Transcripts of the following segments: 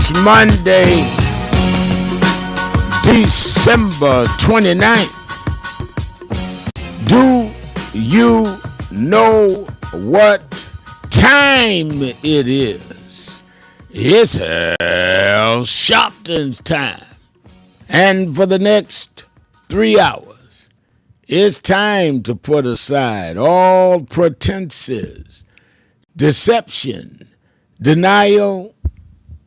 It's Monday, December 29th. Do you know what time it is? It's Sharpton's time. And for the next 3 hours, it's time to put aside all pretenses, deception, denial,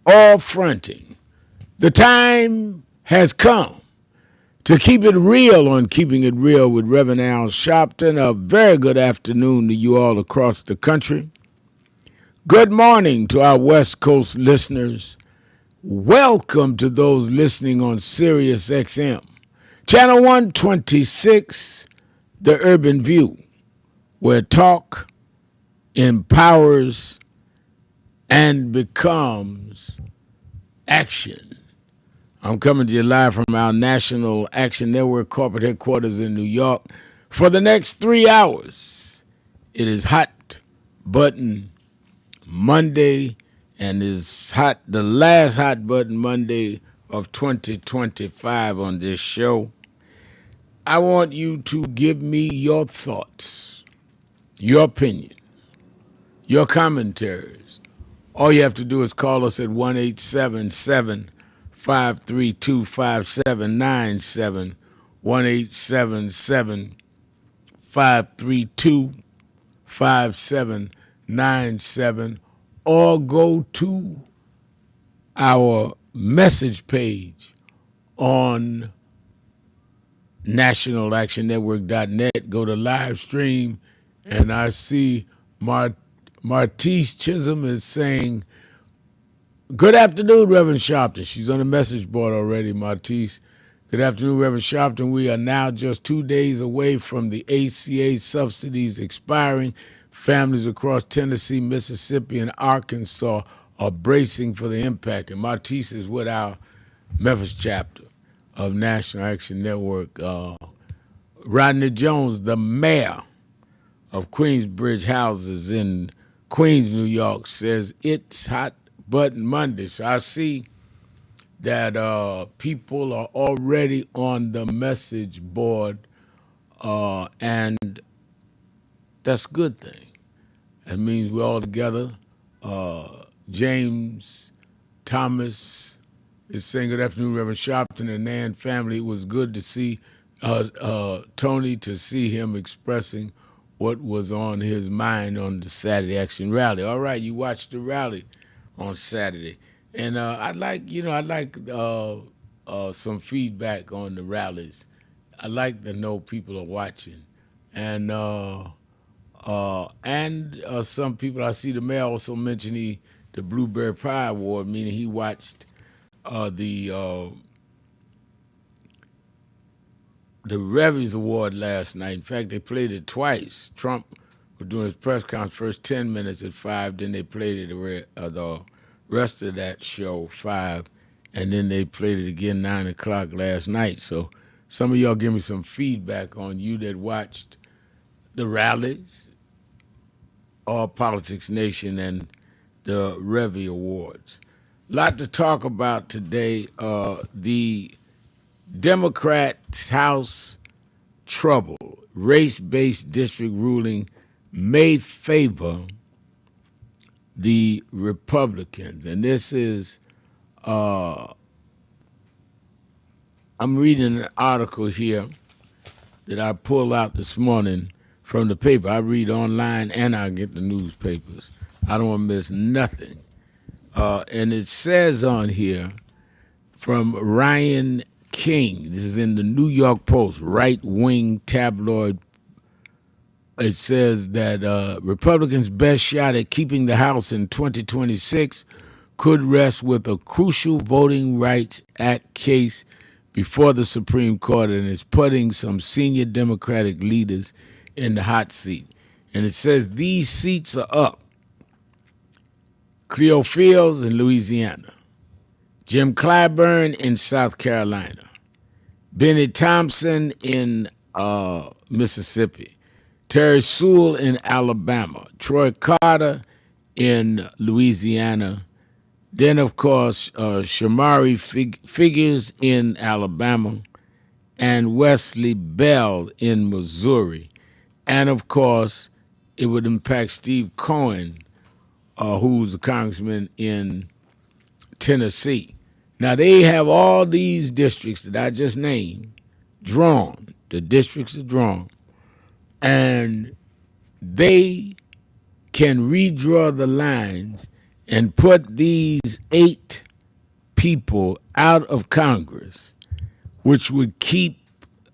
or fronting. The time has come to keep it real on Keeping It Real with Reverend Al Sharpton. A very good afternoon to you all across the country. Good morning to our West Coast listeners. Welcome to those listening on Sirius XM. Channel 126, The Urban View, where talk empowers and becomes action. I'm coming to you live from our National Action Network corporate headquarters in New York. For the next 3 hours, it is Hot Button Monday, and is the last Hot Button Monday of 2025 on this show. I want you to give me your thoughts, your opinion, your commentaries. All you have to do is call us at 1-877-532-5797, 1-877-532-5797, or go to our message page on nationalactionnetwork.net. Go to live stream, and I see Martise Chisholm is saying, good afternoon, Reverend Sharpton. She's on the message board already, Martise. Good afternoon, Reverend Sharpton. We are now just 2 days away from the ACA subsidies expiring. Families across Tennessee, Mississippi, and Arkansas are bracing for the impact. And Martise is with our Memphis chapter of National Action Network. Rodney Jones, the mayor of Queensbridge Houses in Queens, New York, says it's Hot Button Monday. So I see that people are already on the message board, and that's a good thing. That means we're all together. James Thomas is saying, good afternoon, Reverend Sharpton and Nan family. It was good to see Tony, to see him expressing what was on his mind on the Saturday Action Rally. All right, you watched the rally on Saturday. And I'd like some feedback on the rallies. I'd like to know people are watching. And some people, I see the mayor also mentioned the Blueberry Pie Award, meaning he watched the Revies Award last night. In fact, they played it twice. Trump was doing his press conference first 10 minutes at 5, then they played it the rest of that show 5, and then they played it again 9 o'clock last night. So some of y'all give me some feedback on you that watched the rallies, All Politics Nation, and the Revy Awards. A lot to talk about today. The Democrats' House trouble, race-based district ruling may favor the Republicans. And this is, I'm reading an article here that I pulled out this morning from the paper. I read online and I get the newspapers. I don't want to miss nothing. And it says on here from Ryan King, this is in the New York Post, right-wing tabloid. It says that Republicans' best shot at keeping the House in 2026 could rest with a crucial Voting Rights Act case before the Supreme Court, and is putting some senior Democratic leaders in the hot seat. And it says these seats are up. Cleo Fields in Louisiana, Jim Clyburn in South Carolina, Benny Thompson in Mississippi, Terry Sewell in Alabama, Troy Carter in Louisiana, Then, of course, Shamari figures in Alabama and Wesley Bell in Missouri. And, of course, it would impact Steve Cohen, who's a congressman in Tennessee. Now, they have all these districts that I just named drawn. The districts are drawn. And they can redraw the lines and put these 8 people out of Congress, which would keep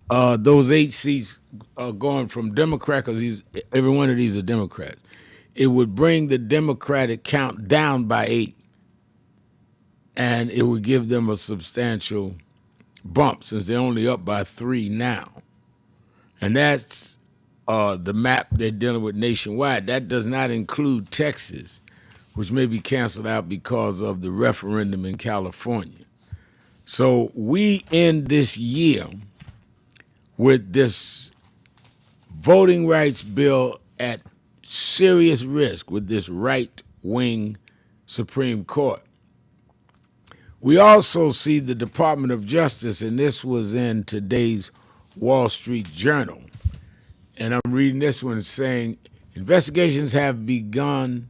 those 8 seats going from Democrat, because every one of these are Democrats. It would bring the Democratic count down by 8, and it would give them a substantial bump since they're only up by 3 now. And that's the map they're dealing with nationwide. That does not include Texas, which may be canceled out because of the referendum in California. So we end this year with this voting rights bill at serious risk with this right-wing Supreme Court. We also see the Department of Justice, and this was in today's Wall Street Journal, and I'm reading this one saying, investigations have begun,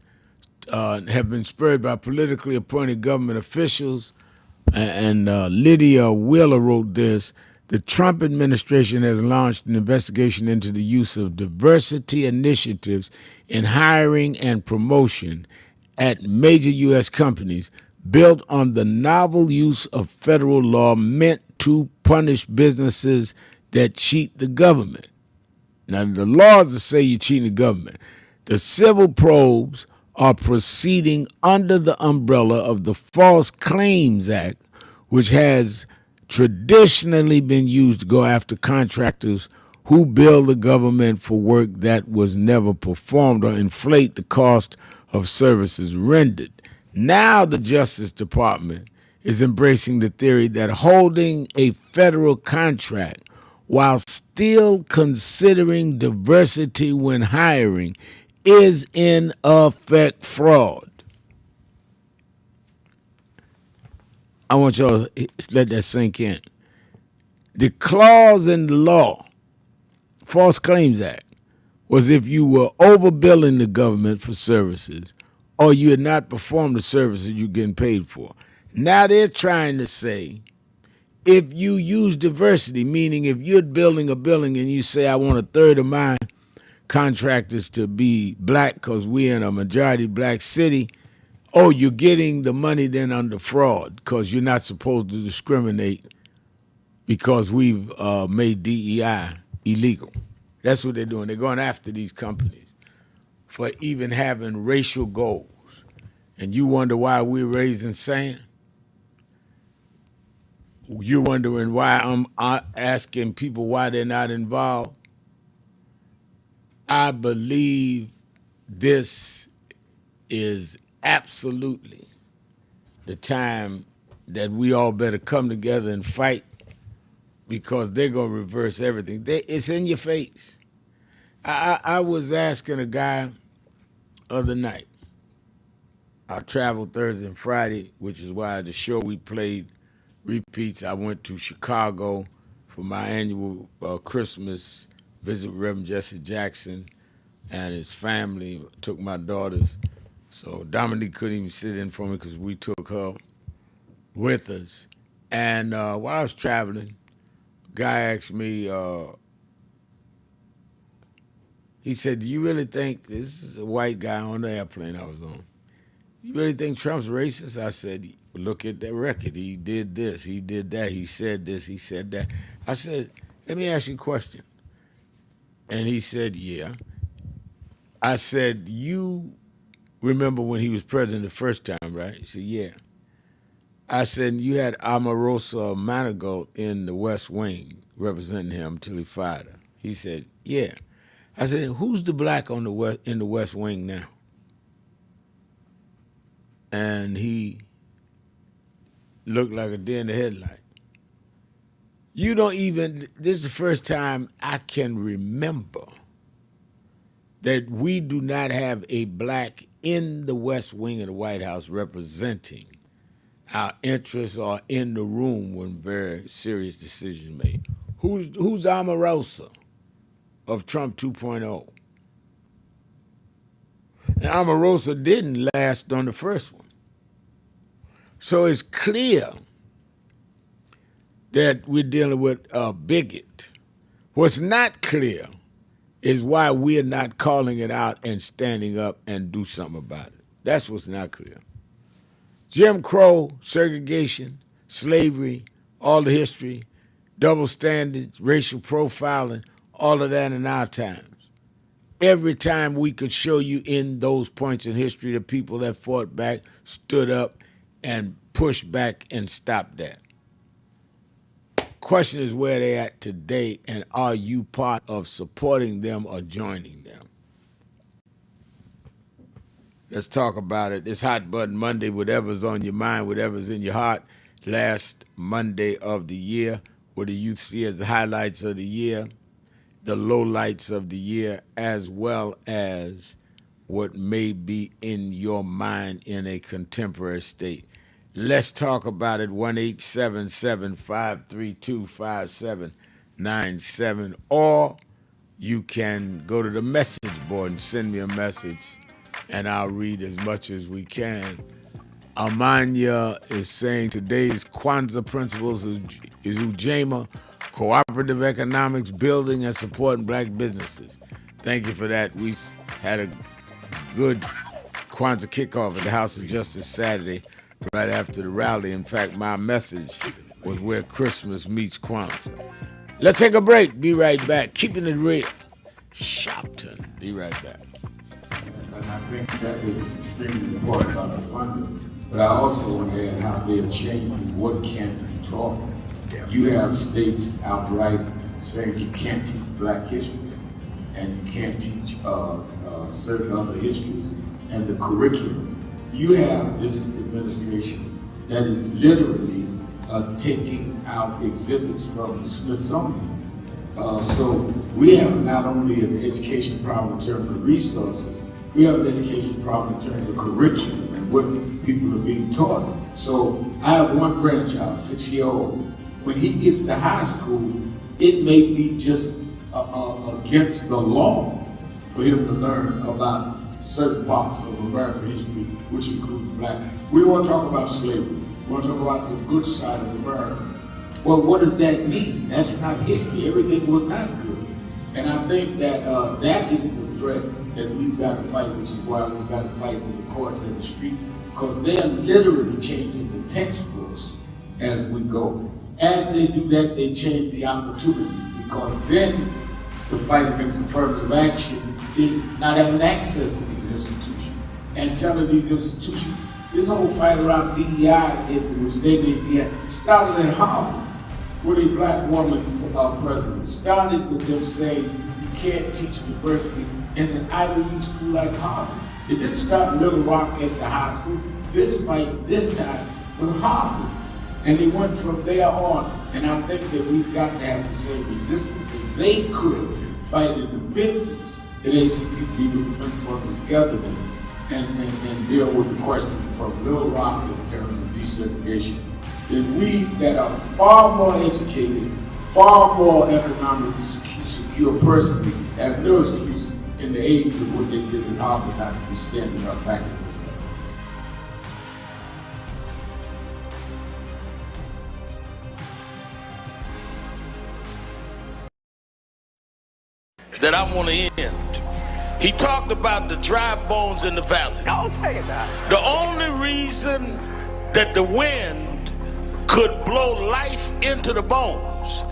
have been spurred by politically appointed government officials, and Lydia Wheeler wrote this. The Trump administration has launched an investigation into the use of diversity initiatives in hiring and promotion at major U.S. companies, built on the novel use of federal law meant to punish businesses that cheat the government. Now, the laws that say you're cheating the government. The civil probes are proceeding under the umbrella of the False Claims Act, which has traditionally been used to go after contractors who bill the government for work that was never performed or inflate the cost of services rendered. Now the Justice Department is embracing the theory that holding a federal contract while still considering diversity when hiring is in effect fraud. I want y'all to let that sink in. The clause in the law, False Claims Act, was if you were overbilling the government for services or you had not performed the services you're getting paid for. Now they're trying to say if you use diversity, meaning if you're building a building and you say, I want a third of my contractors to be black because we're in a majority black city, oh, you're getting the money then under fraud because you're not supposed to discriminate because we've made DEI illegal. That's what they're doing. They're going after these companies for even having racial goals. And you wonder why we're raising sand? You're wondering why I'm asking people why they're not involved? I believe this is absolutely the time that we all better come together and fight, because they're going to reverse everything. It's in your face. I was asking a guy other night. I traveled Thursday and Friday, which is why the show we played repeats. I went to Chicago for my annual Christmas visit with Reverend Jesse Jackson and his family. Took my daughters. So Dominique couldn't even sit in for me because we took her with us. And while I was traveling, guy asked me, he said, do you really think, this is a white guy on the airplane I was on, you really think Trump's racist? I said, look at that record. He did this, he did that, he said this, he said that. I said, let me ask you a question. And he said, yeah. I said, you remember when he was president the first time, right? He said, yeah. I said, you had Omarosa Manigault in the West Wing representing him until he fired her. He said, yeah. I said, who's the black on in the West Wing now? And he looked like a deer in the headlight. You don't even, this is the first time I can remember that we do not have a black in the West Wing of the White House representing our interests are in the room when very serious decisions made. Who's Omarosa of Trump 2.0? And Omarosa didn't last on the first one. So it's clear that we're dealing with a bigot. What's not clear is why we're not calling it out and standing up and do something about it. That's what's not clear. Jim Crow, segregation, slavery, all the history, double standards, racial profiling, all of that in our times. Every time we could show you in those points in history the people that fought back, stood up, and pushed back and stopped that. Question is where they at today, and are you part of supporting them or joining them? Let's talk about it. It's Hot Button Monday, whatever's on your mind, whatever's in your heart. Last Monday of the year. What do you see as the highlights of the year, the lowlights of the year, as well as what may be in your mind in a contemporary state? Let's talk about it, 1-877-532-5797, or you can go to the message board and send me a message, and I'll read as much as we can. Amanya is saying today's Kwanzaa principles is Ujema, cooperative economics, building and supporting black businesses. Thank you for that. We had a good Kwanzaa kickoff at the House of Justice Saturday, right after the rally. In fact, my message was where Christmas meets Kwanzaa. Let's take a break. Be right back. Keeping it real. Sharpton. Be right back. And I think that is extremely important about the funding. But I also want to add how they're changing what can be taught. You have states outright saying you can't teach black history and you can't teach certain other histories and the curriculum. You have this administration that is literally taking out exhibits from the Smithsonian. So we have not only an education problem in terms of resources, we have an education problem in terms of curriculum and what people are being taught. So I have one grandchild, 6-year-old. When he gets to high school, it may be just against the law for him to learn about certain parts of American history, which includes black. We don't want to talk about slavery. We want to talk about the good side of America. Well, what does that mean? That's not history. Everything was not good. And I think that that is the threat that we've got to fight, which is why we've got to fight with the courts and the streets, because they are literally changing the textbooks as we go. As they do that, they change the opportunities, because then the fight against affirmative action is not having access to these institutions and telling these institutions, this whole fight around DEI, which they started at Harvard with a black woman president. Started with them saying you can't teach diversity in an Ivy League school like Harvard. It didn't start in Little Rock at the high school. This fight, this time, was Harvard. And they went from there on. And I think that we've got to have the same resistance. If they could fight in the 50s, at ACP, people would put them together and deal with the question from Little Rock in terms of desegregation. Then we that are far more educated, far more economically secure personally, have no excuse in the age of what they did in Harvard not to be standing up back in this stuff. That I want to end. He talked about the dry bones in the valley. I'll tell you that. The only reason that the wind could blow life into the bones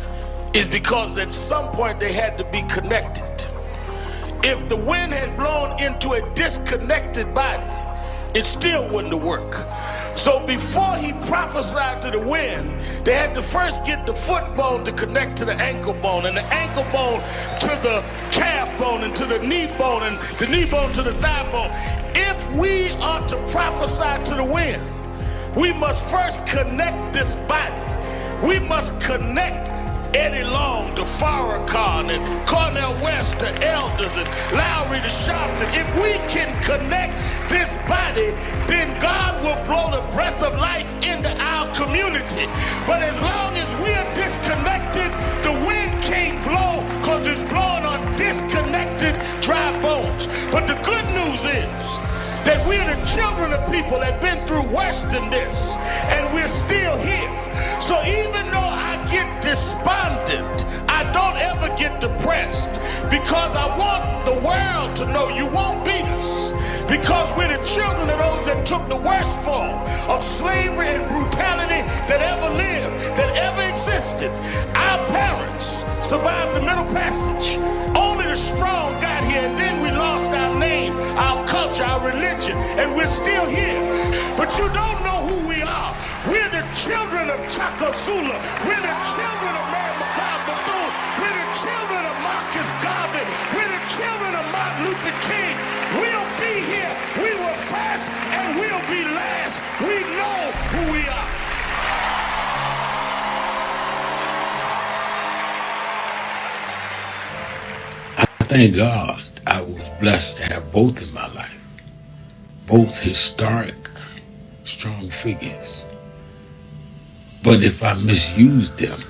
is because at some point they had to be connected. If the wind had blown into a disconnected body, it still wouldn't have worked. So before he prophesied to the wind, they had to first get the foot bone to connect to the ankle bone, and the ankle bone to the calf bone, and to the knee bone, and the knee bone to the thigh bone. If we are to prophesy to the wind, we must first connect this body. We must connect Eddie Long to Farrakhan and Cornel West to Elders and Lowry to Sharpton. If we can connect this body, then God will blow the breath of life into our community. But as long as we are disconnected, the wind can't blow because it's blowing on disconnected dry bones. But the good news is that we're the children of people that have been through worse than this, and we're still here. So even though I get despondent, I don't ever get depressed, because I want the world to know you won't beat us, because we're the children of those that took the worst form of slavery and brutality that ever lived, that ever existed. Our parents survived the Middle Passage. Only the strong got here, and then we lost our name, our culture, our religion, and we're still here. But you don't know who we are. We're the children of Chaka Zulu. We're the children of Mary McLeod Bethune. We're the children of Marcus Garvey. We're the children of Martin Luther King. We'll be here. We were first, and we'll be last. We know who we are. Thank God I was blessed to have both in my life. Both historic, strong figures. But if I misuse them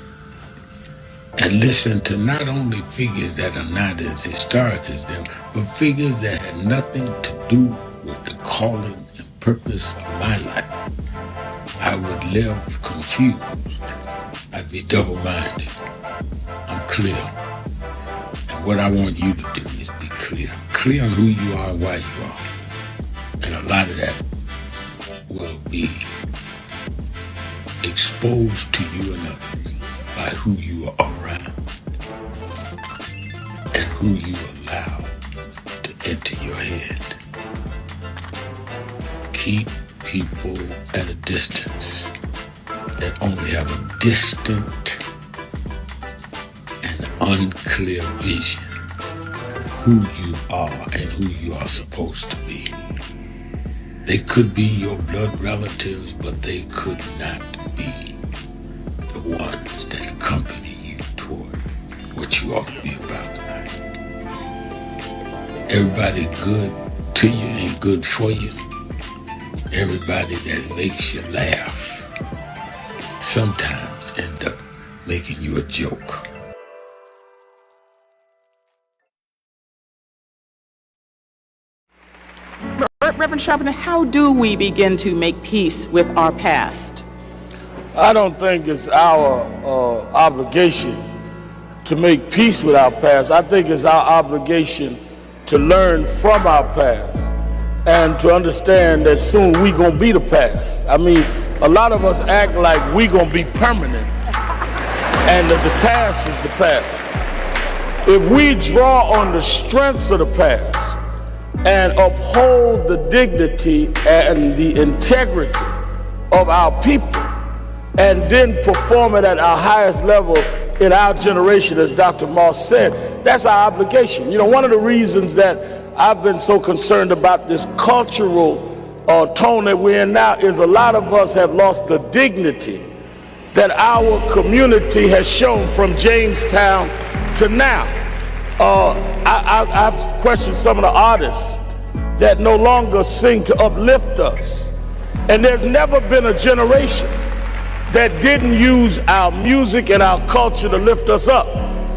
and listen to not only figures that are not as historic as them, but figures that had nothing to do with the calling and purpose of my life, I would live confused. I'd be double-minded. I'm clear. And what I want you to do is be clear. Clear on who you are and why you are. And a lot of that will be exposed to you and others by who you are around and who you allow to enter your head. Keep people at a distance that only have a distant and unclear vision of who you are and who you are supposed to be. They could be your blood relatives, but they could not be the ones that accompany you toward what you ought to be about tonight. Everybody good to you ain't good for you. Everybody that makes you laugh sometimes end up making you a joke. Reverend Sharpton, how do we begin to make peace with our past? I don't think it's our obligation to make peace with our past. I think it's our obligation to learn from our past and to understand that soon we gonna be the past. I mean, a lot of us act like we gonna be permanent and that the past is the past. If we draw on the strengths of the past and uphold the dignity and the integrity of our people, and then perform it at our highest level in our generation, as Dr. Moss said, that's our obligation. You know, one of the reasons that I've been so concerned about this cultural tone that we're in now is a lot of us have lost the dignity that our community has shown from Jamestown to now. I've questioned some of the artists that no longer sing to uplift us. And there's never been a generation that didn't use our music and our culture to lift us up.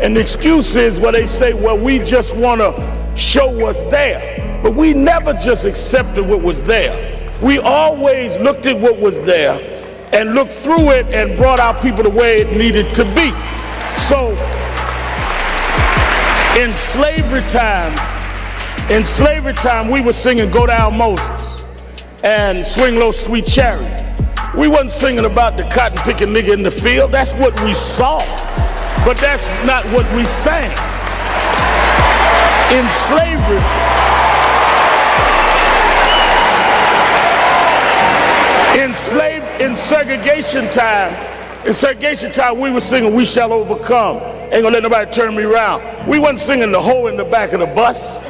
And the excuse is where they say, well, we just want to show what's there. But we never just accepted what was there. We always looked at what was there and looked through it and brought our people the way it needed to be. So in slavery time, we were singing Go Down Moses and Swing Low Sweet Chariot. We wasn't singing about the cotton picking nigga in the field. That's what we saw, but that's not what we sang. In slavery, in segregation time, we were singing We Shall Overcome. Ain't gonna let nobody turn me around. We wasn't singing the hoe in the back of the bus.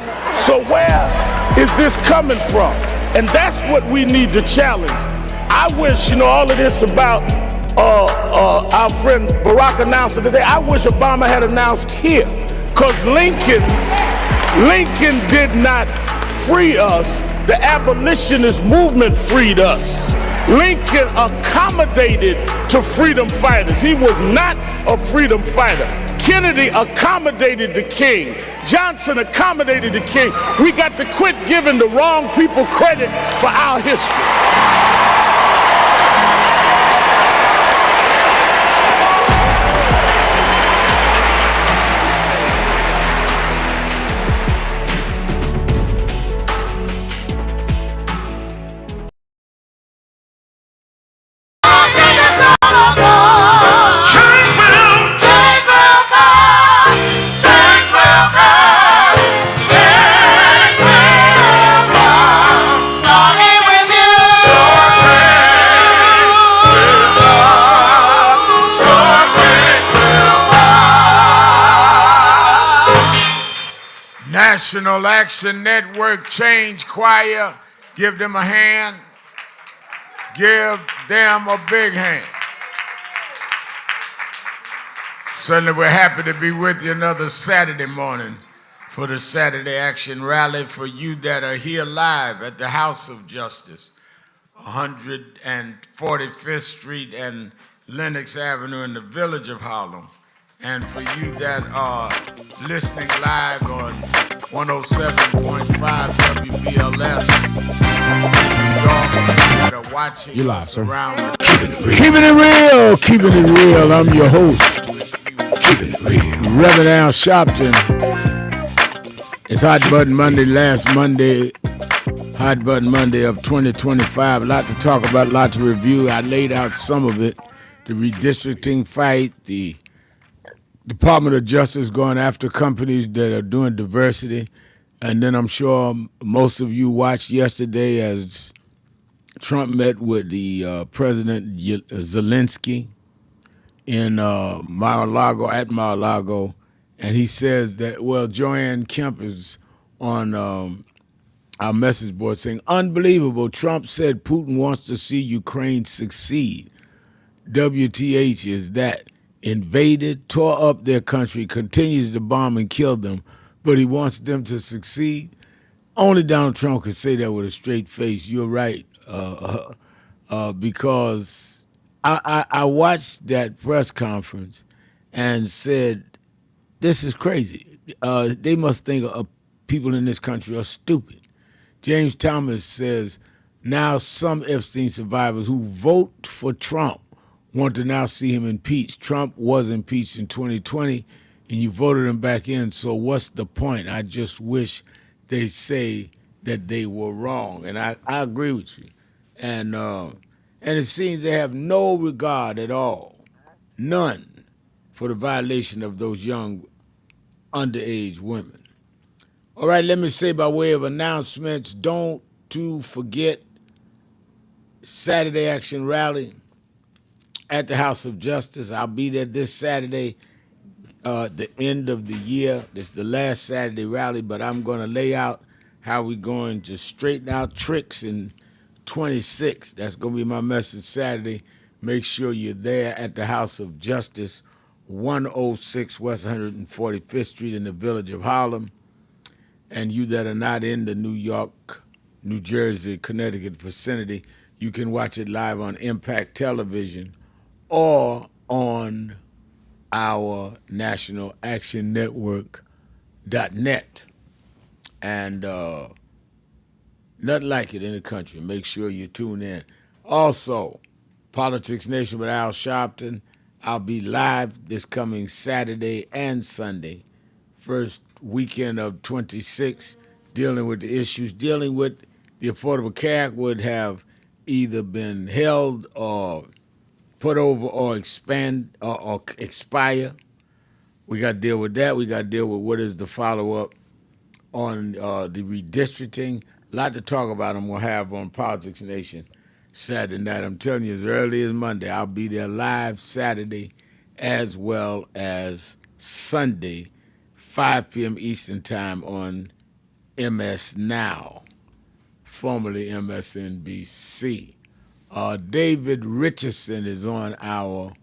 So where is this coming from? And that's what we need to challenge. I wish, all of this about our friend Barack announced it today. I wish Obama had announced here, because Lincoln did not free us. The abolitionist movement freed us. Lincoln accommodated to freedom fighters. He was not a freedom fighter. Kennedy accommodated the king. Johnson accommodated the king. We got to quit giving the wrong people credit for our history. National Action Network Change Choir, give them a hand. Give them a big hand. Certainly we're happy to be with you another Saturday morning for the Saturday Action Rally. For you that are here live at the House of Justice, 145th Street and Lenox Avenue in the Village of Harlem. And for you that are listening live on 107.5 WBLS, New York, that are watching You live, us sir. around the Keeping it real, keeping it real. I'm your host, Reverend Al Sharpton. It's Hot Button Monday, last Monday, Hot Button Monday of 2025. A lot to talk about, a lot to review. I laid out some of it. The redistricting fight, the Department of Justice going after companies that are doing diversity. And then I'm sure most of you watched yesterday as Trump met with the President Zelensky in Mar-a-Lago, at Mar-a-Lago. And he says that, well, Joanne Kemp is on our message board saying, unbelievable, Trump said Putin wants to see Ukraine succeed. WTH is that. Invaded, tore up their country, continues to bomb and kill them, but he wants them to succeed. Only Donald Trump could say that with a straight face. You're right, because I watched that press conference and said, this is crazy. They must think people in this country are stupid. James Thomas says, now some Epstein survivors who vote for Trump want to now see him impeached. Trump was impeached in 2020, and you voted him back in, so what's the point? I just wish they say that they were wrong, and I agree with you. And it seems they have no regard at all, none, for the violation of those young underage women. All right, let me say by way of announcements, don't forget Saturday Action Rally at the House of Justice. I'll be there this Saturday, the end of the year. This is the last Saturday rally, but I'm going to lay out how we're going to straighten out tricks in 26. That's going to be my message Saturday. Make sure you're there at the House of Justice, 106 West 145th Street in the Village of Harlem. And you that are not in the New York, New Jersey, Connecticut vicinity, you can watch it live on Impact Television or on our National Action Network.net. And nothing like it in the country. Make sure you tune in. Also, Politics Nation with Al Sharpton. I'll be live this coming Saturday and Sunday, first weekend of 26, dealing with the issues, dealing with the Affordable Care Act would have either been held or put over or expand or expire. We got to deal with that. We got to deal with what is the follow-up on the redistricting. A lot to talk about. I'm going to have on Politics Nation Saturday night. I'm telling you, as early as Monday, I'll be there live Saturday as well as Sunday, 5 p.m. Eastern Time on MS Now, formerly MSNBC. David Richardson is on our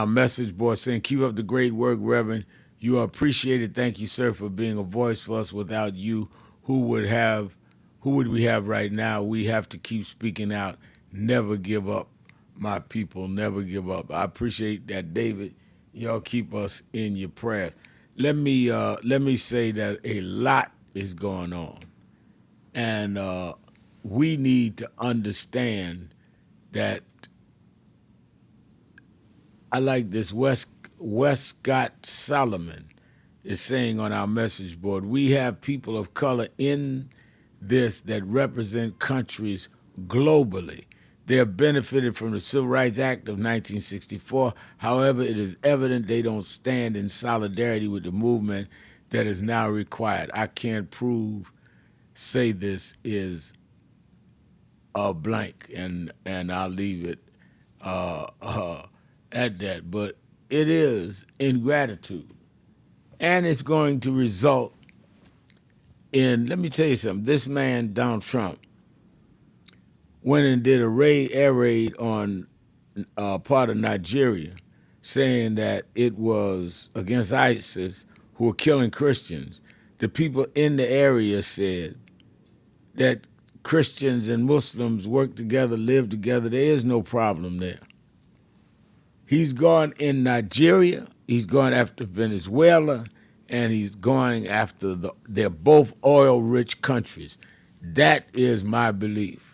message board saying, keep up the great work, Reverend. You are appreciated. Thank you, sir, for being a voice for us. Without you, who would we have right now? We have to keep speaking out. Never give up, my people. Never give up. I appreciate that, David. Y'all keep us in your prayers. Let me say that a lot is going on, and we need to understand that. I like this. Westcott Solomon is saying on our message board, we have people of color in this that represent countries globally. They have benefited from the Civil Rights Act of 1964. However, it is evident they don't stand in solidarity with the movement that is now required. I can't say this is a blank, and I'll leave it at that. But it is ingratitude, and it's going to result in, let me tell you something, this man, Donald Trump, went and did a air raid on part of Nigeria, saying that it was against ISIS who were killing Christians. The people in the area said that Christians and Muslims work together, live together. There is no problem there. He's gone in Nigeria, he's gone after Venezuela, and he's going after they're both oil-rich countries. That is my belief.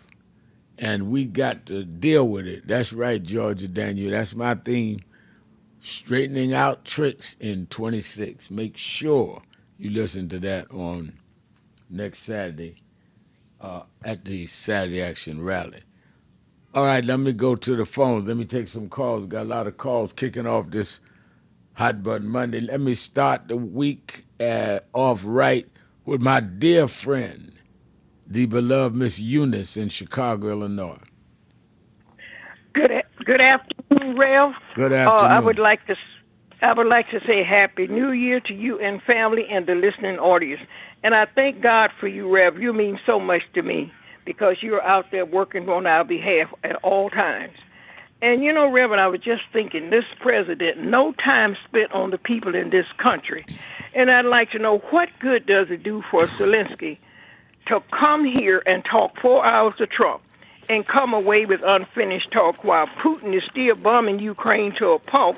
And we got to deal with it. That's right, Georgia Daniel. That's my theme. Straightening out tricks in 26. Make sure you listen to that on next Saturday at the Saturday Action Rally. All right, let me go to the phones. Let me take some calls. Got a lot of calls kicking off this Hot Button Monday. Let me start the week off right with my dear friend, the beloved Miss Eunice in Chicago, Illinois. Good afternoon, Rev. Good afternoon. I would like to say Happy New Year to you and family and the listening audience. And I thank God for you, Rev. You mean so much to me because you're out there working on our behalf at all times. And you know, Reverend, I was just thinking, this president, no time spent on the people in this country. And I'd like to know, what good does it do for Zelensky to come here and talk 4 hours to Trump and come away with unfinished talk while Putin is still bombing Ukraine to a pulp,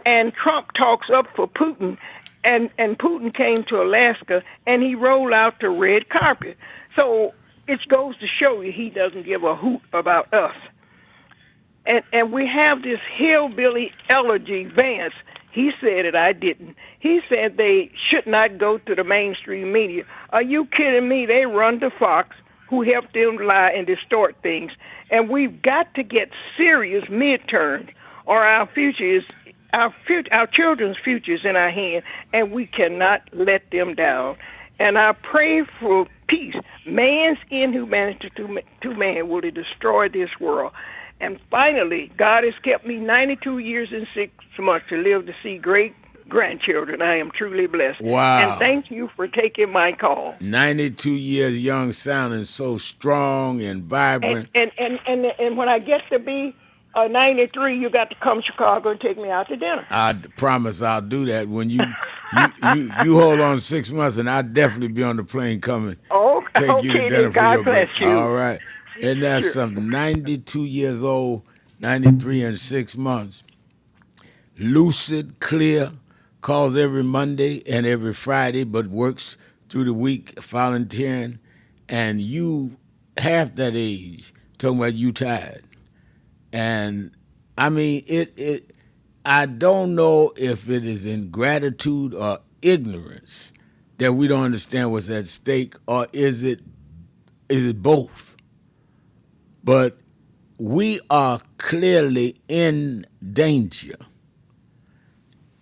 and Trump talks up for Putin, and Putin came to Alaska and he rolled out the red carpet. So it goes to show you he doesn't give a hoot about us. And we have this hillbilly elegy, Vance. He said it, I didn't. He said they should not go to the mainstream media. Are you kidding me? They run to Fox, who helped them lie and distort things. And we've got to get serious midterms, or our children's future is in our hand, and we cannot let them down. And I pray for peace. Man's inhumanity to man will destroy this world. And finally, God has kept me 92 years and 6 months to live to see great grandchildren. I am truly blessed. Wow. And thank you for taking my call. 92 years young, sounding so strong and vibrant. And when I get to be 93, you got to come to Chicago and take me out to dinner. I promise I'll do that. When you hold on 6 months, and I'll definitely be on the plane coming. Take you to dinner for God your bless birthday. you. All right. And that's something. 92 years old, 93 and 6 months. Lucid, clear, calls every Monday and every Friday, but works through the week volunteering. And you, half that age, talking about you tired. And I mean, I don't know if it is ingratitude or ignorance that we don't understand what's at stake, or is it both? But we are clearly in danger.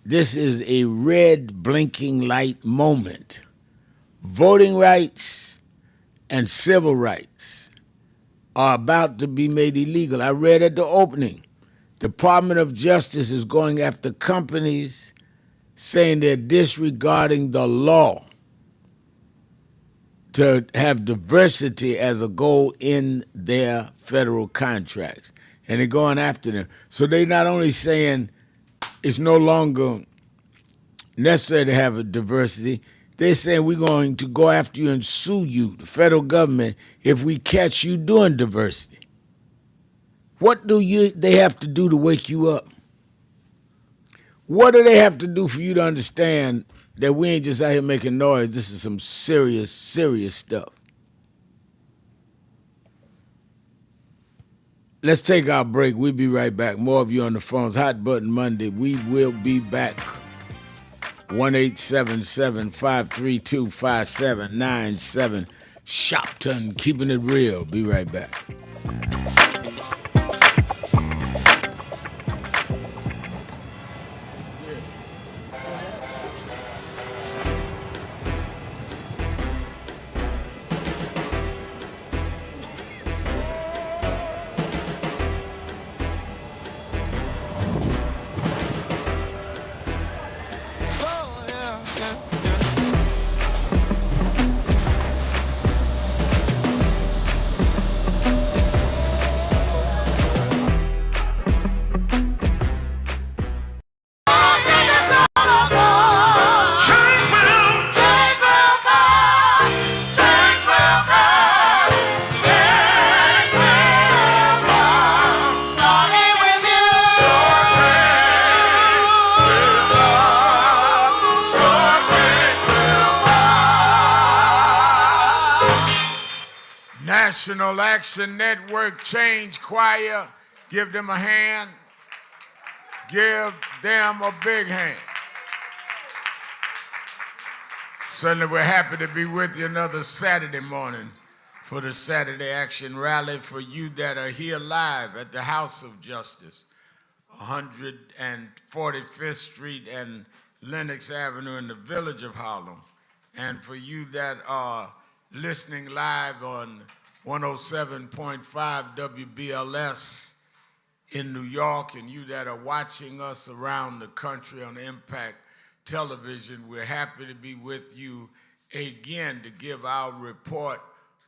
This is a red blinking light moment. Voting rights and civil rights are about to be made illegal. I read at the opening, Department of Justice is going after companies saying they're disregarding the law. to have diversity as a goal in their federal contracts. And they're going after them. So they're not only saying it's no longer necessary to have a diversity, they're saying we're going to go after you and sue you, the federal government, if we catch you doing diversity. What do they have to do to wake you up? What do they have to do for you to understand that we ain't just out here making noise? This is some serious, serious stuff. Let's take our break. We'll be right back. More of you on the phones. Hot Button Monday. We will be back. 1-877-532-5797. Sharpton, keeping it real. Be right back. National Action Network Change Choir. Give them a hand. Give them a big hand. Certainly we're happy to be with you another Saturday morning for the Saturday Action Rally. For you that are here live at the House of Justice, 145th Street and Lenox Avenue in the village of Harlem. And for you that are listening live on 107.5 WBLS in New York, and you that are watching us around the country on Impact Television, we're happy to be with you again to give our report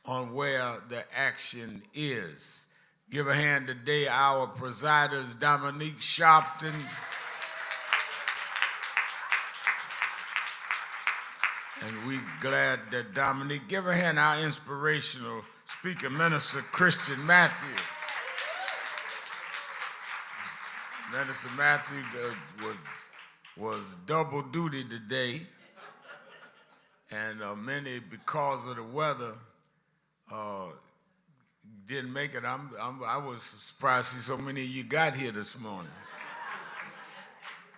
on where the action is. Give a hand today, our presiders, Dominique Sharpton, and we're glad that Dominique. Give a hand, our inspirational speaker, Minister Christian Matthew. Minister Matthew was double duty today, and many, because of the weather, didn't make it. I was surprised to see so many of you got here this morning.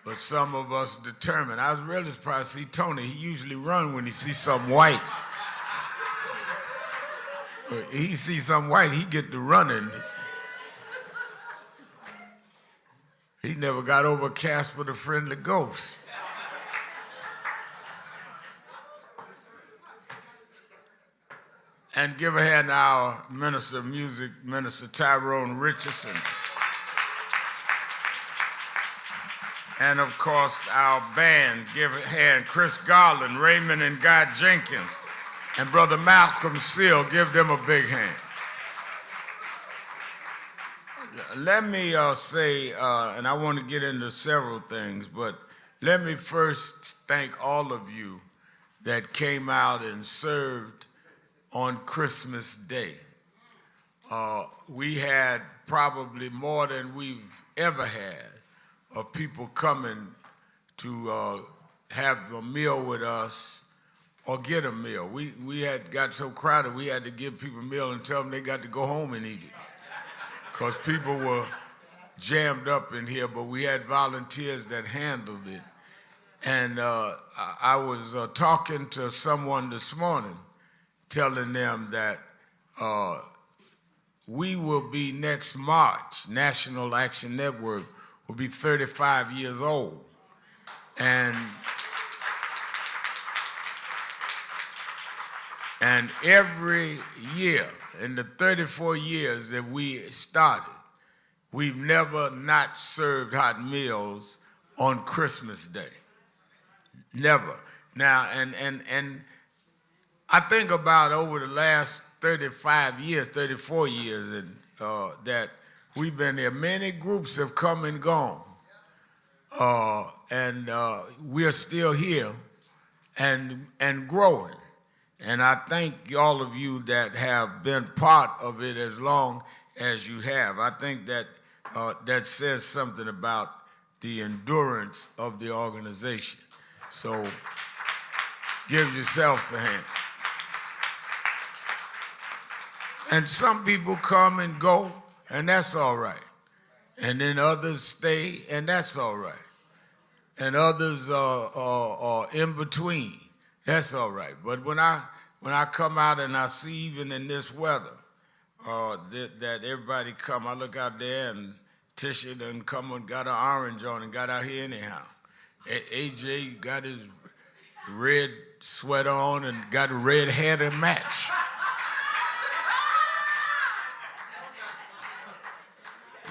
But some of us determined. I was really surprised to see Tony. He usually run when he sees something white. But he sees something white, he get to running. He never got over Casper the Friendly Ghost. And give a hand to our Minister of Music, Minister Tyrone Richardson. And of course, our band, give a hand, Chris Garland, Raymond and Guy Jenkins, and Brother Malcolm Seal. Give them a big hand. Let me say, and I want to get into several things, but let me first thank all of you that came out and served on Christmas Day. We had probably more than we've ever had of people coming to have a meal with us or get a meal. We had got so crowded we had to give people a meal and tell them they got to go home and eat it, because people were jammed up in here, but we had volunteers that handled it. And I was talking to someone this morning, telling them that we will be next March, National Action Network will be 35 years old. And every year, in the 34 years that we started, we've never not served hot meals on Christmas Day. Never. Now, and I think about over the last 35 years, 34 years, and that we've been there. Many groups have come and gone, and we're still here and growing. And I thank all of you that have been part of it as long as you have. I think that that says something about the endurance of the organization. So give yourselves a hand. And some people come and go, and that's all right. And then others stay, and that's all right. And others are in between. That's all right. But when I come out and I see, even in this weather, that everybody come, I look out there and Tisha done come and got an orange on and got out here anyhow. AJ got his red sweater on and got a red hair to match.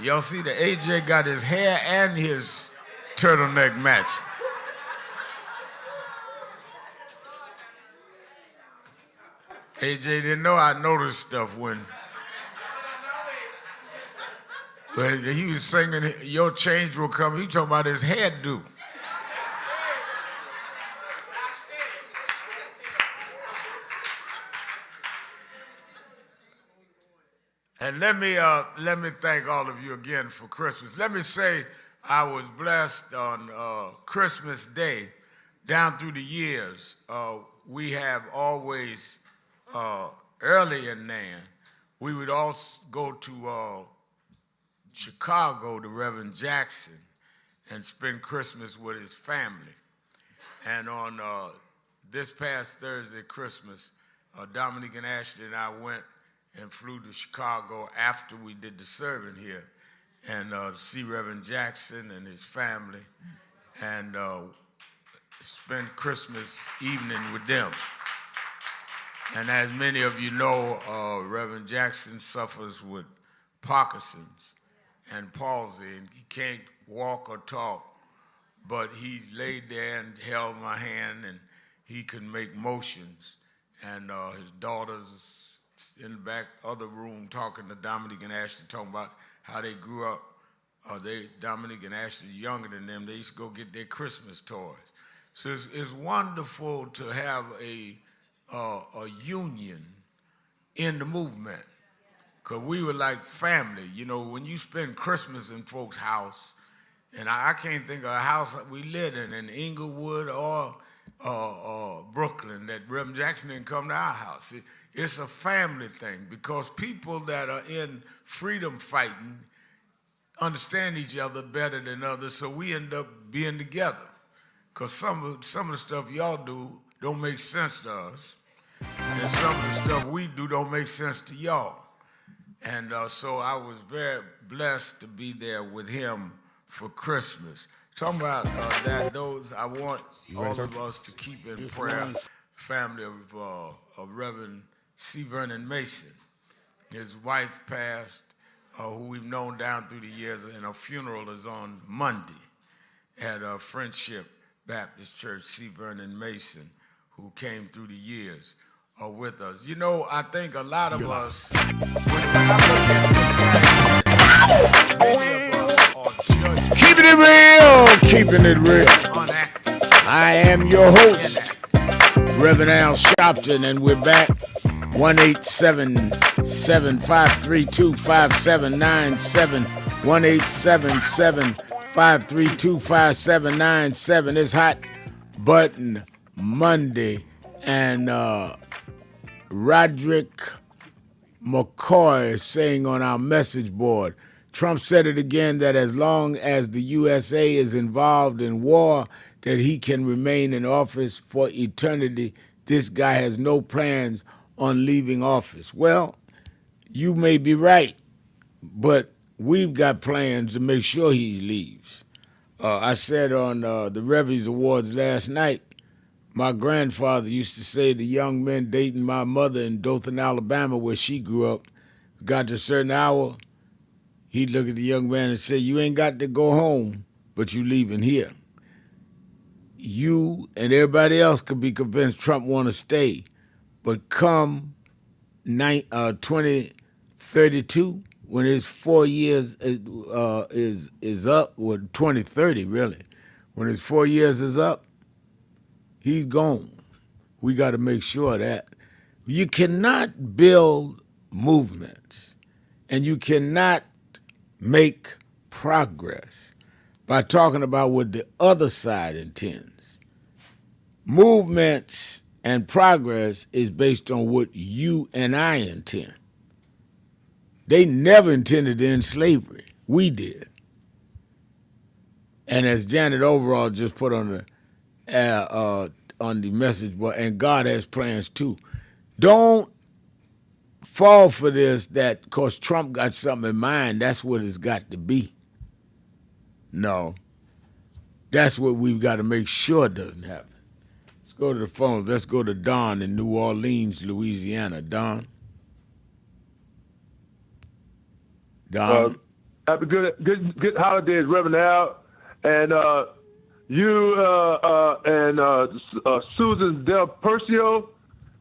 Y'all see that AJ got his hair and his turtleneck matching. AJ didn't know I noticed stuff when he was singing, "Your change will come." He talking about his hairdo. And let me thank all of you again for Christmas. Let me say I was blessed on Christmas Day. Down through the years, we have always, early in there, we would also go to Chicago to Reverend Jackson and spend Christmas with his family. And on this past Thursday, Christmas, Dominique and Ashley and I went and flew to Chicago after we did the serving here and see Reverend Jackson and his family and spend Christmas evening with them. And as many of you know, Reverend Jackson suffers with Parkinson's and palsy, and he can't walk or talk, but he laid there and held my hand, and he can make motions. And his daughters in the back other room talking to Dominique and Ashley, talking about how they grew up. Dominique and Ashley younger than them. They used to go get their Christmas toys. So it's wonderful to have a union in the movement, because we were like family. You know, when you spend Christmas in folks' house, and I can't think of a house we lived in Inglewood or Brooklyn, that Reverend Jackson didn't come to our house. It's a family thing, because people that are in freedom fighting understand each other better than others, so we end up being together. Because some of the stuff y'all do don't make sense to us, and some of the stuff we do don't make sense to y'all. And so I was very blessed to be there with him for Christmas. Talking about that, I want all of us to keep in prayer family of Reverend C. Vernon Mason. His wife passed, who we've known down through the years, and her funeral is on Monday at Friendship Baptist Church. C. Vernon Mason, who came through the years, are with us. You know, I think a lot of us, when I look at many of us are judged. Keeping it real, keeping it real. Unactive. I am your host, Reverend Al Sharpton, and we're back. 1-877-532-5797. 1-877-532-5797. It's Hot Button Monday, and Roderick McCoy is saying on our message board, Trump said it again, that as long as the USA is involved in war, that he can remain in office for eternity. This guy has no plans on leaving office. Well, you may be right, but we've got plans to make sure he leaves. I said on the Reveries Awards last night, my grandfather used to say the young men dating my mother in Dothan, Alabama, where she grew up, got to a certain hour, he'd look at the young man and say, "You ain't got to go home, but you leaving here." You and everybody else could be convinced Trump want to stay, But come 2032, when his 4 years is up, or 2030 really, when his 4 years is up, he's gone. We got to make sure of that. You cannot build movements and you cannot make progress by talking about what the other side intends. Movements and progress is based on what you and I intend. They never intended to end slavery. We did. And as Janet Overall just put on the message board, and God has plans too. Don't fall for this that because Trump got something in mind, that's what it's got to be. No. That's what we've got to make sure doesn't happen. Let's go to the phones. Let's go to Don in New Orleans, Louisiana. Don? Happy good holidays, Reverend Al. And you and Susan Del Percio.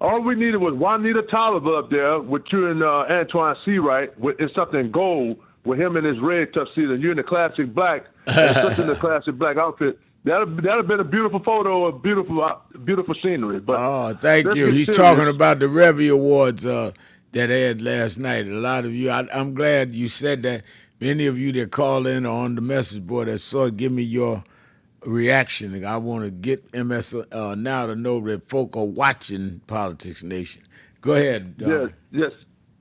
All we needed was Juanita Tolliver up there with you and Antoine Seawright in something gold with him in his red tuxedo and you in the classic black and such in the classic black outfit. That'd have been a beautiful photo of beautiful scenery. But thank you. He's talking about the Revy Awards that aired last night. A lot of you, I'm glad you said that. Many of you that call in or on the message board that saw it, give me your reaction. I want to get MS now to know that folk are watching Politics Nation. Go ahead.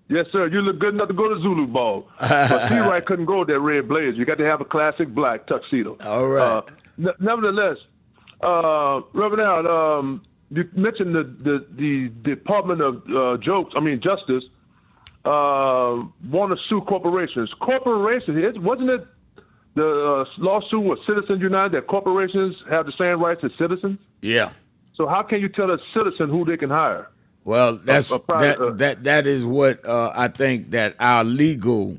Yes, sir. You look good enough to go to Zulu Ball. But Seawright couldn't go with that red blazer. You got to have a classic black tuxedo. All right. Nevertheless, Reverend Al, you mentioned the Department of Justice want to sue corporations. Corporations, wasn't it the lawsuit with Citizens United that corporations have the same rights as citizens? Yeah. So how can you tell a citizen who they can hire? Well, that is what I think that our legal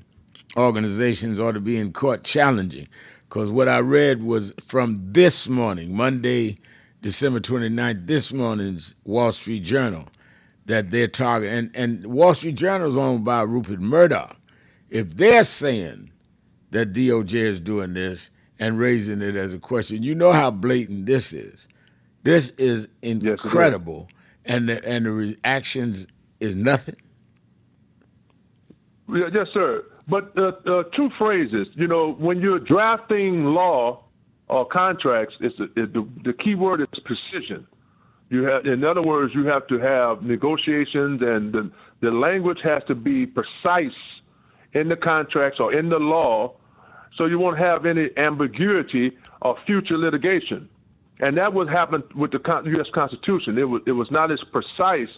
organizations ought to be in court challenging. Because what I read was from this morning, Monday, December 29th, this morning's Wall Street Journal, that they're targeting. And Wall Street Journal is owned by Rupert Murdoch. If they're saying that DOJ is doing this and raising it as a question, you know how blatant this is. This is incredible. Yes, and the reactions is nothing. Yes, sir. But two phrases, when you're drafting law or contracts, the key word is precision. In other words, you have to have negotiations, and the language has to be precise in the contracts or in the law, so you won't have any ambiguity or future litigation. And that would happen with the U.S. Constitution. It was not as precise,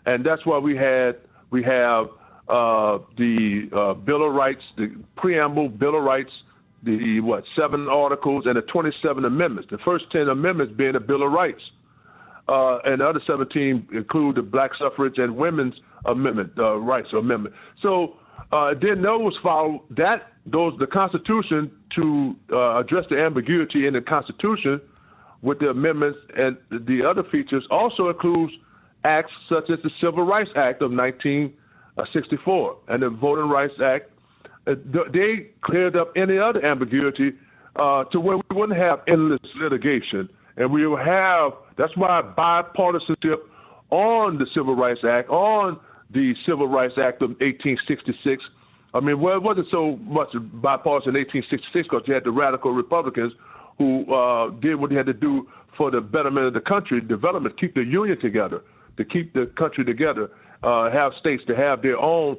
and that's why we have the Bill of Rights, the preamble Bill of Rights, the 7 articles and the 27 amendments. The first 10 amendments being the Bill of Rights, and the other 17 include the Black suffrage and women's rights amendment. So then those follow the Constitution to address the ambiguity in the Constitution with the amendments, and the other features also includes acts such as the Civil Rights Act of 1964 and the Voting Rights Act. They cleared up any other ambiguity to where we wouldn't have endless litigation. And we will have, that's why bipartisanship on the Civil Rights Act, on the Civil Rights Act of 1866. I mean, well, it wasn't so much bipartisan in 1866 because you had the radical Republicans who did what they had to do for the betterment of the country, development, keep the union together, to keep the country together, have states to have their own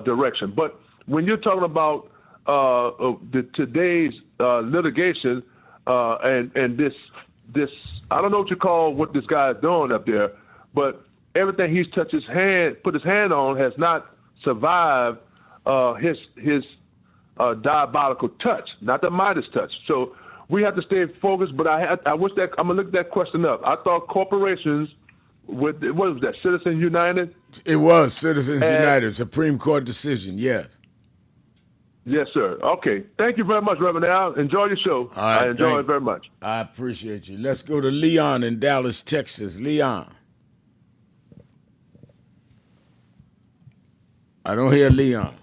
direction. But when you're talking about today's litigation and this, I don't know what you call what this guy is doing up there, but everything he's put his hand on has not survived his diabolical touch, not the Midas touch. So we have to stay focused. But I wish that I'm gonna look that question up. I thought corporations what was that? Citizens United. It was Citizens United, Supreme Court decision. Yes. Yes, sir. Okay. Thank you very much, Reverend Al. Enjoy your show. All right, I enjoy it very much. I appreciate you. Let's go to Leon in Dallas, Texas. Leon. I don't hear Leon.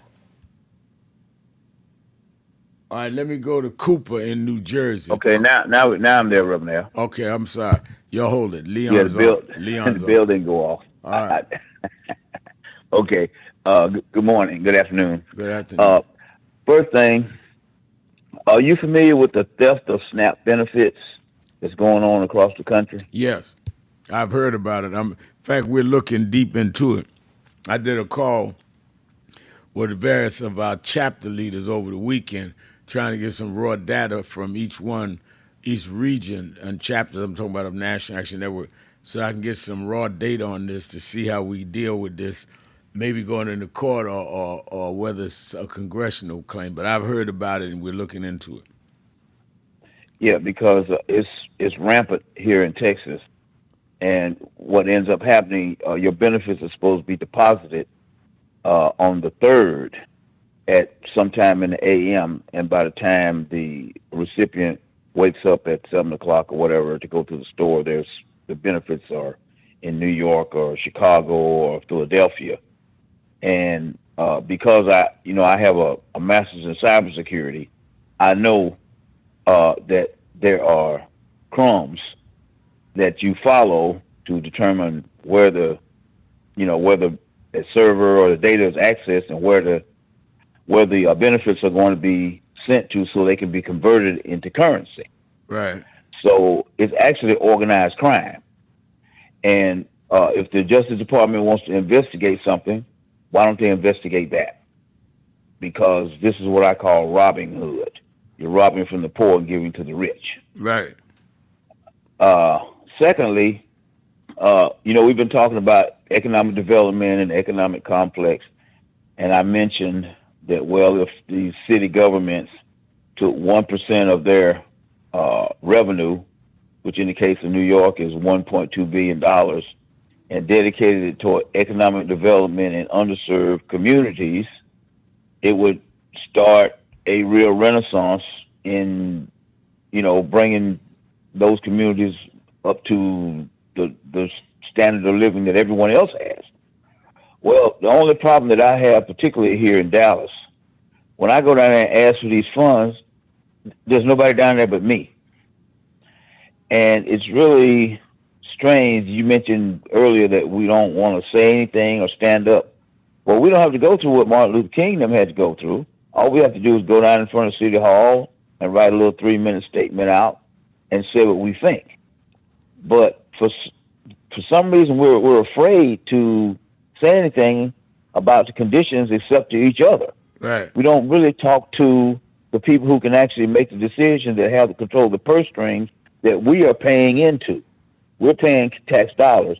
All right, let me go to Cooper in New Jersey. Okay, now I'm there, Reverend Al. Okay, I'm sorry. You hold it. Yeah, Leon's on. the Leon's on. bill didn't go off. All right. Okay. Good morning. Good afternoon. Good afternoon. First thing, are you familiar with the theft of SNAP benefits that's going on across the country? Yes, I've heard about it. In fact, we're looking deep into it. I did a call with various of our chapter leaders over the weekend, trying to get some raw data from each region and chapters. I'm talking about of National Action Network, so I can get some raw data on this to see how we deal with this, maybe going into court or whether it's a congressional claim. But I've heard about it and we're looking into it. Yeah, because it's rampant here in Texas, and what ends up happening, your benefits are supposed to be deposited on the 3rd at sometime in the a.m., and by the time the recipient wakes up at 7 o'clock or whatever to go to the store, the benefits are in New York or Chicago or Philadelphia. And because I have a master's in cybersecurity, I know that there are crumbs that you follow to determine where the server or the data is accessed and where the benefits are going to be sent to, so they can be converted into currency. Right. So it's actually organized crime. And if the Justice Department wants to investigate something, why don't they investigate that? Because this is what I call robbing hood. You're robbing from the poor and giving to the rich. Right. Secondly, we've been talking about economic development and economic complex, and I mentioned that, well, if the city governments took 1% of their revenue, which in the case of New York is $1.2 billion, and dedicated it toward economic development in underserved communities, it would start a real renaissance in, bringing those communities up to the standard of living that everyone else has. Well, the only problem that I have, particularly here in Dallas, when I go down there and ask for these funds, there's nobody down there but me. And it's really strange. You mentioned earlier that we don't want to say anything or stand up. Well, we don't have to go through what Martin Luther King them had to go through. All we have to do is go down in front of City Hall and write a little 3-minute statement out and say what we think. But for some reason, we're afraid to say anything about the conditions except to each other. Right. We don't really talk to the people who can actually make the decisions, that have the control of the purse strings that we are paying into. We're paying tax dollars.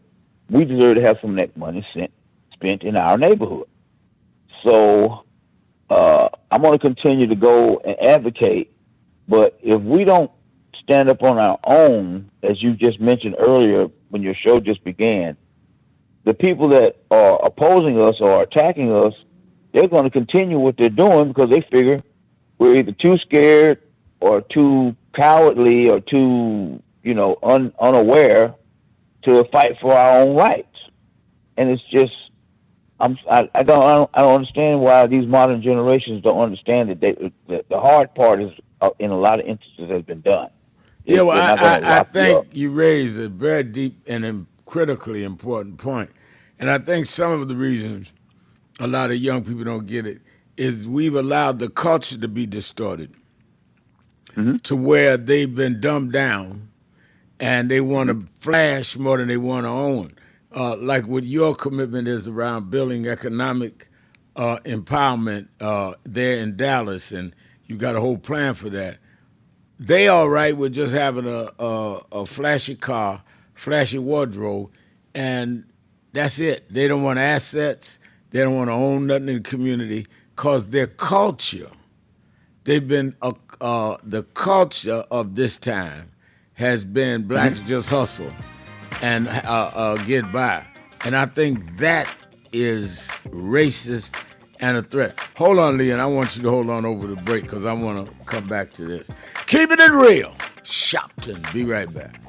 We deserve to have some of that money spent in our neighborhood. So I'm going to continue to go and advocate. But if we don't stand up on our own, as you just mentioned earlier when your show just began, the people that are opposing us or attacking us, they're going to continue what they're doing because they figure we're either too scared or too cowardly or too, unaware to fight for our own rights. And it's just, I don't understand why these modern generations don't understand that the hard part is, in a lot of instances, has been done. Yeah, well, I think you raised a very deep and critically important point. And I think some of the reasons a lot of young people don't get it is we've allowed the culture to be distorted to where they've been dumbed down and they want to flash more than they want to own. Like what your commitment is around building economic empowerment there in Dallas, and you got a whole plan for that. They all right with just having a flashy car, flashy wardrobe, and that's it. They don't want assets. They don't want to own nothing in the community because their culture, they've been, the culture of this time has been blacks just hustle and get by. And I think that is racist and a threat. Hold on, Leon. I want you to hold on over the break because I want to come back to this. Keeping it real. Sharpton. Be right back.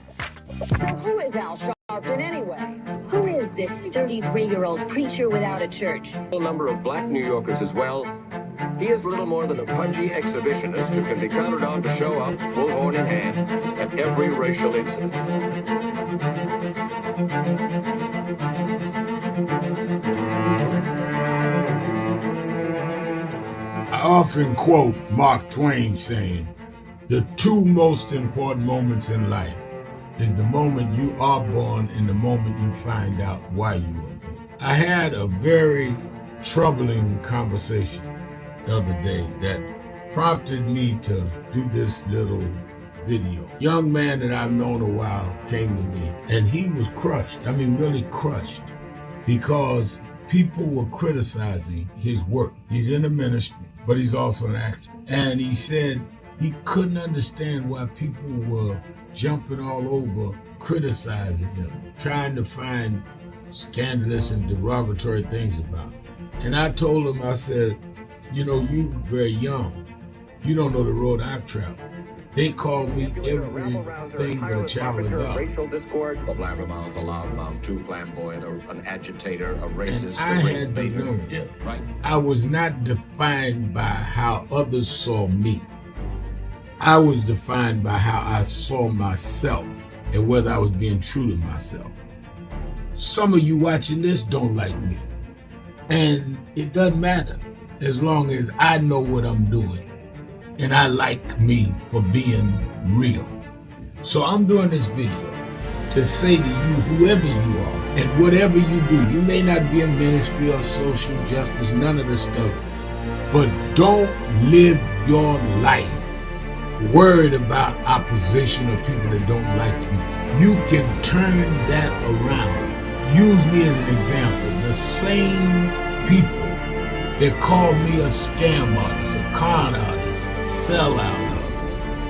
So who is Al Sharpton anyway? Who is this 33-year-old preacher without a church. A number of black New Yorkers as well. He is little more than a pudgy exhibitionist who can be counted on to show up, bullhorn in hand, at every racial incident. I often quote Mark Twain saying, the two most important moments in life is the moment you are born and the moment you find out why you were born. I had a very troubling conversation the other day that prompted me to do this little video. Young man that I've known a while came to me and he was crushed. I mean, really crushed, because people were criticizing his work. He's in the ministry, but he's also an actor. And he said he couldn't understand why people were jumping all over, criticizing him, trying to find scandalous and derogatory things about him. And I told him, I said, you know, you very young. You don't know the road I've traveled. They call me everything but a child of God. Racial discord, a blabbermouth, a loudmouth, too flamboyant, an agitator, a racist, I had to learn. Yeah, right. I was not defined by how others saw me. I was defined by how I saw myself and whether I was being true to myself. Some of you watching this don't like me. And it doesn't matter as long as I know what I'm doing and I like me for being real. So I'm doing this video to say to you, whoever you are and whatever you do, you may not be in ministry or social justice, none of this stuff, but don't live your life worried about opposition or people that don't like you. You can turn that around. Use me as an example. The same people that call me a scam artist, a con artist, a sellout,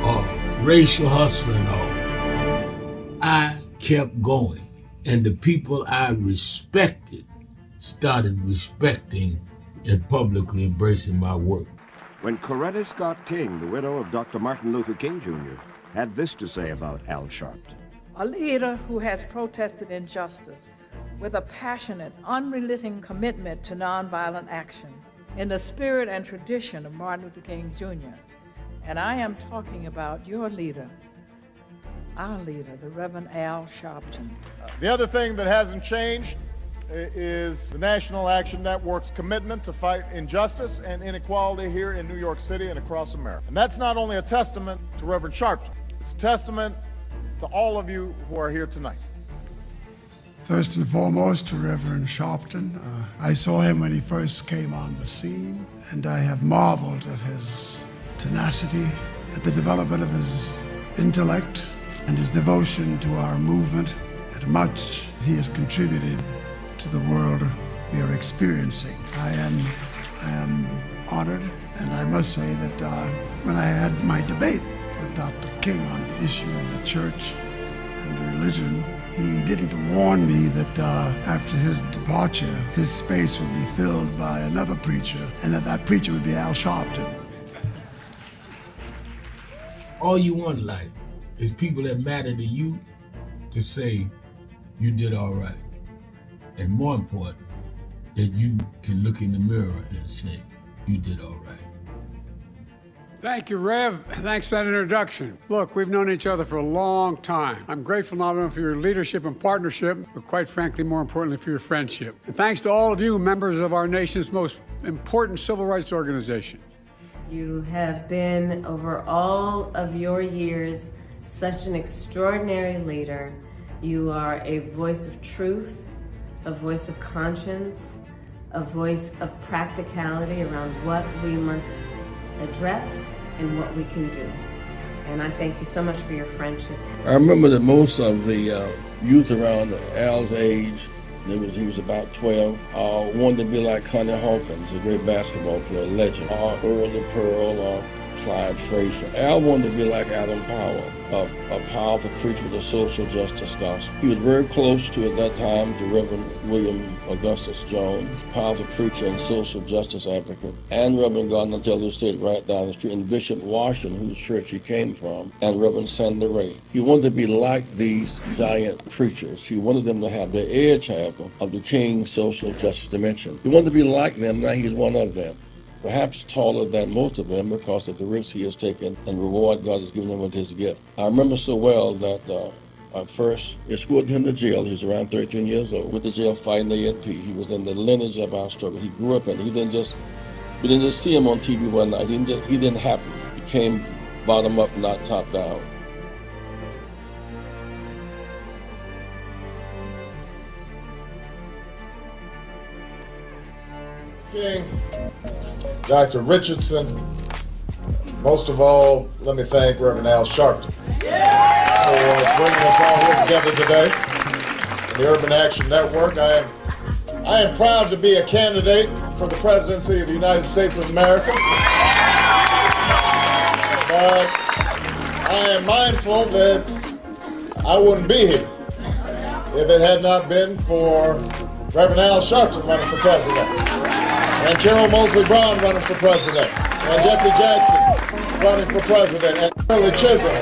or racial hustler and all, I kept going. And the people I respected started respecting and publicly embracing my work. When Coretta Scott King, the widow of Dr. Martin Luther King Jr., had this to say about Al Sharpton. A leader who has protested injustice with a passionate, unrelenting commitment to nonviolent action in the spirit and tradition of Martin Luther King Jr. And I am talking about your leader, our leader, the Reverend Al Sharpton. The other thing that hasn't changed is the National Action Network's commitment to fight injustice and inequality here in New York City and across America. And that's not only a testament to Reverend Sharpton, it's a testament to all of you who are here tonight. First and foremost, to Reverend Sharpton. I saw him when he first came on the scene, and I have marveled at his tenacity, at the development of his intellect, and his devotion to our movement, and much he has contributed to the world we are experiencing. I am honored, and I must say that when I had my debate with Dr. King on the issue of the church and religion, he didn't warn me that after his departure, his space would be filled by another preacher, and that preacher would be Al Sharpton. All you want in life is people that matter to you to say you did all right. And more important, that you can look in the mirror and say you did all right. Thank you, Rev. Thanks for that introduction. Look, we've known each other for a long time. I'm grateful not only for your leadership and partnership, but quite frankly, more importantly, for your friendship. And thanks to all of you, members of our nation's most important civil rights organization. You have been, over all of your years, such an extraordinary leader. You are a voice of truth, a voice of conscience, a voice of practicality around what we must address and what we can do. And I thank you so much for your friendship. I remember that most of the youth around Al's age, he was about 12, wanted to be like Connie Hawkins, a great basketball player, legend, or Earl the Pearl, or Clyde Frazier. Al wanted to be like Adam Powell, a powerful preacher with a social justice gospel. He was very close to, at that time, the Reverend William Augustus Jones, powerful preacher and social justice advocate, and Reverend Gardner Taylor stayed right down the street, and Bishop Washington, whose church he came from, and Reverend Sandy Ray. He wanted to be like these giant preachers. He wanted them to have the edge, however, of the King's social justice dimension. He wanted to be like them, now he's one of them. Perhaps taller than most of them because of the risks he has taken and the reward God has given him with his gift. I remember so well that I first escorted him to jail. He was around 13 years old with the jail fighting the ANP. He was in the lineage of our struggle. He grew up in it. We didn't just see him on TV one night. He didn't happen. He came bottom up, not top down. King, Dr. Richardson, most of all, let me thank Reverend Al Sharpton for bringing us all here together today. In the Urban Action Network, I am proud to be a candidate for the presidency of the United States of America. But I am mindful that I wouldn't be here if it had not been for Reverend Al Sharpton running for president, and Carol Moseley Brown running for president, and Jesse Jackson running for president, and Shirley Chisholm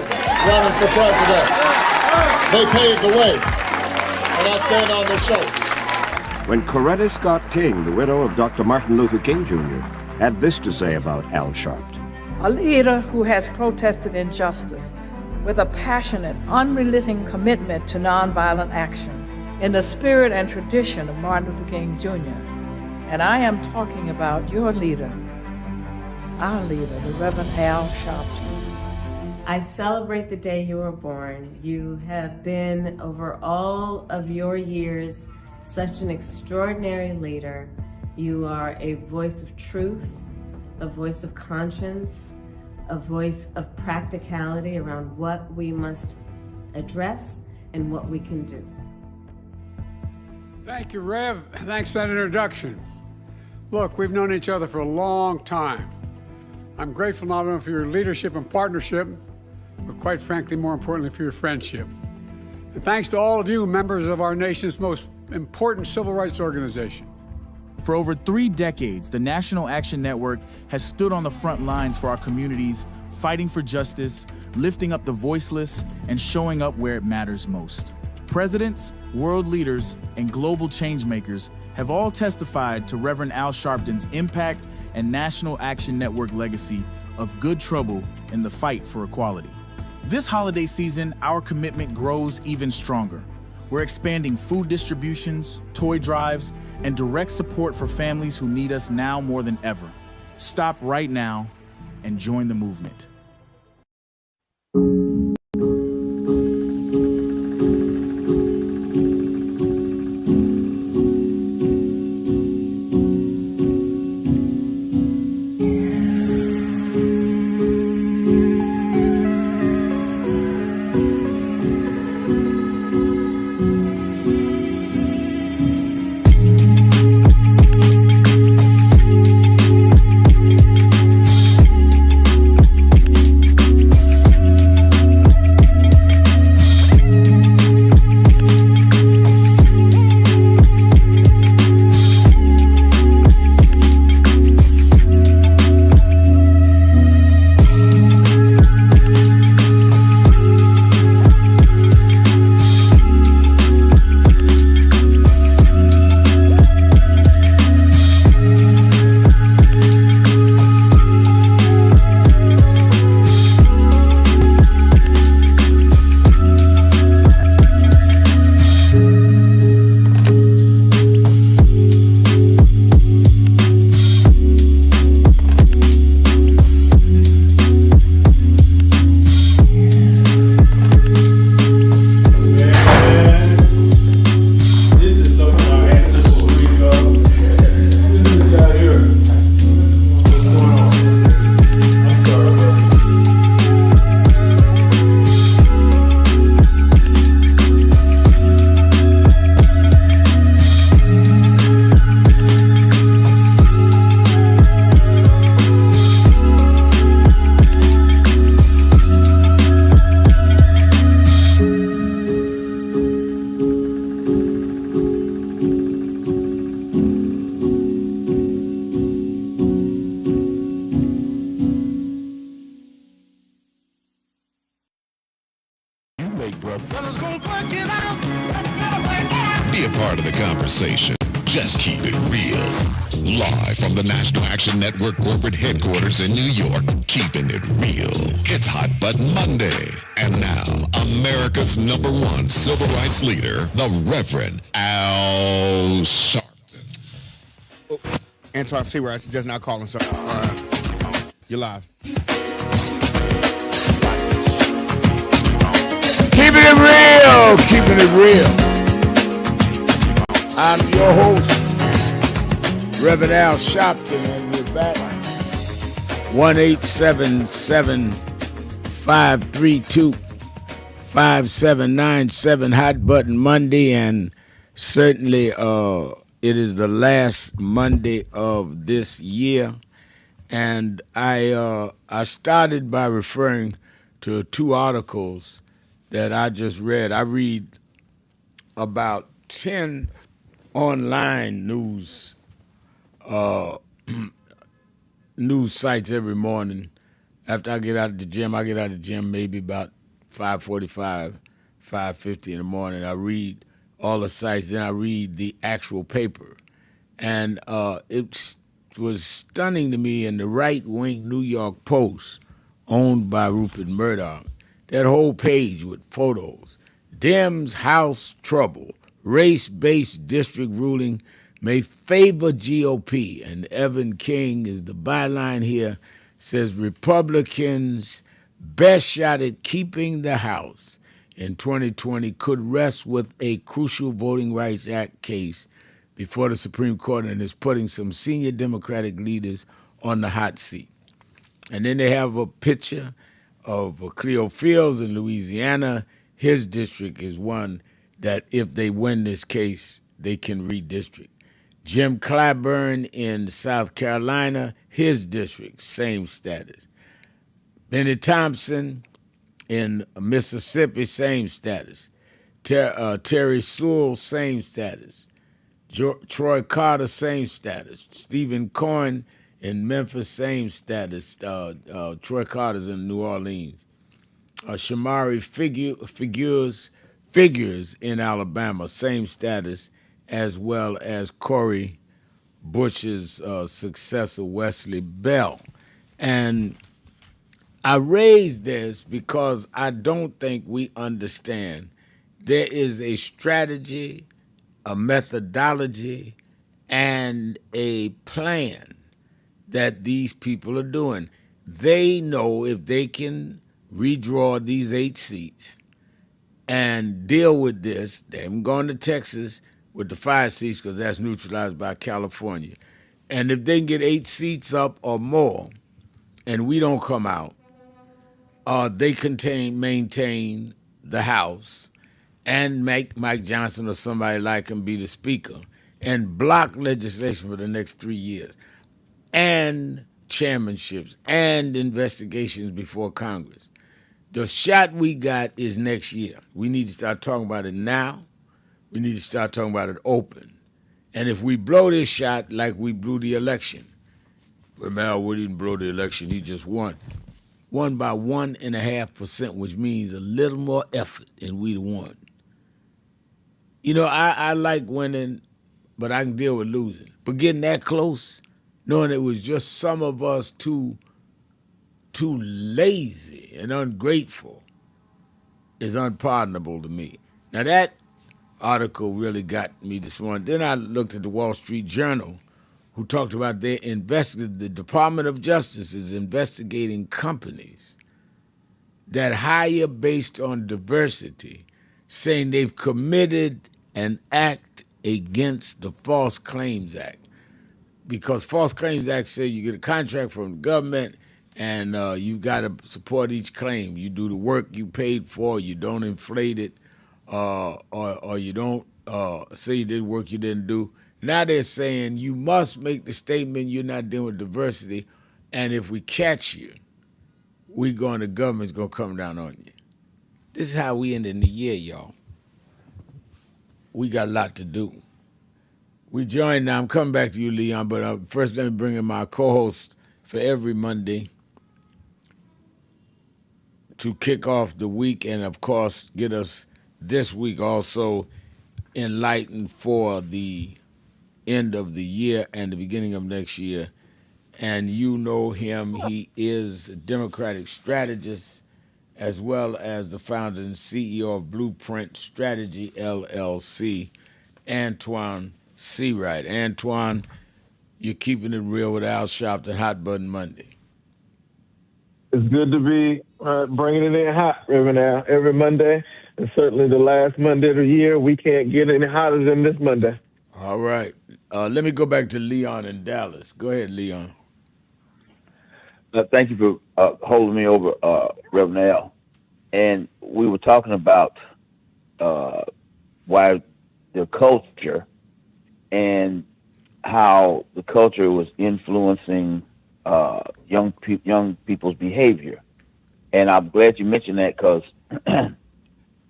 running for president. They paved the way, and I stand on their shoulders. When Coretta Scott King, the widow of Dr. Martin Luther King Jr., had this to say about Al Sharpton. A leader who has protested injustice with a passionate, unrelenting commitment to nonviolent action in the spirit and tradition of Martin Luther King Jr. And I am talking about your leader, our leader, the Reverend Al Sharpton. I celebrate the day you were born. You have been, over all of your years, such an extraordinary leader. You are a voice of truth, a voice of conscience, a voice of practicality around what we must address and what we can do. Thank you, Rev. Thanks for that introduction. Look, we've known each other for a long time. I'm grateful not only for your leadership and partnership, but quite frankly, more importantly, for your friendship. And thanks to all of you, members of our nation's most important civil rights organization. For over 3 decades, the National Action Network has stood on the front lines for our communities, fighting for justice, lifting up the voiceless, and showing up where it matters most. Presidents, world leaders, and global changemakers have all testified to Reverend Al Sharpton's impact and National Action Network legacy of good trouble in the fight for equality. This holiday season, our commitment grows even stronger. We're expanding food distributions, toy drives, and direct support for families who need us now more than ever. Stop right now and join the movement. Just keep it real. Live from the National Action Network corporate headquarters in New York, keeping it real. It's Hot Button Monday. And now, America's #1 civil rights leader, the Reverend Al Sharpton. Anton Seawright, I suggest not calling, sir. You're live. Keeping it real, keeping it real. I'm your host, Reverend Al Sharpton, and we're back. 1-877-532-5797, Hot Button Monday, and certainly it is the last Monday of this year. And I started by referring to 2 articles that I just read. I read about 10 online news news sites every morning. After I get out of the gym, maybe about 5:45, 5:50 in the morning. I read all the sites, then I read the actual paper. And it was stunning to me in the right-wing New York Post, owned by Rupert Murdoch, that whole page with photos. Dems House trouble. Race-based district ruling may favor GOP. And Evan King is the byline here, says Republicans' best shot at keeping the House in 2020 could rest with a crucial Voting Rights Act case before the Supreme Court, and is putting some senior Democratic leaders on the hot seat. And then they have a picture of Cleo Fields in Louisiana. His district is one that if they win this case, they can redistrict. Jim Clyburn in South Carolina, his district, same status. Benny Thompson in Mississippi, same status. Terry Sewell, same status. Troy Carter, same status. Stephen Coyne in Memphis, same status. Troy Carter's in New Orleans. Shamari Figures in Alabama, same status, as well as Corey Bush's successor, Wesley Bell. And I raise this because I don't think we understand there is a strategy, a methodology, and a plan that these people are doing. They know if they can redraw these 8 seats and deal with this, them going to Texas with the 5 seats because that's neutralized by California. And if they can get 8 seats up or more and we don't come out, they maintain the House and make Mike Johnson or somebody like him be the speaker and block legislation for the next 3 years and chairmanships and investigations before Congress. The shot we got is next year. We need to start talking about it now. We need to start talking about it open. And if we blow this shot like we blew the election, Mel Wood didn't blow the election, he just won. Won by 1.5%, which means a little more effort, and we'd won. You know, I like winning, but I can deal with losing. But getting that close, knowing it was just some of us too lazy and ungrateful, is unpardonable to me. Now that article really got me this morning. Then I looked at the Wall Street Journal, who talked about the Department of Justice is investigating companies that hire based on diversity, saying they've committed an act against the False Claims Act. Because False Claims Act says you get a contract from the government and you got to support each claim. You do the work you paid for, you don't inflate it, or you don't say you did work you didn't do. Now they're saying you must make the statement you're not dealing with diversity, and if we catch you, the government's going to come down on you. This is how we end in the year, y'all. We got a lot to do. We join now. I'm coming back to you, Leon, but first let me bring in my co-host for every Monday to kick off the week and, of course, get us this week also enlightened for the end of the year and the beginning of next year. And you know him. He is a Democratic strategist as well as the founder and CEO of Blueprint Strategy, LLC, Antoine Seawright. Antoine, you're keeping it real with Al Sharpton, Hot Button Monday. It's good to be bringing it in hot every Monday, and certainly the last Monday of the year. We can't get any hotter than this Monday. All right. Let me go back to Leon in Dallas. Go ahead, Leon. Thank you for holding me over, Reverend Al. And we were talking about why the culture and how the culture was influencing young people's behavior. And I'm glad you mentioned that because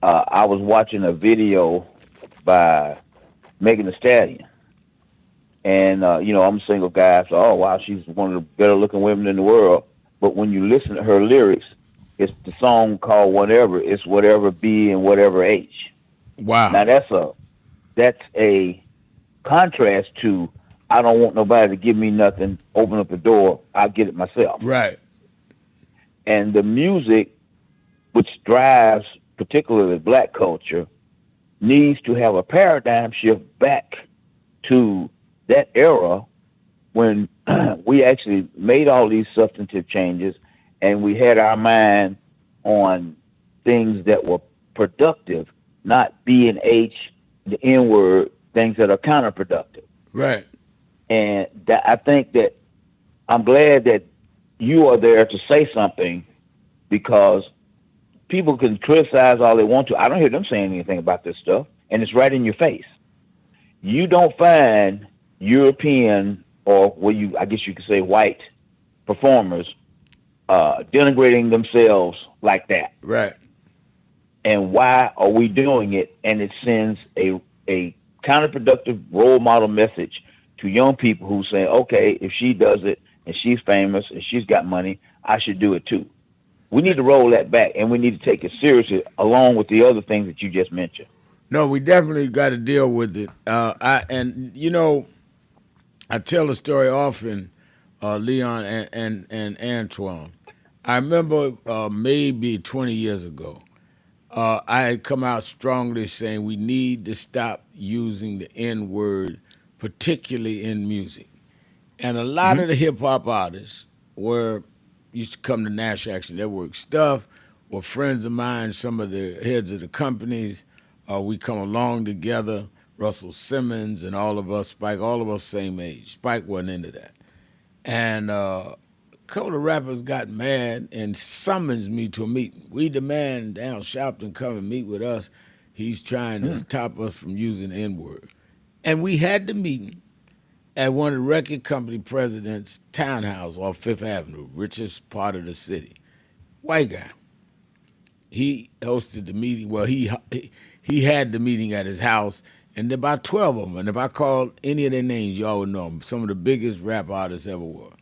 I was watching a video by Megan Thee Stallion. And, I'm a single guy, so, oh, wow, she's one of the better-looking women in the world. But when you listen to her lyrics, it's the song called Whatever. It's whatever B and whatever H. Wow. Now, that's a contrast to I don't want nobody to give me nothing, open up the door, I'll get it myself. Right. And the music, which drives particularly black culture, needs to have a paradigm shift back to that era when we actually made all these substantive changes and we had our mind on things that were productive, not B and H, the N word, things that are counterproductive. Right. And I think that I'm glad that you are there to say something because people can criticize all they want to. I don't hear them saying anything about this stuff, and it's right in your face. You don't find European or I guess you could say white performers denigrating themselves like that. Right. And why are we doing it? And it sends a counterproductive role model message to young people who say, okay, if she does it and she's famous and she's got money, I should do it too. We need to roll that back and we need to take it seriously along with the other things that you just mentioned. No, we definitely got to deal with it. I tell the story often, Leon and Antoine. I remember maybe 20 years ago, I had come out strongly saying we need to stop using the N word, particularly in music. And a lot of the hip hop artists used to come to National Action Network stuff, were friends of mine, some of the heads of the companies. We come along together, Russell Simmons and all of us, Spike, all of us same age. Spike wasn't into that. And a couple of rappers got mad and summons me to a meeting. We demand Al Sharpton come and meet with us. He's trying to stop us from using the N-word. And we had the meeting at one of the record company president's townhouse off Fifth Avenue, richest part of the city. White guy. He hosted the meeting. Well, he had the meeting at his house, and there were about 12 of them. And if I call any of their names, y'all would know them. Some of the biggest rap artists ever were.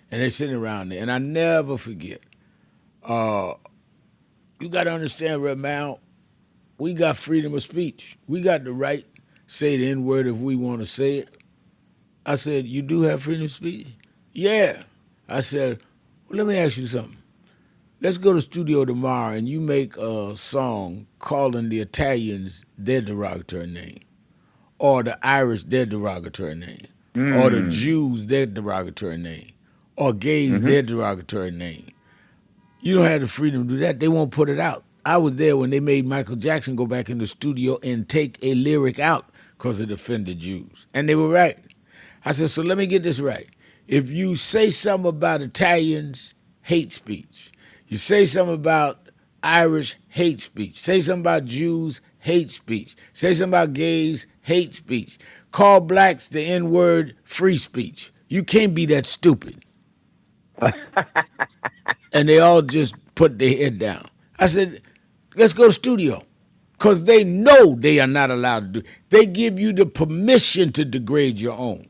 And they're sitting around there. And I never forget. You got to understand, Red Mal, we got freedom of speech. We got the right to say the N-word if we want to say it. I said, you do have freedom of speech? Yeah. I said, well, let me ask you something. Let's go to the studio tomorrow and you make a song calling the Italians their derogatory name, or the Irish their derogatory name, or the Jews their derogatory name, or gays their derogatory name. You don't have the freedom to do that. They won't put it out. I was there when they made Michael Jackson go back in the studio and take a lyric out because it offended Jews. And they were right. I said, so let me get this right. If you say something about Italians, hate speech. You say something about Irish, hate speech. Say something about Jews, hate speech. Say something about gays, hate speech. Call blacks the N-word, free speech. You can't be that stupid. And they all just put their head down. I said, let's go to studio. Because they know they are not allowed to do it. They give you the permission to degrade your own.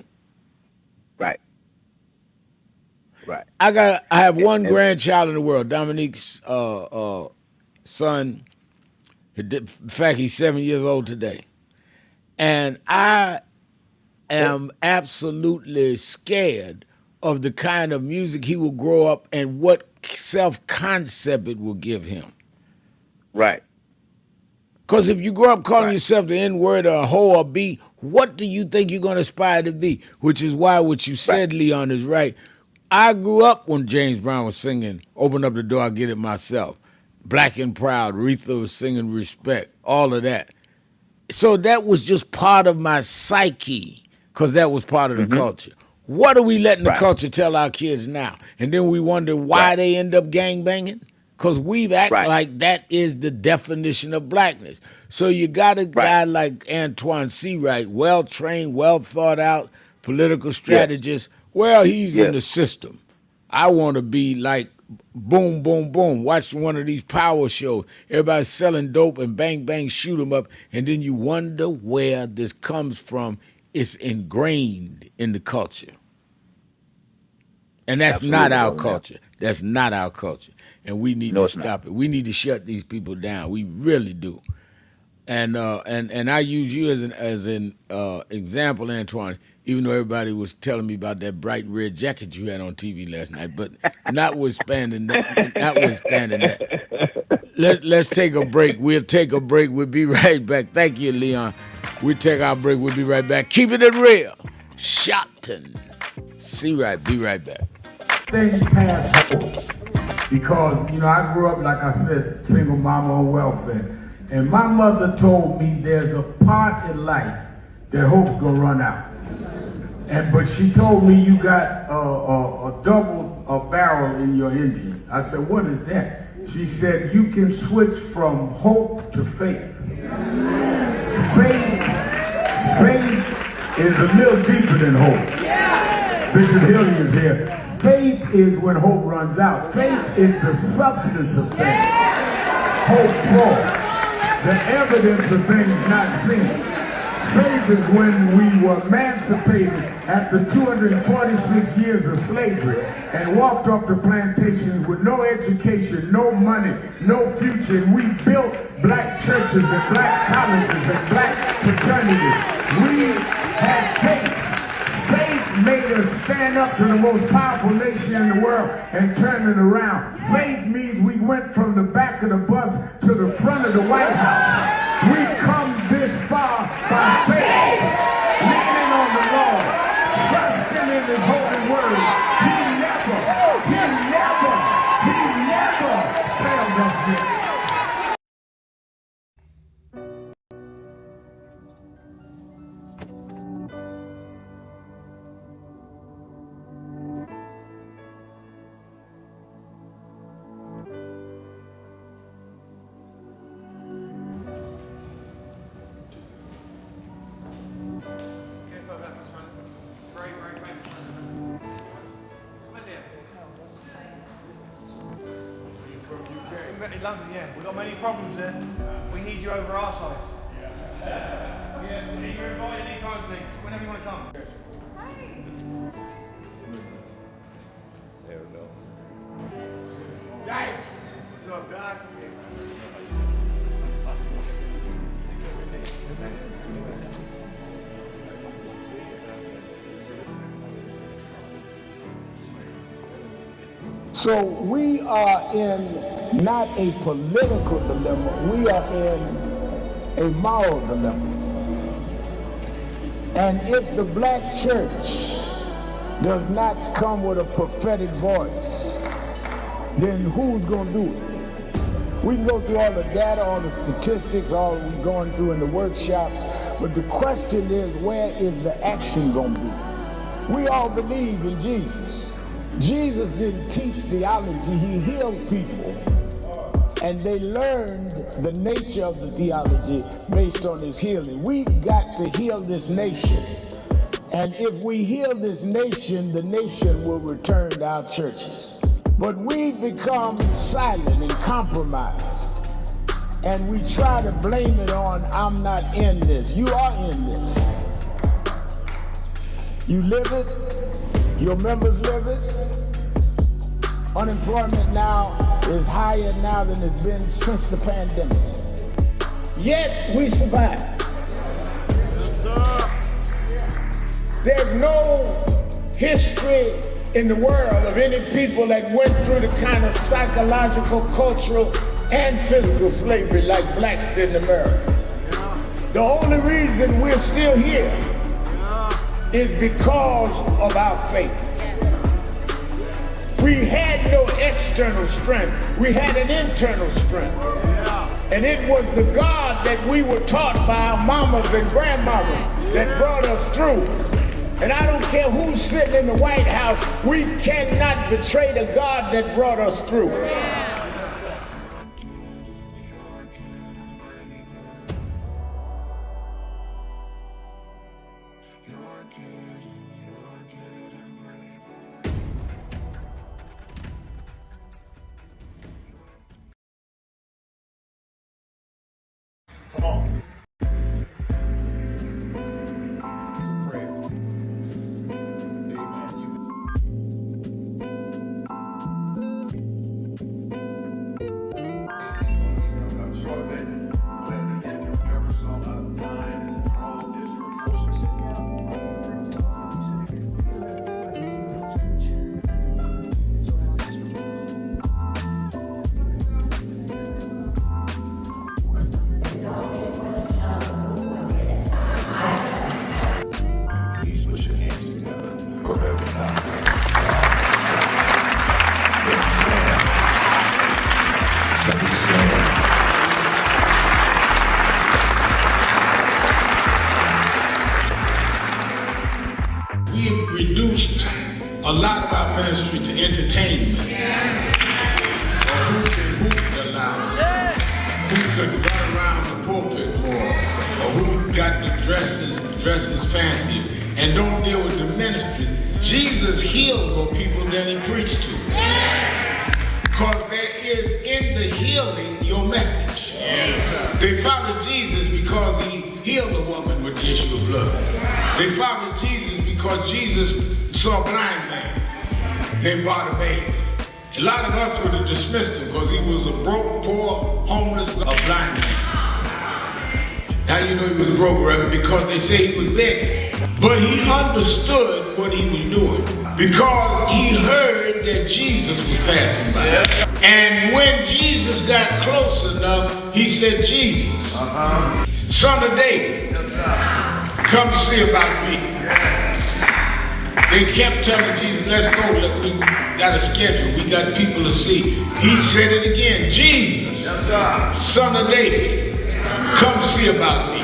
Right. Right. I have one grandchild in the world, Dominique's son. In fact, he's 7 years old today. And I am absolutely scared of the kind of music he will grow up and what self-concept it will give him. Right. Because if you grow up calling yourself the N-word or a hoe or B, what do you think you're going to aspire to be? Which is why what you said, Leon, is right. I grew up when James Brown was singing, Open Up the Door, I Get It Myself. Black and Proud, Aretha was singing Respect, all of that. So that was just part of my psyche because that was part of the culture. What are we letting the culture tell our kids now? And then we wonder why they end up gangbanging? Because we've acted like that is the definition of blackness. So you got a guy like Antoine Seawright, well-trained, well-thought-out political strategist. Well, he's in the system. I want to be like boom, boom, boom. Watch one of these power shows. Everybody's selling dope and bang, bang, shoot them up. And then you wonder where this comes from. It's ingrained in the culture. And that's not our culture. That's not our culture. And we need to stop it. We need to shut these people down. We really do. And I use you as an example, Antoine, even though everybody was telling me about that bright red jacket you had on TV last night. But notwithstanding that, let's take a break. We'll take a break. We'll be right back. Thank you, Leon. We'll take our break. We'll be right back. Keeping it real. Sharpton. Seawright. Be right back. Things pass hope. Because, I grew up, like I said, single mama on welfare. And my mother told me there's a part in life that hope's gonna run out. But she told me you got a double barrel in your engine. I said, what is that? She said, you can switch from hope to faith. Faith is a little deeper than hope. Bishop Hilly is here. Faith is when hope runs out. Faith is the substance of things. Hope for the evidence of things not seen. Faith is when we were emancipated after 246 years of slavery and walked off the plantations with no education, no money, no future. And we built black churches and black colleges and black fraternities. We had faith. Faith made us stand up to the most powerful nation in the world and turn it around. Faith means we went from the back of the bus to the front of the White House. We've come this far by faith, leaning on the Lord, trusting in His holy word. He never failed us yet. London, yeah. We've got many problems there. We need you over our side. Yeah, you're invited anytime, please. Whenever you want to come. There we go. Guys! What's up, Doc? So we are in not a political dilemma, we are in a moral dilemma. And if the black church does not come with a prophetic voice, then who's going to do it? We can go through all the data, all the statistics, all we're going through in the workshops, but the question is, where is the action going to be? We all believe in Jesus. Jesus didn't teach theology, he healed people. And they learned the nature of the theology based on his healing. We've got to heal this nation. And if we heal this nation, the nation will return to our churches. But we've become silent and compromised. And we try to blame it on, I'm not in this. You are in this. You live it, your members live it. Unemployment now is higher now than it's been since the pandemic. Yet we survive. There's no history in the world of any people that went through the kind of psychological, cultural, and physical slavery like blacks did in America. The only reason we're still here is because of our faith. We had no external strength. We had an internal strength. And it was the God that we were taught by our mamas and grandmamas that brought us through. And I don't care who's sitting in the White House, we cannot betray the God that brought us through. Come on. We've reduced a lot of our ministry to entertainment. Or who can hoop the loudest, who could run around the pulpit more, or who got the dresses fancy, and don't deal with the ministry. Jesus healed more people than he preached to. Because there is in the healing your message. They followed Jesus because he healed a woman with the issue of blood. They followed Jesus because Jesus saw a blind man named Bartimaeus. A lot of us would have dismissed him because he was a broke, poor, homeless, a blind man. How you know he was broke, Reverend? Because they say he was begging. But he understood what he was doing because he heard that Jesus was passing by. And when Jesus got close enough, he said, Jesus, son of David, come see about me. They kept telling Jesus, let's go, look, we got a schedule, we got people to see. He said it again, Jesus, son of David, come see about me.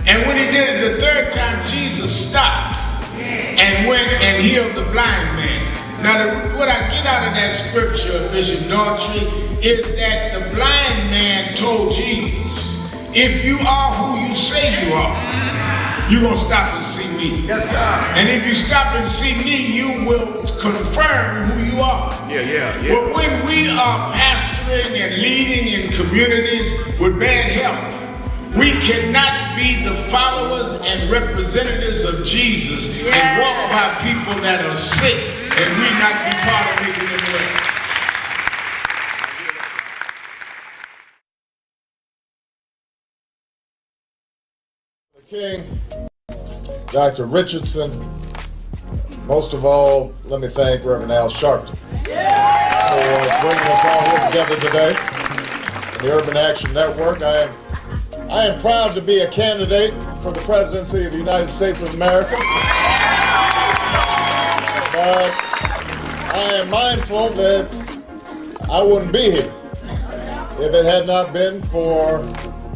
And when he did it the third time, Jesus stopped and went and healed the blind man. Now, what I get out of that scripture, Bishop Daughtry, is that the blind man told Jesus, if you are who you say you are, you're going to stop and see me. And if you stop and see me, you will confirm who you are. But when we are pastoring and leading in communities with bad health, we cannot be the followers and representatives of Jesus and walk by people that are sick and we not be part of making them well. King, Dr. Richardson, most of all, let me thank Reverend Al Sharpton for bringing us all here together today. The Urban Action Network, I am proud to be a candidate for the presidency of the United States of America. But I am mindful that I wouldn't be here if it had not been for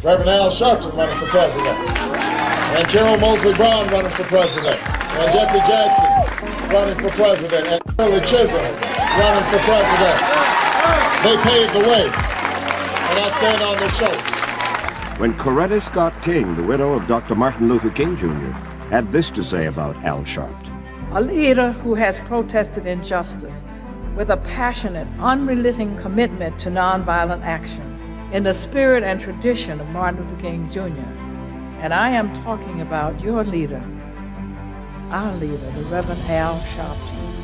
Reverend Al Sharpton running for president, and Carol Mosley Brown running for president, and Jesse Jackson running for president, and Shirley Chisholm running for president. They paved the way, and I stand on their shoulders. When Coretta Scott King, the widow of Dr. Martin Luther King Jr., had this to say about Al Sharpton. A leader who has protested injustice with a passionate, unrelenting commitment to nonviolent action in the spirit and tradition of Martin Luther King Jr. And I am talking about your leader, our leader, the Reverend Al Sharpton.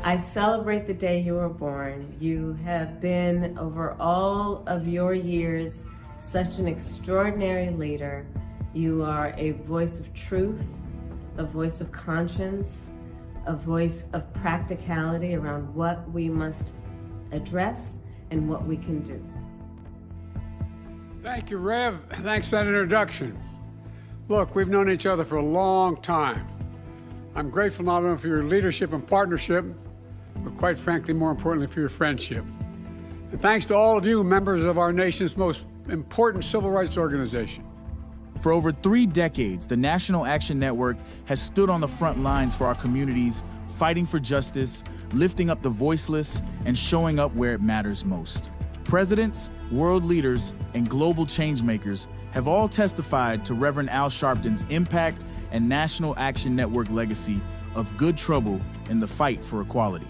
I celebrate the day you were born. You have been, over all of your years, such an extraordinary leader. You are a voice of truth, a voice of conscience, a voice of practicality around what we must address and what we can do. Thank you, Rev. Thanks for that introduction. Look, we've known each other for a long time. I'm grateful not only for your leadership and partnership, but quite frankly, more importantly, for your friendship. And thanks to all of you, members of our nation's most important civil rights organization. For over 3 decades, the National Action Network has stood on the front lines for our communities, fighting for justice, lifting up the voiceless, and showing up where it matters most. Presidents, world leaders, and global changemakers have all testified to Reverend Al Sharpton's impact and National Action Network legacy of good trouble in the fight for equality.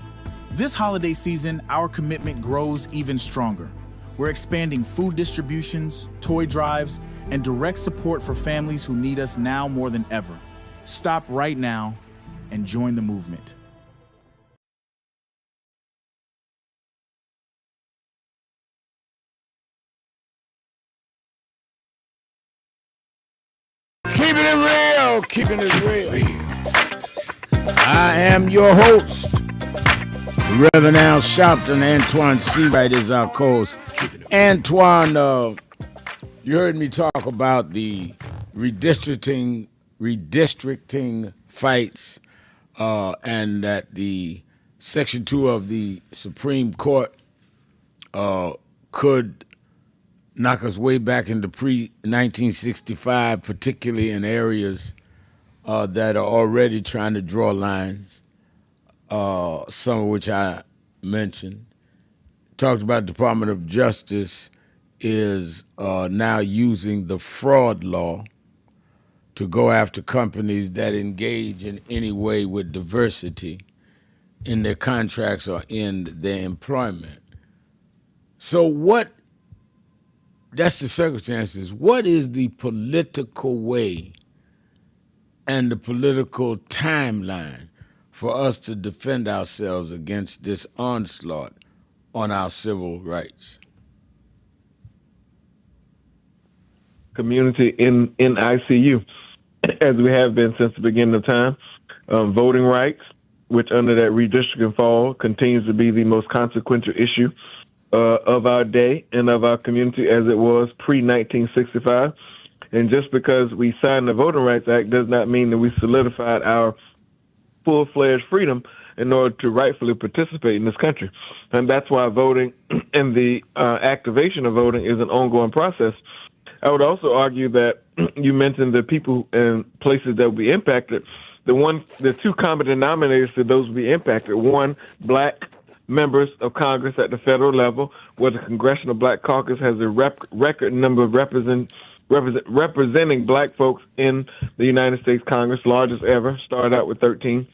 This holiday season, our commitment grows even stronger. We're expanding food distributions, toy drives, and direct support for families who need us now more than ever. Stop right now and join the movement. Keeping it real, keeping it real. I am your host, Reverend Al Sharpton. Antoine Seawright is our co-host. Antoine, you heard me talk about the redistricting fights, and that the Section 2 of the Supreme Court could knock us way back into pre-1965, particularly in areas that are already trying to draw lines, some of which I mentioned. Talked about the Department of Justice is now using the fraud law to go after companies that engage in any way with diversity in their contracts or in their employment. So that's the circumstances. What is the political way and the political timeline for us to defend ourselves against this onslaught on our civil rights? Community in ICU, as we have been since the beginning of time. Voting rights, which under that redistricting fall continues to be the most consequential issue of our day and of our community as it was pre-1965. And just because we signed the Voting Rights Act does not mean that we solidified our full-fledged freedom in order to rightfully participate in this country. And that's why voting and the activation of voting is an ongoing process. I would also argue that you mentioned the people and places that will be impacted. The two common denominators to those will be impacted. One, black members of Congress at the federal level, where the Congressional Black Caucus has a record number of representing black folks in the United States Congress, largest ever, started out with 13.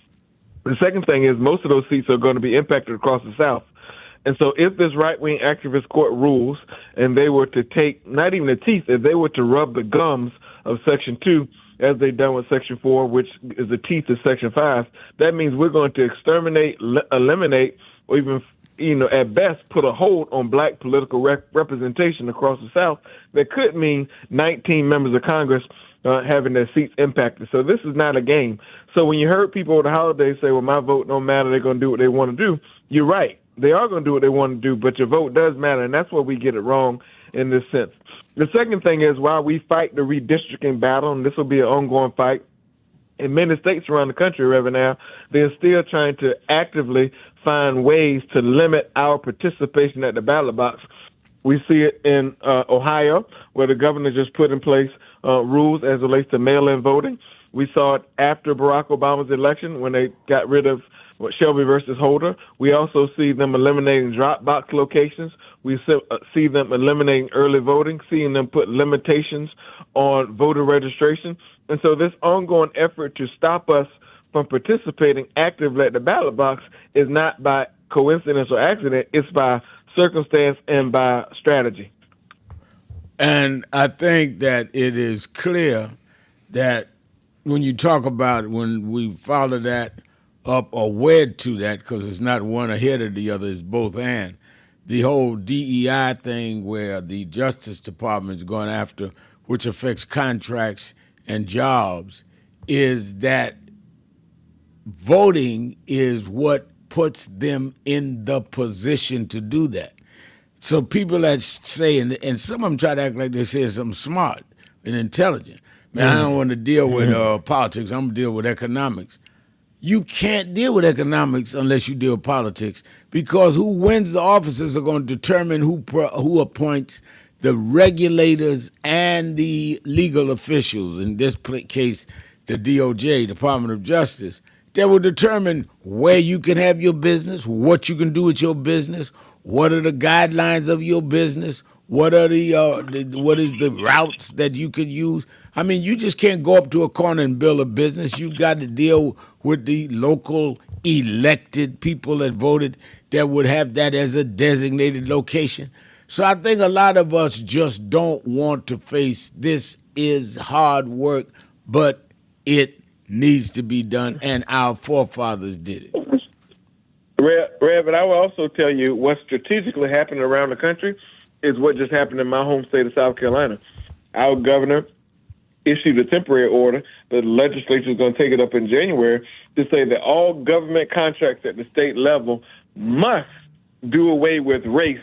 The second thing is most of those seats are going to be impacted across the South. And so if this right-wing activist court rules and they were to take, not even the teeth, if they were to rub the gums of Section 2, as they've done with Section 4, which is the teeth of Section 5, that means we're going to exterminate, eliminate, or even, at best, put a hold on black political representation across the South. That could mean 19 members of Congress having their seats impacted. So this is not a game. So when you heard people over the holidays say, well, my vote don't matter, they're going to do what they want to do, you're right. They are going to do what they want to do, but your vote does matter, and that's where we get it wrong in this sense. The second thing is while we fight the redistricting battle, and this will be an ongoing fight, in many states around the country, Reverend Al, they're still trying to actively find ways to limit our participation at the ballot box. We see it in Ohio, where the governor just put in place rules as it relates to mail-in voting. We saw it after Barack Obama's election when they got rid of Shelby versus Holder. We also see them eliminating drop box locations. We see them eliminating early voting, seeing them put limitations on voter registration. And so this ongoing effort to stop us from participating actively at the ballot box is not by coincidence or accident. It's by circumstance and by strategy. And I think that it is clear that when you talk about when we follow that up or wed to that, because it's not one ahead of the other, it's both and. The whole DEI thing where the Justice Department is going after, which affects contracts and jobs is that voting is what puts them in the position to do that. So people that say, and some of them try to act like they say something smart and intelligent. Man, I don't want to deal with politics. I'm going to deal with economics. You can't deal with economics unless you deal with politics, because who wins the offices are going to determine who appoints the regulators and the legal officials. In this case, the DOJ, Department of Justice, that will determine where you can have your business, what you can do with your business, what are the guidelines of your business, what are what is the routes that you could use. I mean, you just can't go up to a corner and build a business. You've got to deal with the local elected people that voted that would have that as a designated location. So I think a lot of us just don't want to face this. Is hard work, but it needs to be done, and our forefathers did it. Rev, and I will also tell you what's strategically happening around the country is what just happened in my home state of South Carolina. Our governor issued a temporary order. The legislature is going to take it up in January to say that all government contracts at the state level must do away with race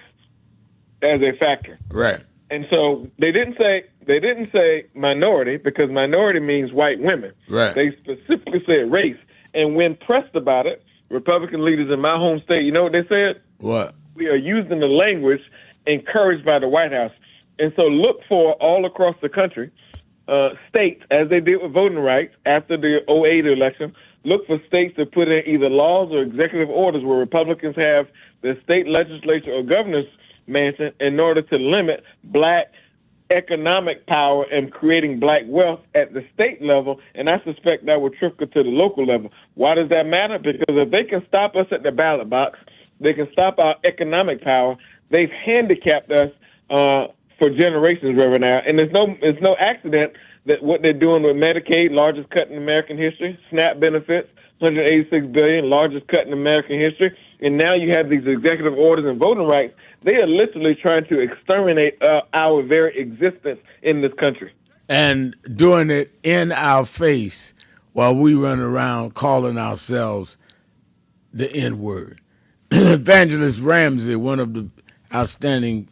as a factor. Right. And so they didn't say minority, because minority means white women. Right. They specifically said race. And when pressed about it, Republican leaders in my home state, you know what they said? What? We are using the language encouraged by the White House. And so look for all across the country, states, as they did with voting rights after the 2008 election, look for states to put in either laws or executive orders where Republicans have the state legislature or governor's mansion in order to limit black economic power and creating black wealth at the state level, and I suspect that will trickle to the local level. Why does that matter? Because if they can stop us at the ballot box, they can stop our economic power. They've handicapped us for generations, Reverend Al. And it's no accident that what they're doing with Medicaid, largest cut in American history, SNAP benefits, $186 billion, largest cut in American history, and now you have these executive orders and voting rights. They are literally trying to exterminate our very existence in this country. And doing it in our face while we run around calling ourselves the N-word. Evangelist Ramsey, one of the outstanding,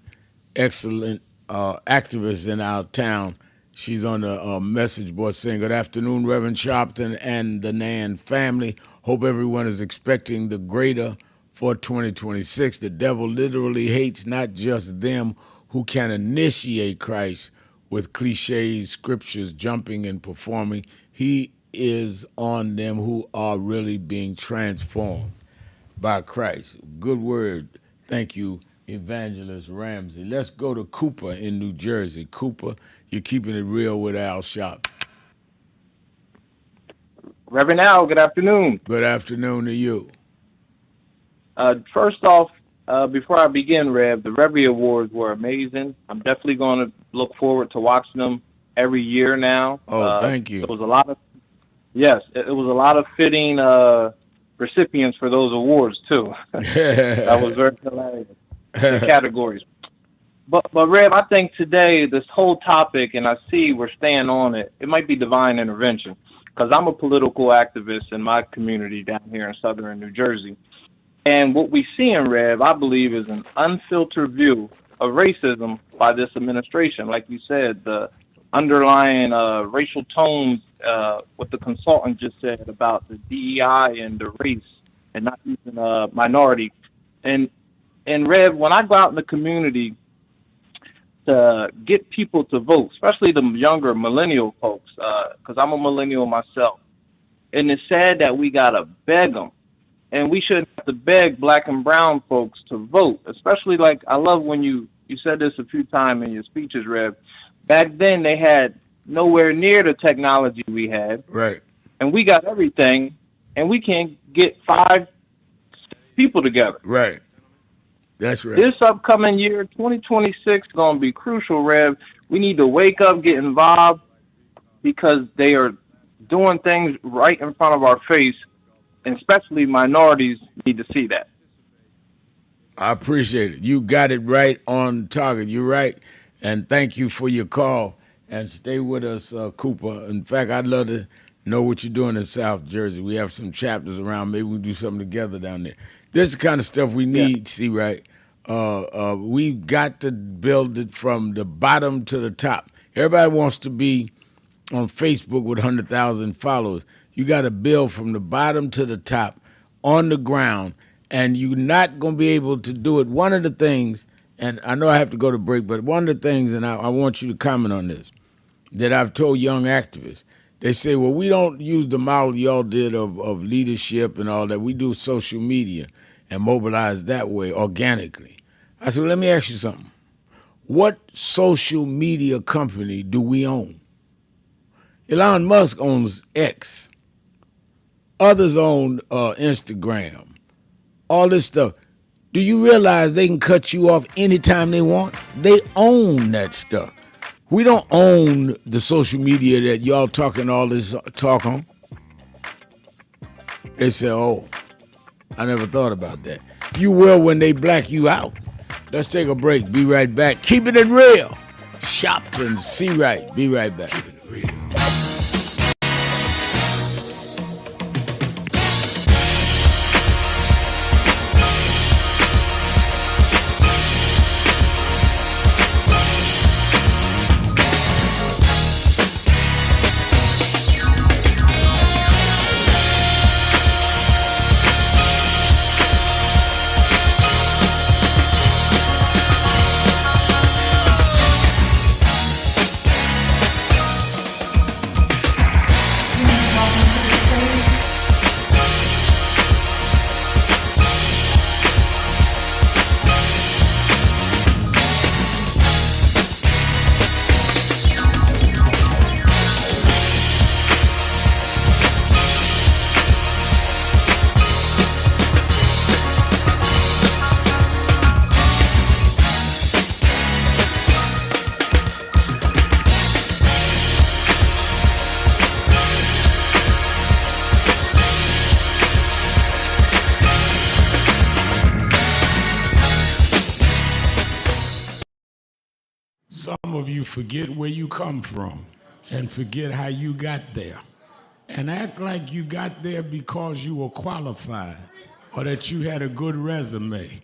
excellent activists in our town, she's on the message board saying, "Good afternoon, Reverend Sharpton and the Nan family. Hope everyone is expecting the greater for 2026. The devil literally hates not just them who can initiate Christ with cliches, scriptures, jumping and performing. He is on them who are really being transformed by Christ." Good word. Thank you, Evangelist Ramsey. Let's go to Cooper in New Jersey. Cooper, you're keeping it real with Al Sharpton. Reverend Al, good afternoon. Good afternoon to you. First off, before I begin, Rev, the Revy Awards were amazing. I'm definitely going to look forward to watching them every year now. Oh, thank you. It was a lot of, yes, it was a lot of fitting recipients for those awards too. That was very hilarious. The categories. But Rev, I think today this whole topic, and I see we're staying on it, it might be divine intervention, because I'm a political activist in my community down here in southern New Jersey. And what we see in Rev, I believe, is an unfiltered view of racism by this administration. Like you said, the underlying racial tones, what the consultant just said about the DEI and the race and not using minority. And Rev, when I go out in the community to get people to vote, especially the younger millennial folks, because I'm a millennial myself, and it's sad that we got to beg them. And we shouldn't have to beg black and brown folks to vote, especially like I love when you said this a few times in your speeches, Rev. Back then, they had nowhere near the technology we had. Right. And we got everything, and we can't get 5 people together. Right. That's right. This upcoming year, 2026, is going to be crucial, Rev. We need to wake up, get involved, because they are doing things right in front of our face, and especially minorities need to see that. I appreciate it. You got it right on target. You're right. And thank you for your call. And stay with us, Cooper. In fact, I'd love to know what you're doing in South Jersey. We have some chapters around. Maybe we can do something together down there. This is the kind of stuff we need, see, right? We've got to build it from the bottom to the top. Everybody wants to be on Facebook with 100,000 followers. You got to build from the bottom to the top on the ground, and you're not going to be able to do it. One of the things, and I know I have to go to break, but one of the things, and I want you to comment on this, that I've told young activists, they say, well, we don't use the model y'all did of leadership and all that. We do social media and mobilize that way organically. I said, well, let me ask you something. What social media company do we own? Elon Musk owns X. Others own Instagram. All this stuff. Do you realize they can cut you off anytime they want? They own that stuff. We don't own the social media that y'all talking all this talk on. They say, oh, I never thought about that. You will when they black you out. Let's take a break. Be right back. Keeping it real. Sharpton, see right. Be right back. Some of you forget where you come from and forget how you got there and act like you got there because you were qualified or that you had a good resume.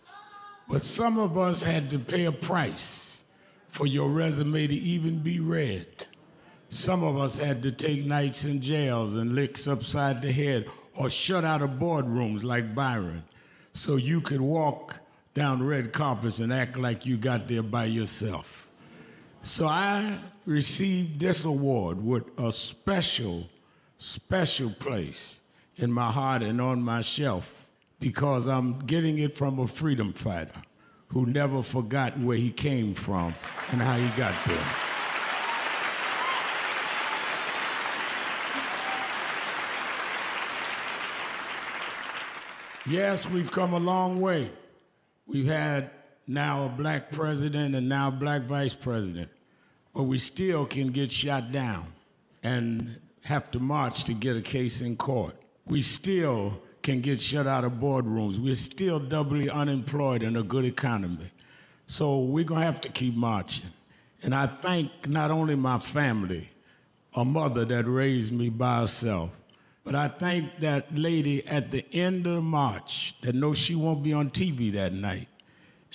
But some of us had to pay a price for your resume to even be read. Some of us had to take nights in jails and licks upside the head or shut out of boardrooms like Byron so you could walk down red carpets and act like you got there by yourself. So I received this award with a special place in my heart and on my shelf because I'm getting it from a freedom fighter who never forgot where he came from and how he got there. Yes, we've come a long way. We've had now a black president and now a black vice president. But we still can get shot down and have to march to get a case in court. We still can get shut out of boardrooms. We're still doubly unemployed in a good economy. So we're going to have to keep marching. And I thank not only my family, a mother that raised me by herself, but I thank that lady at the end of the march that knows she won't be on TV that night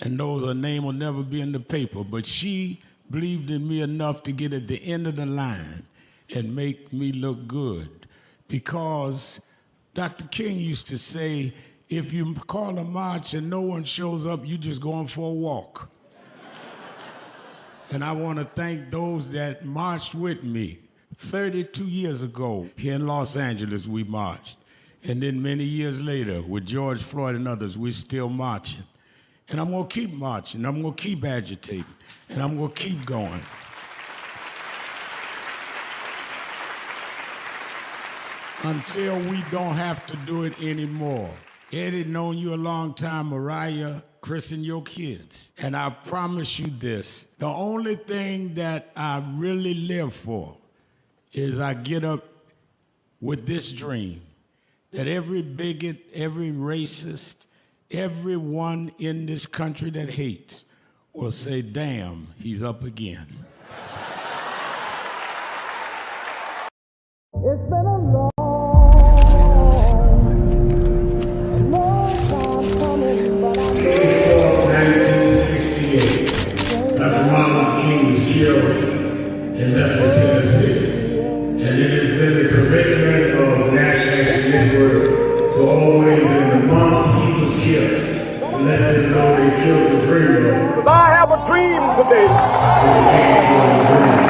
and knows her name will never be in the paper, but she believed in me enough to get at the end of the line and make me look good. Because Dr. King used to say, if you call a march and no one shows up, you just going for a walk. And I want to thank those that marched with me. 32 years ago, here in Los Angeles, we marched. And then many years later, with George Floyd and others, we're still marching. And I'm going to keep marching. I'm going to keep agitating. And I'm going to keep going. Until we don't have to do it anymore. Eddie, known you a long time. Mariah, christen your kids. And I promise you this. The only thing that I really live for is I get up with this dream that every bigot, every racist, everyone in this country that hates will say, damn, he's up again. It's been a long killed the dream. Because I have a dream today. But they can't kill the dream.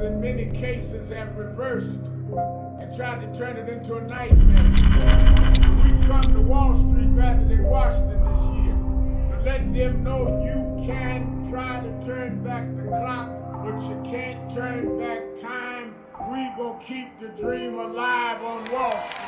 In many cases have reversed and tried to turn it into a nightmare. We come to Wall Street rather than Washington this year to let them know you can try to turn back the clock, but you can't turn back time. We gonna keep the dream alive on Wall Street.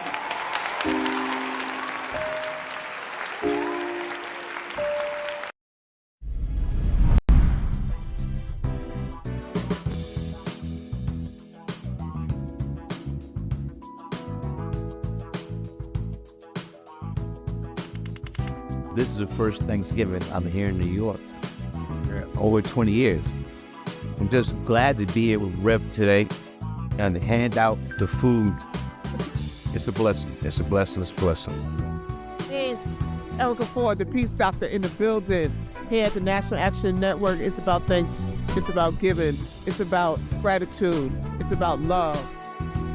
This is the first Thanksgiving I'm here in New York. Over 20 years. I'm just glad to be here with Rev today and to hand out the food. It's a blessing. It's a blessing. It's a blessing. It's Erica Ford, the Peace Doctor in the building. Here at the National Action Network, it's about thanks. It's about giving. It's about gratitude. It's about love.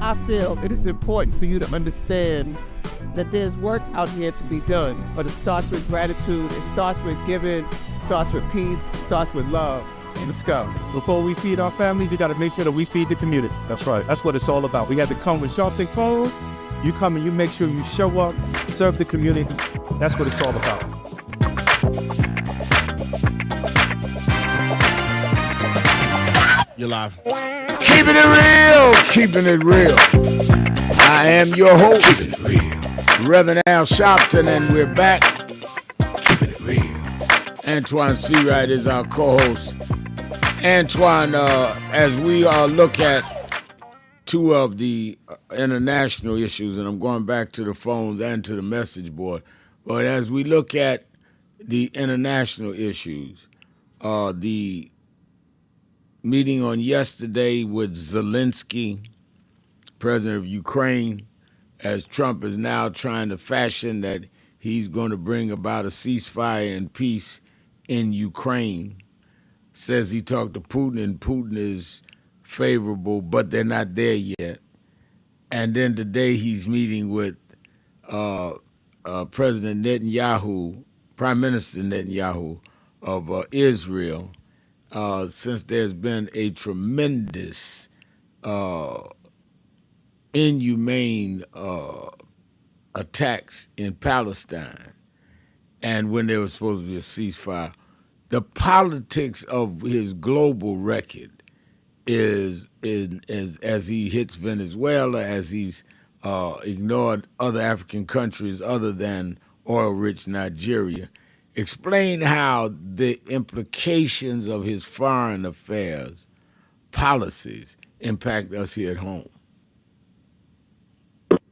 I feel it is important for you to understand that there's work out here to be done, but it starts with gratitude, it starts with giving, it starts with peace, it starts with love. Let's go. Before we feed our family, we got to make sure that we feed the community. That's right. That's what it's all about. We got to come with Sharpton phones. You come and you make sure you show up, serve the community. That's what it's all about. You're live. Keeping it real. Keeping it real. I am your host, Reverend Al Sharpton, and we're back. Keeping it real. Antoine Seawright is our co-host. Antoine, as we look at two of the international issues, and I'm going back to the phones and to the message board, but as we look at the international issues, the meeting on yesterday with Zelensky, president of Ukraine, as Trump is now trying to fashion that he's going to bring about a ceasefire and peace in Ukraine. Says he talked to Putin, and Putin is favorable, but they're not there yet. And then today he's meeting with President Netanyahu, Prime Minister Netanyahu of Israel, since there's been a tremendous inhumane attacks in Palestine, and when there was supposed to be a ceasefire. The politics of his global record is as he hits Venezuela, as he's ignored other African countries other than oil-rich Nigeria. Explain how the implications of his foreign affairs policies impact us here at home.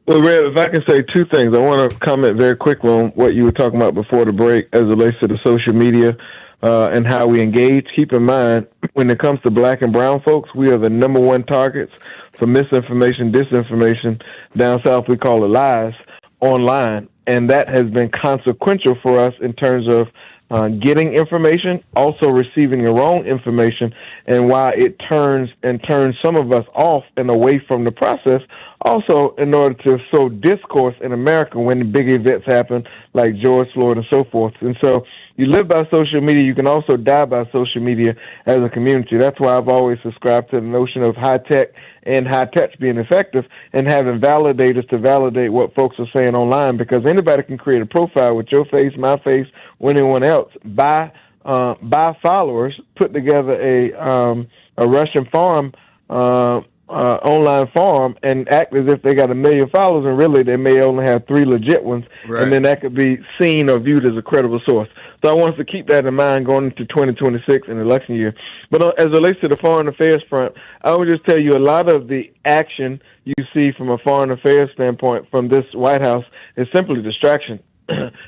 Well, Red, if I can say two things. I want to comment very quickly on what you were talking about before the break as it relates to the social media and how we engage. Keep in mind, when it comes to black and brown folks, we are the number one targets for misinformation, disinformation. Down south, we call it lies online. And that has been consequential for us in terms of getting information, also receiving the wrong information, and why it turns some of us off and away from the process. Also, in order to sow discourse in America when the big events happen, like George Floyd and so forth. And so you live by social media, you can also die by social media as a community. That's why I've always subscribed to the notion of high tech and high touch being effective, and having validators to validate what folks are saying online, because anybody can create a profile with your face, my face, or anyone else, buy followers, put together a Russian farm, online farm, and act as if they got 1 million followers, and really they may only have 3 legit ones, Right. and then that could be seen or viewed as a credible source. So I want us to keep that in mind going into 2026 and election year. But as it relates to the foreign affairs front, I would just tell you a lot of the action you see from a foreign affairs standpoint from this White House is simply distraction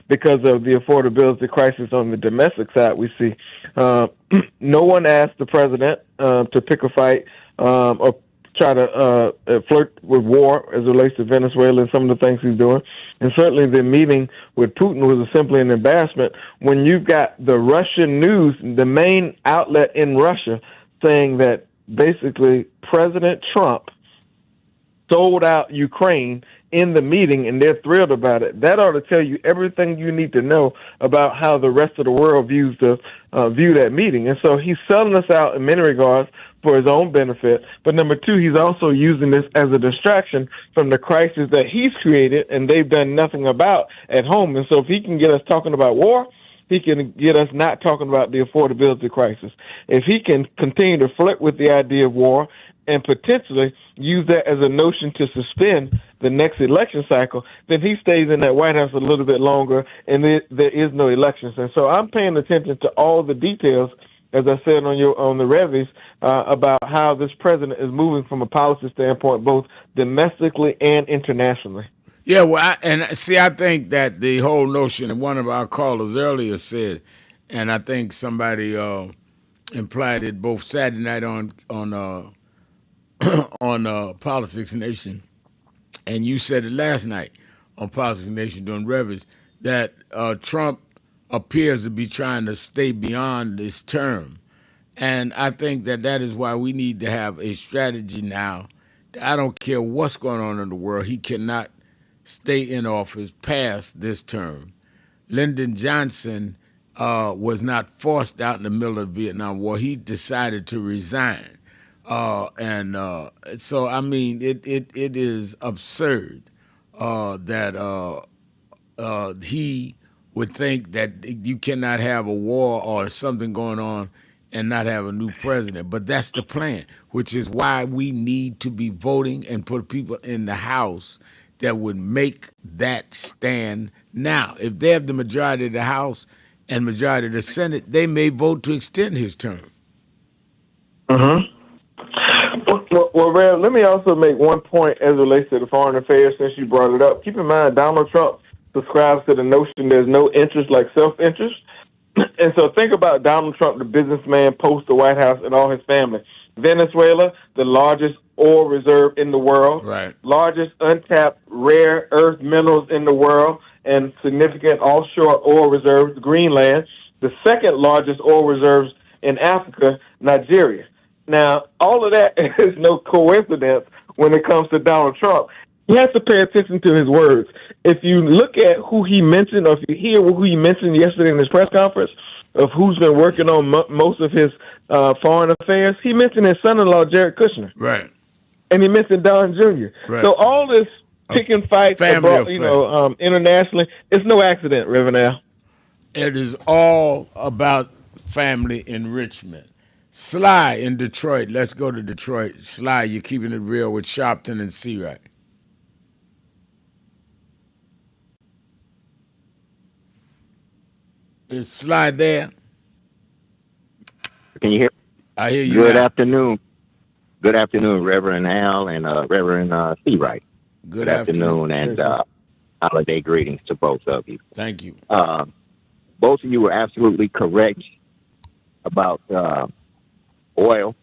because of the affordability crisis on the domestic side we see. No one asked the president to pick a fight or try to flirt with war as it relates to Venezuela and some of the things he's doing. And certainly the meeting with Putin was simply an embarrassment when you've got the Russian news, the main outlet in Russia, saying that basically President Trump sold out Ukraine in the meeting, and they're thrilled about it. That ought to tell you everything you need to know about how the rest of the world view that meeting. And so he's selling us out in many regards for his own benefit. But number two, he's also using this as a distraction from the crisis that he's created and they've done nothing about at home. And so if he can get us talking about war, he can get us not talking about the affordability crisis. If he can continue to flirt with the idea of war and potentially use that as a notion to suspend the next election cycle, then he stays in that White House a little bit longer, and there is no elections. And so I'm paying attention to all the details, as I said on the Revies, about how this president is moving from a policy standpoint, both domestically and internationally. Yeah, well, I think that the whole notion, and one of our callers earlier said, and I think somebody implied it both Saturday night on Politics Nation, and you said it last night on Politics Nation during Revies, that Trump appears to be trying to stay beyond this term. And I think that is why we need to have a strategy now. I don't care what's going on in the world. He cannot stay in office past this term. Lyndon Johnson was not forced out in the middle of the Vietnam War. He decided to resign. So, I mean, it is absurd that he would think that you cannot have a war or something going on and not have a new president. But that's the plan, which is why we need to be voting and put people in the House that would make that stand now. If they have the majority of the House and majority of the Senate, they may vote to extend his term. Well, Rev, let me also make one point as it relates to the foreign affairs since you brought it up. Keep in mind, Donald Trump subscribes to the notion there's no interest like self-interest. And so think about Donald Trump, the businessman, post the White House, and all his family. Venezuela, the largest oil reserve in the world, right, largest untapped rare earth minerals in the world, and significant offshore oil reserves, Greenland, the second largest oil reserves in Africa, Nigeria. Now, all of that is no coincidence when it comes to Donald Trump. You have to pay attention to his words. If you look at who he mentioned, or if you hear who he mentioned yesterday in his press conference of who's been working on most of his foreign affairs, he mentioned his son-in-law, Jared Kushner. Right. And he mentioned Don Jr. Right. So all this picking fights abroad, internationally, it's no accident, Reverend Al. It is all about family enrichment. Sly in Detroit. Let's go to Detroit. Sly, you're keeping it real with Sharpton and C-Right. Is Sly there? Can you hear? I hear you. Good now. afternoon. Good afternoon, Reverend Al and Reverend C-Right. Good afternoon. And holiday greetings to both of you. Thank you. Both of you were absolutely correct about oil.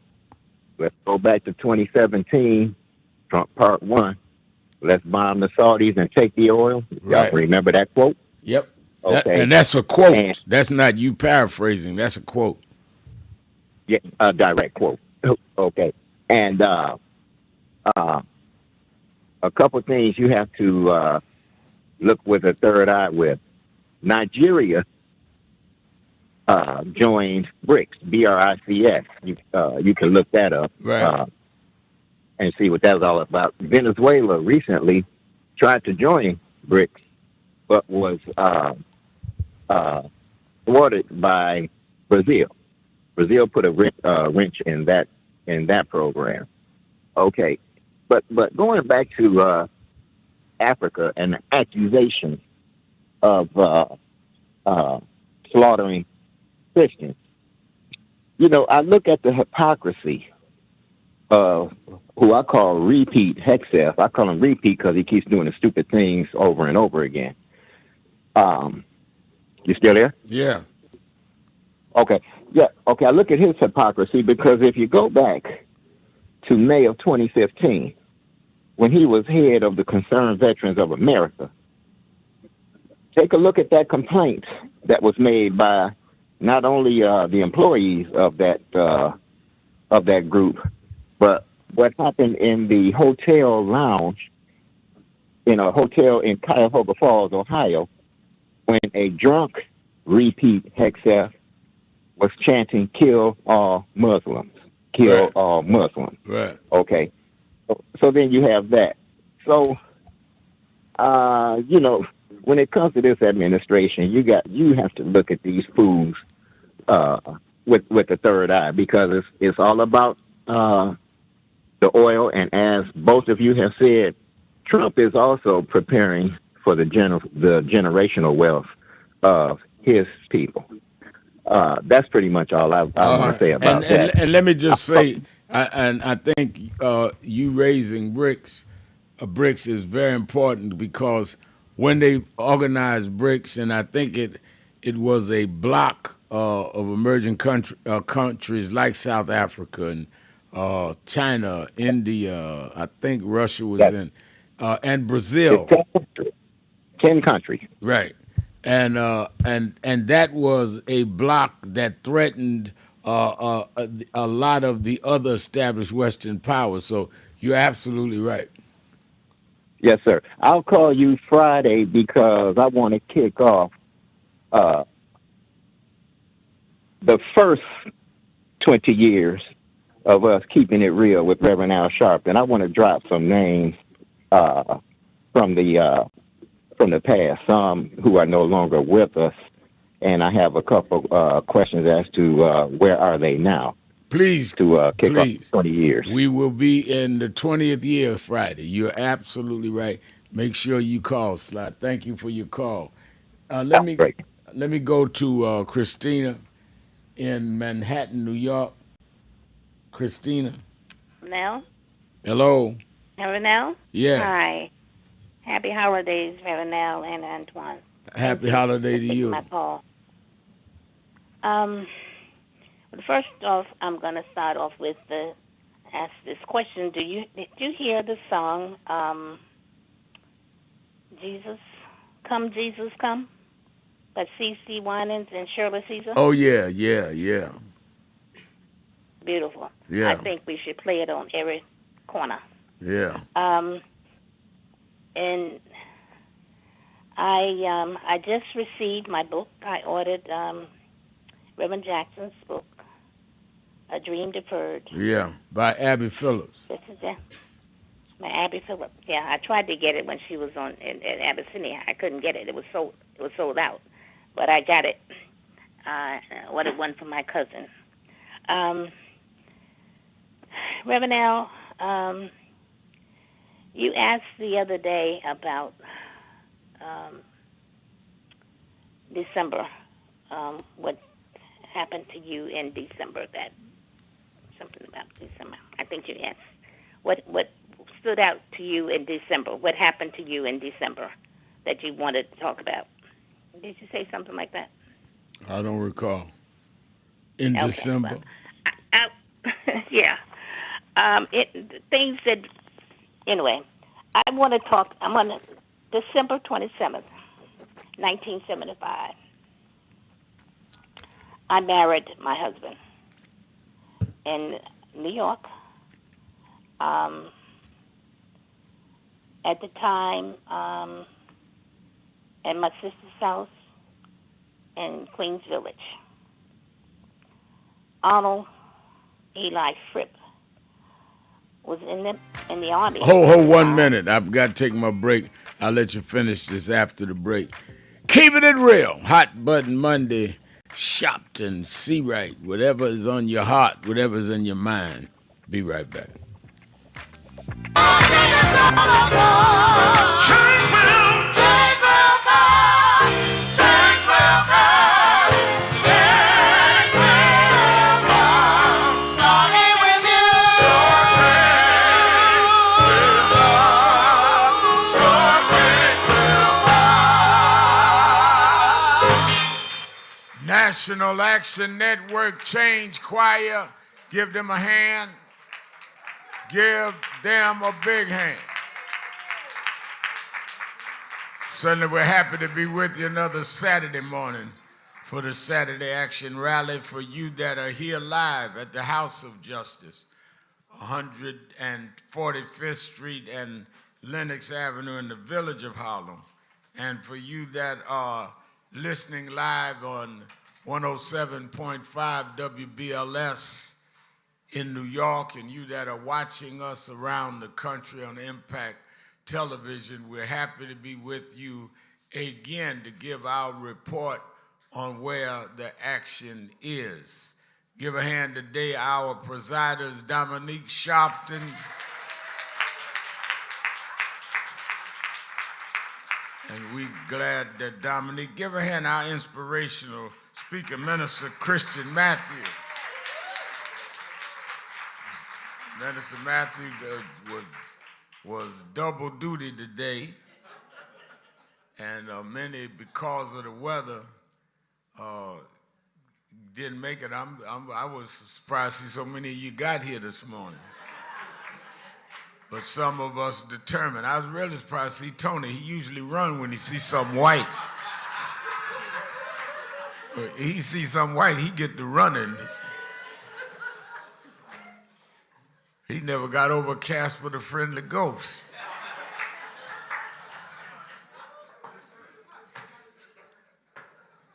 Let's go back to 2017, Trump Part 1. Let's bomb the Saudis and take the oil. Y'all Right. remember that quote? Yep. Okay. And that's a quote. And, That's not you paraphrasing. That's a quote. yeah, a direct quote. Okay. And a couple things you have to look with a third eye with. Nigeria joined BRICS, BRICS. You can look that up. Right. And see what that was all about. Venezuela recently tried to join BRICS, but was thwarted by Brazil. Brazil put a wrench in that program. Okay, but going back to Africa and the accusation of slaughtering Christians, I look at the hypocrisy of who I call repeat Hexeth. I call him repeat because he keeps doing the stupid things over and over again. You still there? Yeah. Okay. Yeah. Okay. I look at his hypocrisy because if you go back to May of 2015, when he was head of the Concerned Veterans of America, take a look at that complaint that was made by not only the employees of that group, but what happened in the hotel lounge in a hotel in Cuyahoga Falls, Ohio, when a drunk repeat Hexeth was chanting, "Kill all Muslims, kill Right. all Muslims." Right. Okay. So then you have that. So, when it comes to this administration, you have to look at these fools with the third eye, because it's all about the oil, and as both of you have said, Trump is also preparing for the generational wealth of his people. That's pretty much all I want to say about that. And let me just say, I think you raising BRICS is very important, because when they organized BRICS, and I think it was a block of emerging countries like South Africa and China, India, I think Russia was in, and Brazil. 10 countries. Right. And that was a block that threatened a lot of the other established Western powers. So you're absolutely right. Yes, sir. I'll call you Friday because I want to kick off the first 20 years of us keeping it real with Reverend Al Sharpton. I want to drop some names from the past, some who are no longer with us, and I have a couple questions as to where are they now. Please, to kick off 20 years. We will be in the 20th year Friday. You're absolutely right. Make sure you call, Slot. Thank you for your call. Let me go to Christina in Manhattan, New York. Christina. Now? Hello. Ravenel? Yeah. Hi. Happy holidays, Ravenel and Antoine. Happy holiday to you. My call. First off, I'm going to start off with ask this question. Did you hear the song Jesus Come by C.C. Winans and Shirley Caesar? Oh yeah. Beautiful. Yeah. I think we should play it on every corner. Yeah. And I just received my book. I ordered Reverend Jackson's book, A Dream Deferred. Yeah, by Abby Phillips. This is it. My Abby Phillips. Yeah, I tried to get it when she was on in Abyssinia. I couldn't get it. It was sold out. But I got it. I ordered one for my cousin. Reverend Al, you asked the other day about December, what happened to you in December, something about December. I think you asked what stood out to you in December, what happened to you in December that you wanted to talk about. Did you say something like that? I don't recall. In December. Yeah. Things that, anyway, I want to talk, I'm on December 27th, 1975. I married my husband in New York. At the time, at my sister's house in Queens Village. Arnold Eli Fripp was in the army. Hold 1 minute. I've got to take my break. I'll let you finish this after the break. Keeping it real. Hot Button Monday. Sharpton, see right. Whatever is on your heart, whatever is in your mind. Be right back. National Action Network Change Choir. Give them a hand. Give them a big hand. Certainly we're happy to be with you another Saturday morning for the Saturday Action Rally for you that are here live at the House of Justice, 145th Street and Lenox Avenue in the village of Harlem. And for you that are listening live on 107.5 WBLS in New York, and you that are watching us around the country on Impact Television, we're happy to be with you again to give our report on where the action is. Give a hand today, our presiders, Dominique Sharpton, and we're glad that Dominique. Give a hand, our inspirational speaker, Minister Christian Matthew. Minister Matthew was double duty today, and many, because of the weather, didn't make it. I was surprised to see so many of you got here this morning. But some of us determined. I was really surprised to see Tony. He usually run when he sees something white. But he sees something white, he get to running. He never got over Casper the Friendly Ghost.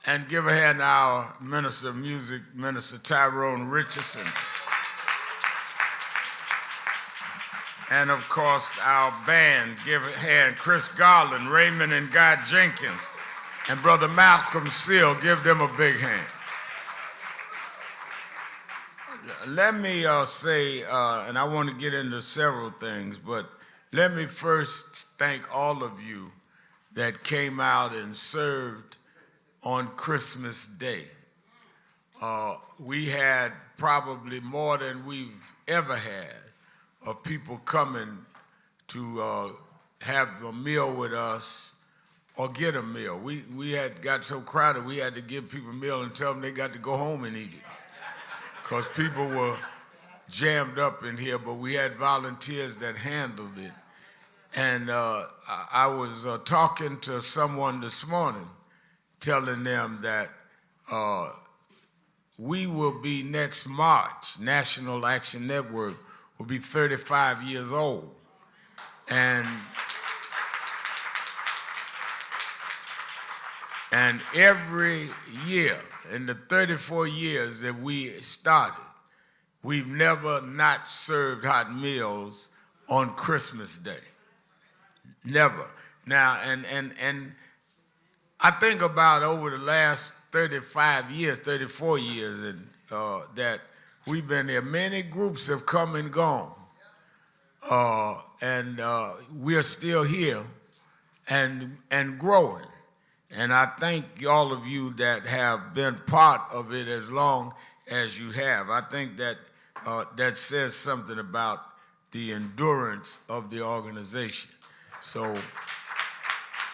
And give a hand to our Minister of Music, Minister Tyrone Richardson. And of course, our band, give a hand, Chris Garland, Raymond and Guy Jenkins, and Brother Malcolm Seal, give them a big hand. Let me say, and I want to get into several things, but let me first thank all of you that came out and served on Christmas Day. We had probably more than we've ever had of people coming to have a meal with us or get a meal. We had got so crowded we had to give people a meal and tell them they got to go home and eat it, because people were jammed up in here, but we had volunteers that handled it. And I was talking to someone this morning, telling them that we will be next March, National Action Network will be 35 years old. And every year, in the 34 years that we started, we've never not served hot meals on Christmas Day. Never. Now, and I think about over the last 35 years, 34 years, and that we've been there. Many groups have come and gone, and we're still here and growing. And I thank all of you that have been part of it as long as you have. I think that that says something about the endurance of the organization. So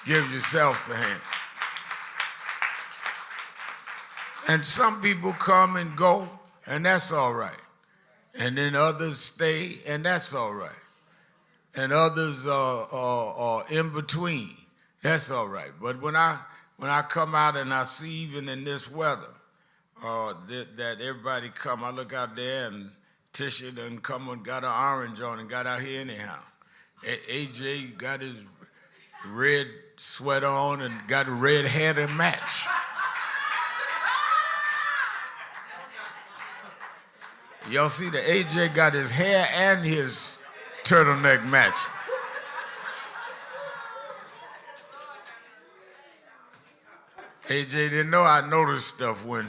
give yourselves a hand. And some people come and go, and that's all right. and then others stay, and that's all right. And others are in between. That's all right. But when I come out and I see even in this weather that everybody come, I look out there and Tisha done come and got an orange on and got out here anyhow. AJ got his red sweater on and got a red hair to match. Y'all see that AJ got his hair and his turtleneck match. AJ didn't know I noticed stuff when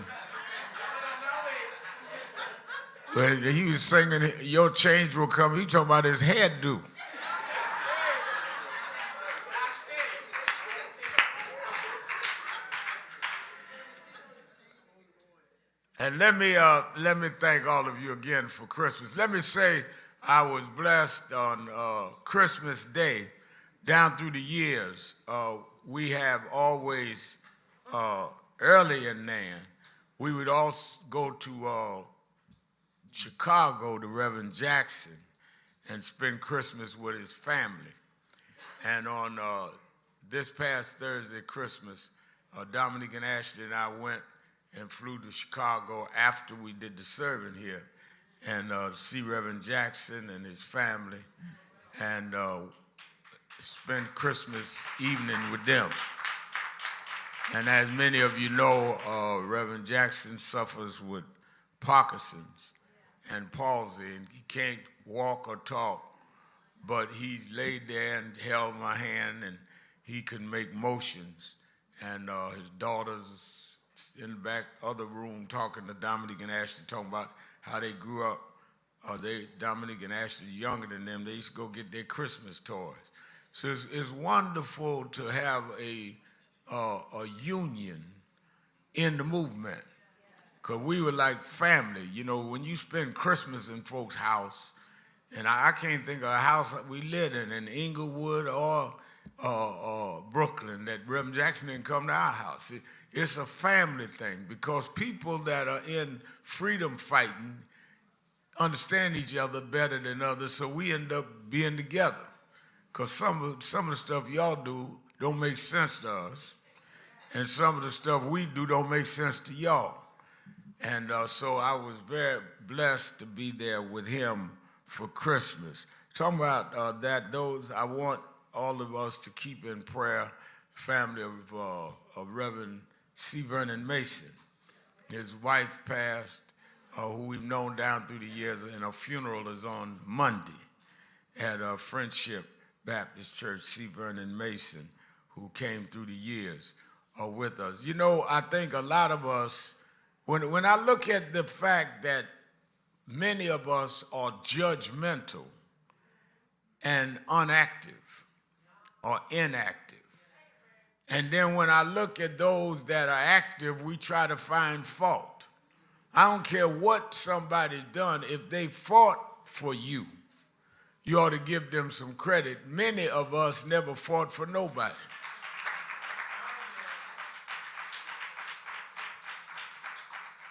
he was singing "Your Change Will Come." He talking about his hairdo. And let me thank all of you again for Christmas. Let me say I was blessed on Christmas Day. Down through the years, we have always, early in there, we would also go to Chicago to Reverend Jackson and spend Christmas with his family. And on this past Thursday, Christmas, Dominique and Ashley and I went and flew to Chicago after we did the serving here and see Reverend Jackson and his family and spend Christmas evening with them. And as many of you know, Reverend Jackson suffers with Parkinson's and palsy, and he can't walk or talk, but he laid there and held my hand, and he could make motions. And his daughters in the back other room talking to Dominique and Ashley, talking about how they grew up. Dominique and Ashley younger than them. They used to go get their Christmas toys. So it's wonderful to have a union in the movement, because we were like family. You know, when you spend Christmas in folks' house, and I can't think of a house that we lived in Inglewood or Brooklyn, that Reverend Jackson didn't come to our house. It's a family thing, because people that are in freedom fighting understand each other better than others, so we end up being together. Because some of the stuff y'all do don't make sense to us, and some of the stuff we do don't make sense to y'all. And so I was very blessed to be there with him for Christmas. Talking about I want all of us to keep in prayer family of Reverend C. Vernon Mason. His wife passed, who we've known down through the years, and her funeral is on Monday at Friendship Baptist Church. C. Vernon Mason, who came through the years, are with us. You know, I think a lot of us, when I look at the fact that many of us are judgmental and unactive or inactive, and then when I look at those that are active, we try to find fault. I don't care what somebody's done. If they fought for you, you ought to give them some credit. Many of us never fought for nobody.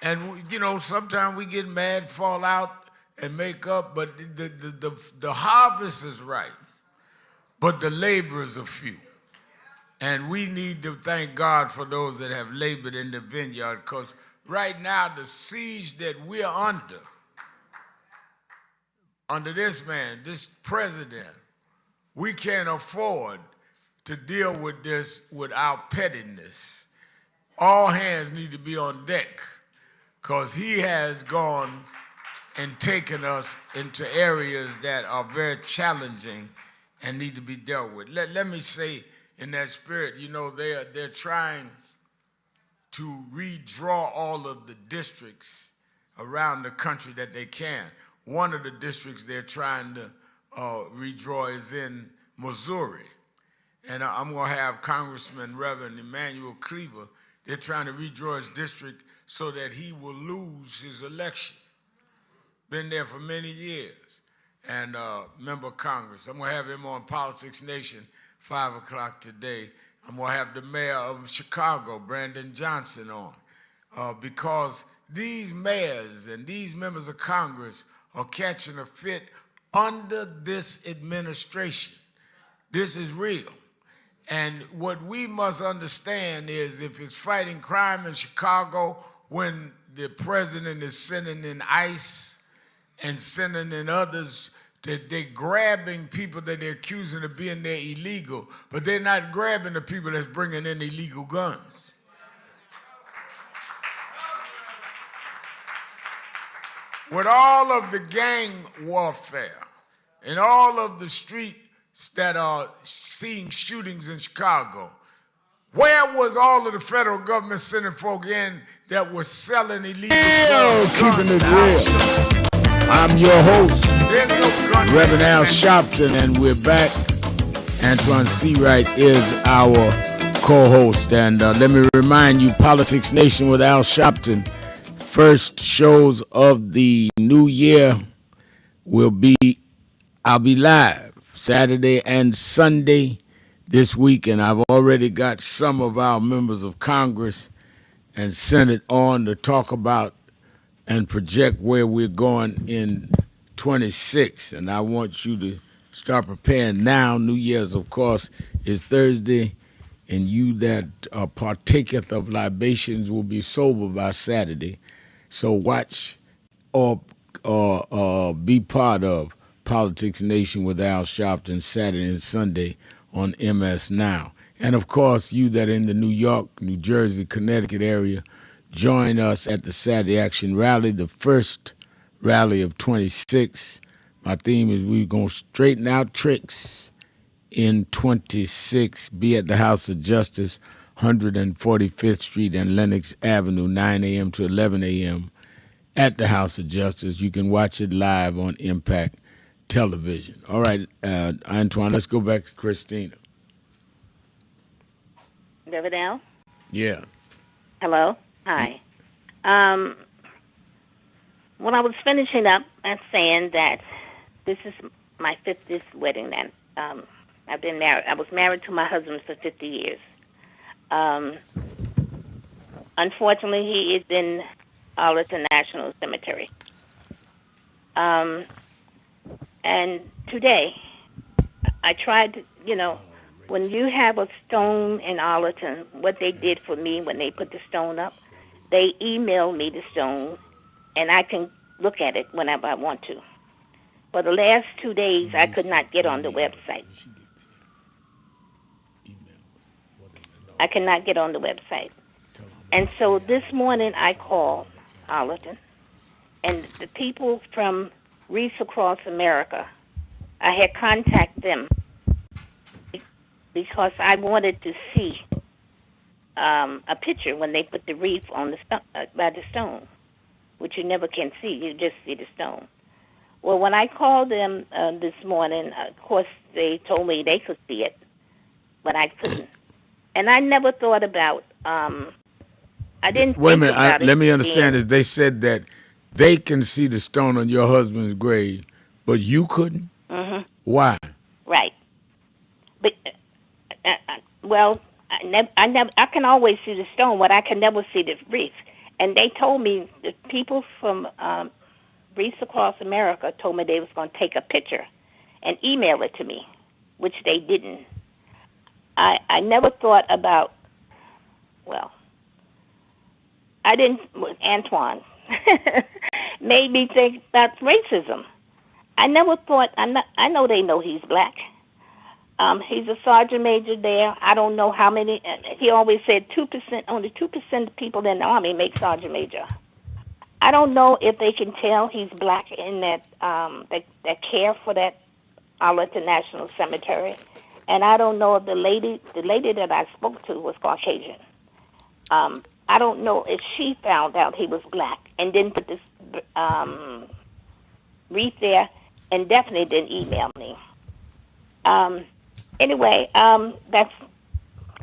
And, you know, sometimes we get mad, fall out, and make up, but the harvest is right, but the laborers are few. And we need to thank God for those that have labored in the vineyard, because right now the siege that we're under this man, this president, we can't afford to deal with this without pettiness. All hands need to be on deck, because he has gone and taken us into areas that are very challenging and need to be dealt with. Let me say, in that spirit, you know, they're trying to redraw all of the districts around the country that they can. One of the districts they're trying to redraw is in Missouri. And I'm going to have Congressman Reverend Emmanuel Cleaver. They're trying to redraw his district so that he will lose his election. Been there for many years. And member of Congress. I'm going to have him on Politics Nation, 5 o'clock today. I'm going to have the mayor of Chicago, Brandon Johnson, on. Because these mayors and these members of Congress are catching a fit under this administration. This is real. And what we must understand is if it's fighting crime in Chicago when the president is sending in ICE and sending in others, that they're grabbing people that they're accusing of being there illegal, but they're not grabbing the people that's bringing in illegal guns. With all of the gang warfare and all of the streets that are seeing shootings in Chicago, where was all of the federal government sending folk in that was selling illegal guns? Keeping it real. I'm your host, Reverend Al Sharpton, and we're back. Antoine Seawright is our co-host. And let me remind you, Politics Nation with Al Sharpton, first shows of the new year I'll be live Saturday and Sunday this week, and I've already got some of our members of Congress and Senate on to talk about and project where we're going in 26. And I want you to start preparing now. New Year's, of course, is Thursday, and you that partaketh of libations will be sober by Saturday. So watch or be part of Politics Nation with Al Sharpton Saturday and Sunday on MS Now. And, of course, you that are in the New York, New Jersey, Connecticut area, join us at the Saturday Action Rally, the first rally of 26. My theme is we're going to straighten out tricks in 26. Be at the House of Justice, 145th Street and Lenox Avenue, 9 a.m. to 11 a.m. at the House of Justice. You can watch it live on Impact Television. All right, Antoine, let's go back to Christina. Reverend Al? Yeah. Hello? Hi. When I was finishing up and saying that this is my 50th wedding, and I've been married. I was married to my husband for 50 years. Unfortunately, he is in Arlington National Cemetery. And today, I tried to, when you have a stone in Arlington, what they did for me when they put the stone up, they emailed me the stone, and I can look at it whenever I want to. For the last 2 days, I could not get on the website. I cannot get on the website. And so this morning, I called Arlington, and the people from Wreaths Across America, I had contacted them because I wanted to see a picture when they put the wreath on by the stone, which you never can see. You just see the stone. Well, when I called them this morning, of course, they told me they could see it, but I couldn't. And I never thought about, I didn't Wait a think minute, about it let me understand being- this. They said that they can see the stone on your husband's grave, but you couldn't? Mhm. Why? Right. But, well, I can always see the stone, but I can never see the wreath. And they told me, the people from Wreaths Across America told me they was going to take a picture and email it to me, which they didn't. I never thought about, well, I didn't, Antoine made me think about racism. I never thought, I know they know he's black. He's a sergeant major there. I don't know how many, he always said 2%, only 2% of people in the Army make sergeant major. I don't know if they can tell he's black in that, that care for that Arlington National Cemetery. And I don't know if the lady that I spoke to was Caucasian. I don't know if she found out he was black and didn't put this wreath there, and definitely didn't email me. Anyway, that's.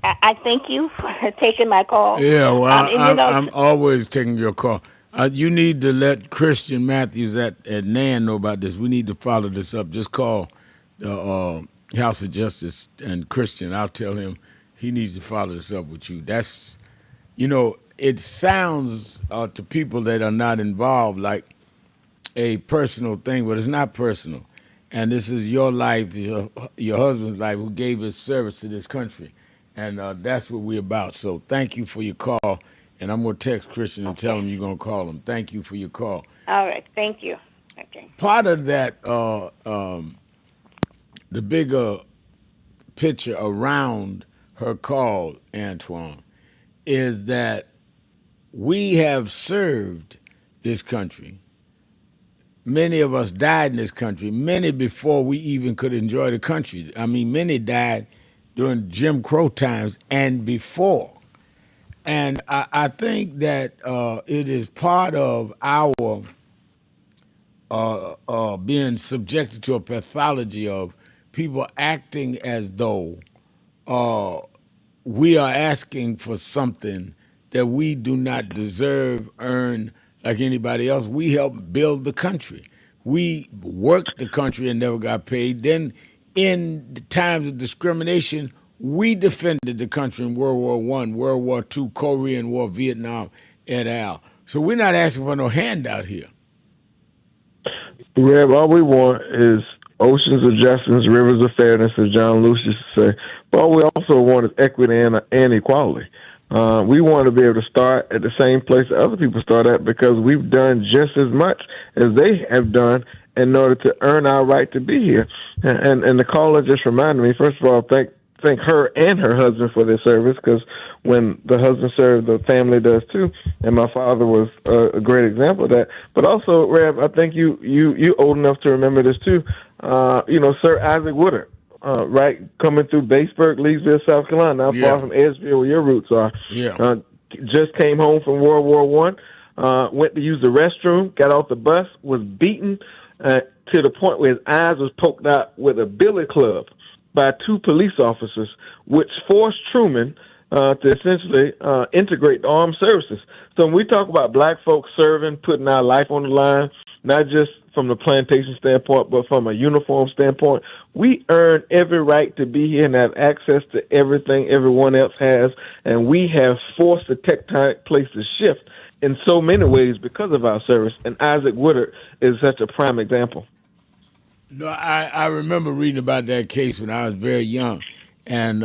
I thank you for taking my call. Yeah, well, and, I'm always taking your call. You need to let Christian Matthews at NAN know about this. We need to follow this up. Just call the House of Justice and Christian. I'll tell him he needs to follow this up with you. That's, it sounds to people that are not involved like a personal thing, but it's not personal. And this is your life, your husband's life, who gave his service to this country. And that's what we're about. So thank you for your call. And I'm going to text Christian and tell him you're going to call him. Thank you for your call. All right. Thank you. Okay. Part of that, the bigger picture around her call, Antoine, is that we have served this country. Many of us died in this country, many before we even could enjoy the country. I mean, many died during Jim Crow times and before. And I think that it is part of our being subjected to a pathology of people acting as though we are asking for something that we do not deserve, earn like anybody else. We helped build the country. We worked the country and never got paid. Then in the times of discrimination, we defended the country in World War I, World War II, Korean War, Vietnam, et al. So we're not asking for no handout here. Rev, all we want is oceans of justice, rivers of fairness, as John Lewis used to say. But all we also want is equity and equality. We want to be able to start at the same place that other people start at, because we've done just as much as they have done in order to earn our right to be here. And the caller just reminded me, first of all, thank her and her husband for their service, because when the husband served, the family does too. And my father was a great example of that. But also, Rev, I think you old enough to remember this too. Sir Isaac Woodard, right, coming through Batesburg, Leesville, South Carolina, not far from Edgeville, where your roots are. Yeah. Just came home from World War I, went to use the restroom, got off the bus, was beaten to the point where his eyes was poked out with a billy club by 2 police officers, which forced Truman to essentially integrate the armed services. So when we talk about black folks serving, putting our life on the line, not just from the plantation standpoint, but from a uniform standpoint, we earn every right to be here and have access to everything everyone else has, and we have forced the tectonic plates to shift in so many ways because of our service, and Isaac Woodard is such a prime example. No, I remember reading about that case when I was very young, and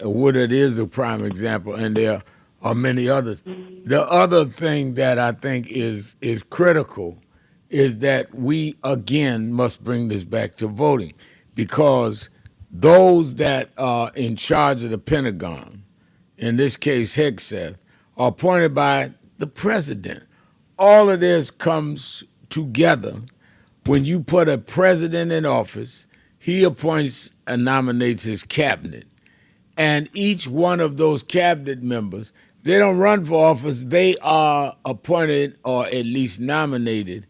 Woodard is a prime example, and there are many others. The other thing that I think is critical is that we, again, must bring this back to voting, because those that are in charge of the Pentagon, in this case Hegseth, are appointed by the president. All of this comes together. When you put a president in office, he appoints and nominates his cabinet. And each one of those cabinet members, they don't run for office, they are appointed or at least nominated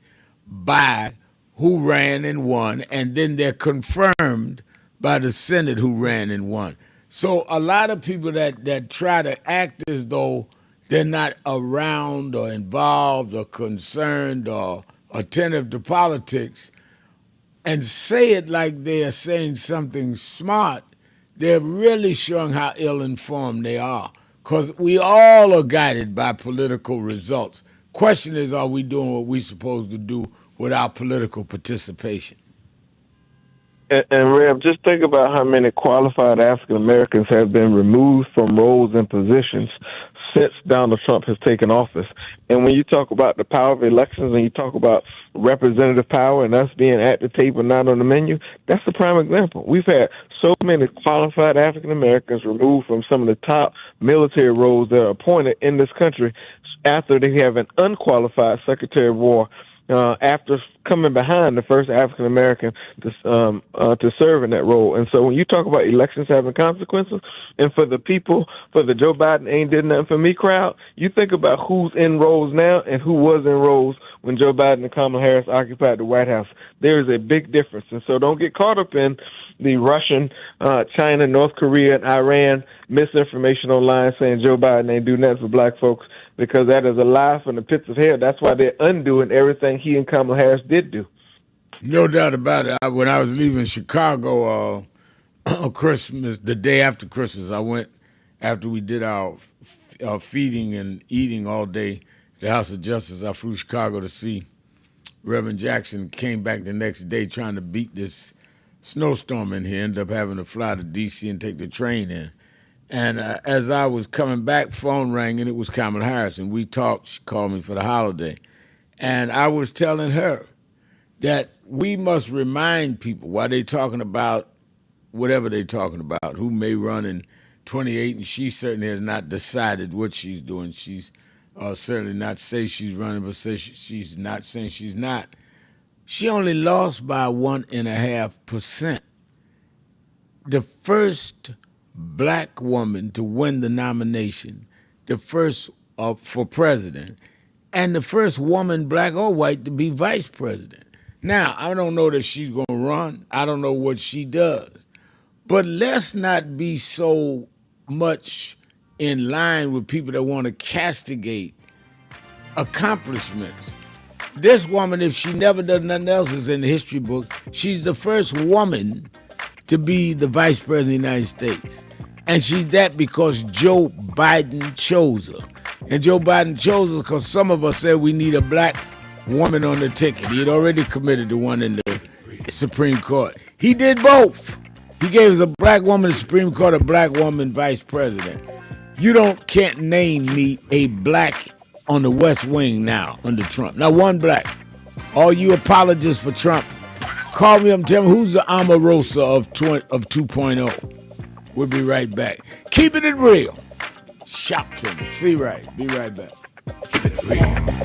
by who ran and won, and then they're confirmed by the Senate who ran and won. So a lot of people that try to act as though they're not around or involved or concerned or attentive to politics and say it like they are saying something smart, they're really showing how ill-informed they are, because we all are guided by political results. Question is, are we doing what we're supposed to do with our political participation? And Rev, just think about how many qualified African Americans have been removed from roles and positions since Donald Trump has taken office. And when you talk about the power of elections and you talk about representative power and us being at the table, not on the menu, that's a prime example. We've had so many qualified African Americans removed from some of the top military roles that are appointed in this country after they have an unqualified Secretary of War after coming behind the first African American to serve in that role. And so when you talk about elections having consequences, and for the people, for the Joe Biden ain't did nothing for me crowd, you think about who's in roles now and who was in roles when Joe Biden and Kamala Harris occupied the White House. There is a big difference. And so don't get caught up in the Russian, China, North Korea, and Iran misinformation online saying Joe Biden ain't do nothing for black folks, because that is a lie from the pits of hell. That's why they're undoing everything he and Kamala Harris did do. No doubt about it. When I was leaving Chicago Christmas, the day after Christmas, I went, after we did our feeding and eating all day, the House of Justice, I flew to Chicago to see Reverend Jackson came back the next day trying to beat this snowstorm in here, ended up having to fly to D.C. and take the train in. And as I was coming back, phone rang, and it was Kamala Harris, and we talked. She called me for the holiday. And I was telling her that we must remind people while they're talking about whatever they're talking about, who may run in 28, and she certainly has not decided what she's doing. She's certainly not say she's running, but say she's not saying she's not. She only lost by 1.5%. The first black woman to win the nomination, the first for president, and the first woman, black or white, to be vice president. Now, I don't know that she's going to run. I don't know what she does. But let's not be so much in line with people that want to castigate accomplishments. This woman, if she never does nothing else, is in the history book. She's the first woman to be the vice president of the United States. And she's that because Joe Biden chose her. And Joe Biden chose her because some of us said we need a black woman on the ticket. He had already committed to one in the Supreme Court. He did both. He gave us a black woman in the Supreme Court, a black woman vice president. You can't name me a black on the West Wing now under Trump. Not one black. All you apologists for Trump, call me up and tell me who's the Omarosa of 2.0. We'll be right back. Keeping it real. Sharpton. See right. Be right back. Keep it real.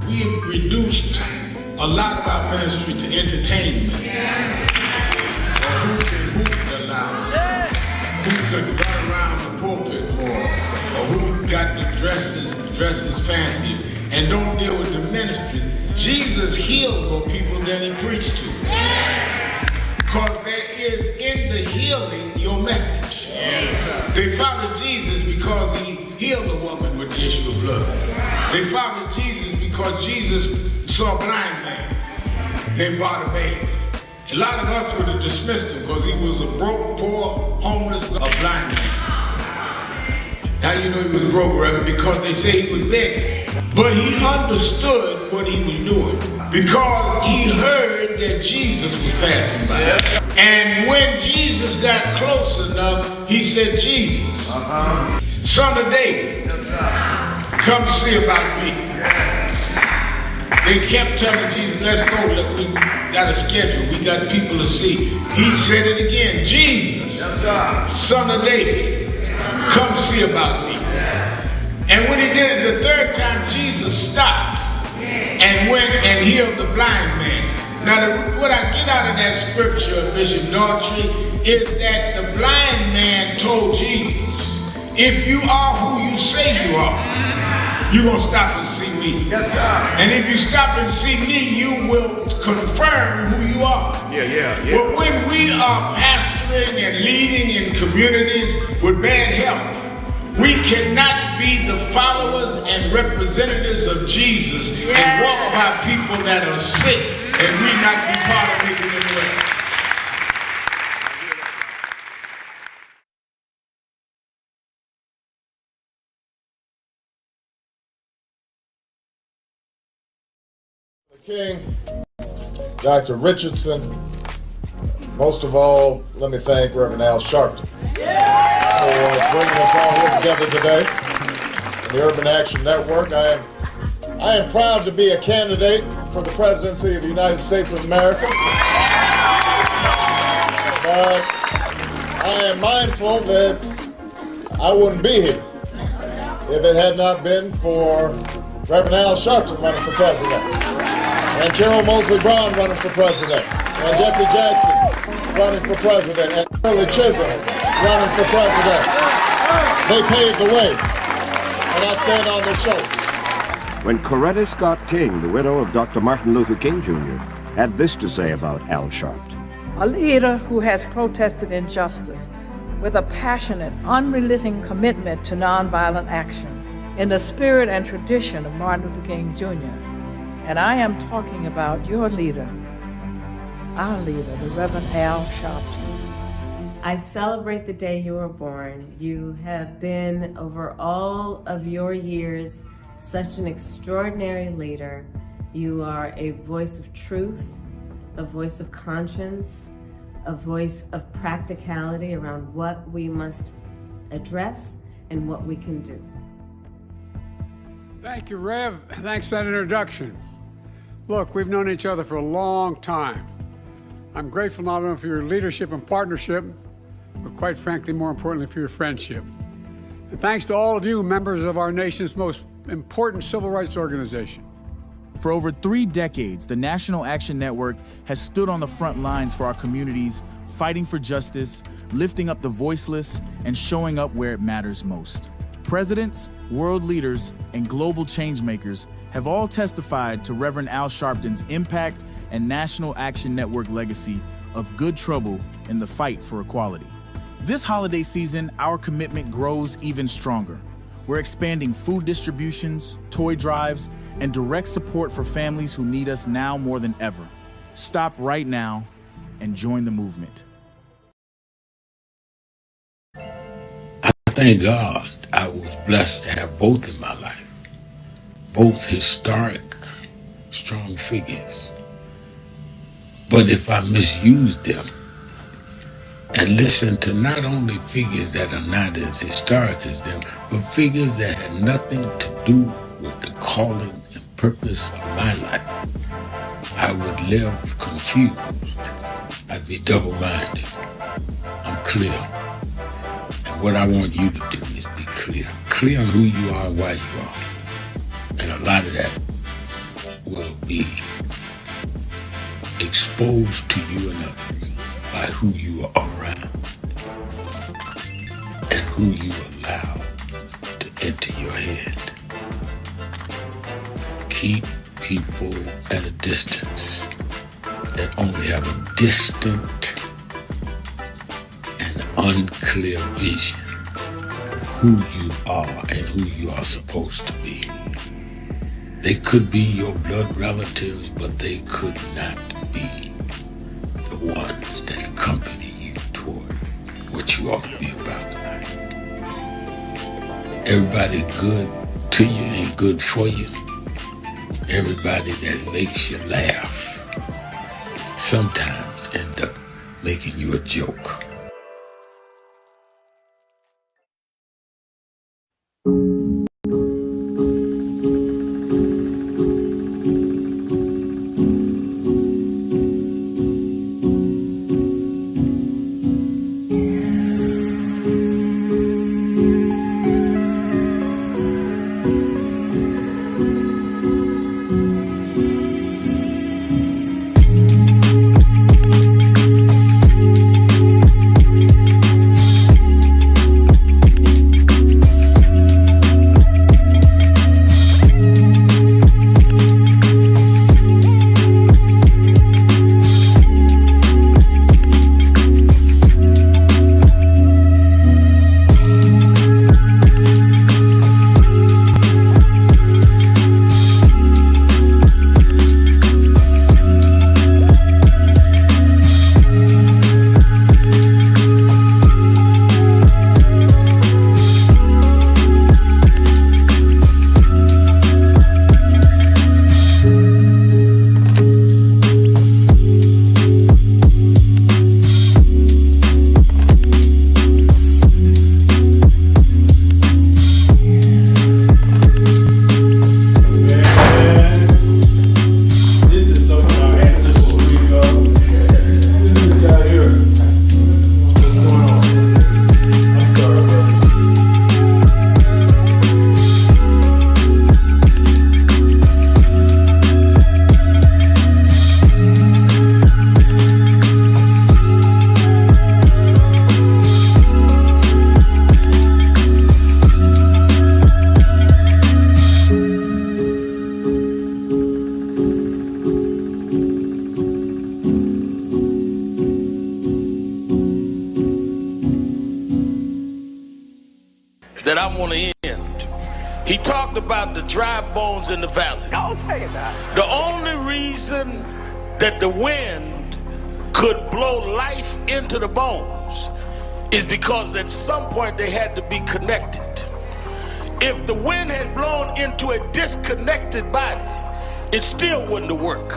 We've reduced a lot of our ministry to entertainment. Or who can hoop the loudest? Who could run around the pulpit more? Or who got the dresses fancy and don't deal with the ministry. Jesus healed more people than he preached to. Because there is in the healing your message. They followed Jesus because he healed a woman with the issue of blood. They followed Jesus because Jesus saw a blind man named Bartimaeus. A lot of us would have dismissed him because he was a broke, poor, homeless, a blind man. How you know he was broke, Reverend? Because they say he was begging. But he understood what he was doing because he heard that Jesus was passing by. And when Jesus got close enough, he said, Jesus, son of David, come see about me. They kept telling Jesus, let's go, look, we got a schedule, we got people to see. He said it again, Jesus, son of David, come see about me. And when he did it the third time, Jesus stopped and went and healed the blind man. Now, what I get out of that scripture, Bishop Daughtry, is that the blind man told Jesus, if you are who you say you are, you're going to stop and see me. And if you stop and see me, you will confirm who you are. But when we are pastoring and leading in communities with bad health, we cannot be the followers and representatives of Jesus and walk by people that are sick and we not be part of making them well. King, Dr. Richardson, most of all, let me thank Reverend Al Sharpton for bringing us all here together today. The Urban Action Network, I am proud to be a candidate for the presidency of the United States of America. But I am mindful that I wouldn't be here if it had not been for Reverend Al Sharpton running for president, and Carol Moseley Brown running for president, and Jesse Jackson running for president, and Shirley Chisholm running for president. They paved the way, and I stand on their shoulders. When Coretta Scott King, the widow of Dr. Martin Luther King Jr., had this to say about Al Sharpton. A leader who has protested injustice with a passionate, unrelenting commitment to nonviolent action in the spirit and tradition of Martin Luther King Jr. And I am talking about your leader, our leader, the Reverend Al Sharpton. I celebrate the day you were born. You have been, over all of your years, such an extraordinary leader. You are a voice of truth, a voice of conscience, a voice of practicality around what we must address and what we can do. Thank you, Rev. Thanks for that introduction. Look, we've known each other for a long time. I'm grateful not only for your leadership and partnership, but quite frankly, more importantly, for your friendship. And thanks to all of you, members of our nation's most important civil rights organization. For over 3 decades, the National Action Network has stood on the front lines for our communities, fighting for justice, lifting up the voiceless, and showing up where it matters most. Presidents, world leaders, and global changemakers have all testified to Reverend Al Sharpton's impact and National Action Network legacy of good trouble in the fight for equality. This holiday season, our commitment grows even stronger. We're expanding food distributions, toy drives, and direct support for families who need us now more than ever. Stop right now and join the movement. I thank God I was blessed to have both in my life. Both historic, strong figures. But if I misuse them and listen to not only figures that are not as historic as them, but figures that had nothing to do with the calling and purpose of my life, I would live confused. I'd be double-minded. I'm clear. And what I want you to do is be clear. Clear on who you are and why you are. And a lot of that will be exposed to you and others by who you are around and who you allow to enter your head. Keep people at a distance that only have a distant and unclear vision of who you are and who you are supposed to be. They could be your blood relatives, but they could not be the ones that accompany you toward what you ought to be about tonight. Everybody good to you ain't good for you. Everybody that makes you laugh sometimes end up making you a joke. that I want to end. He talked about the dry bones in the valley. I'll tell you that. The only reason that the wind could blow life into the bones is because at some point they had to be connected. If the wind had blown into a disconnected body, it still wouldn't have worked.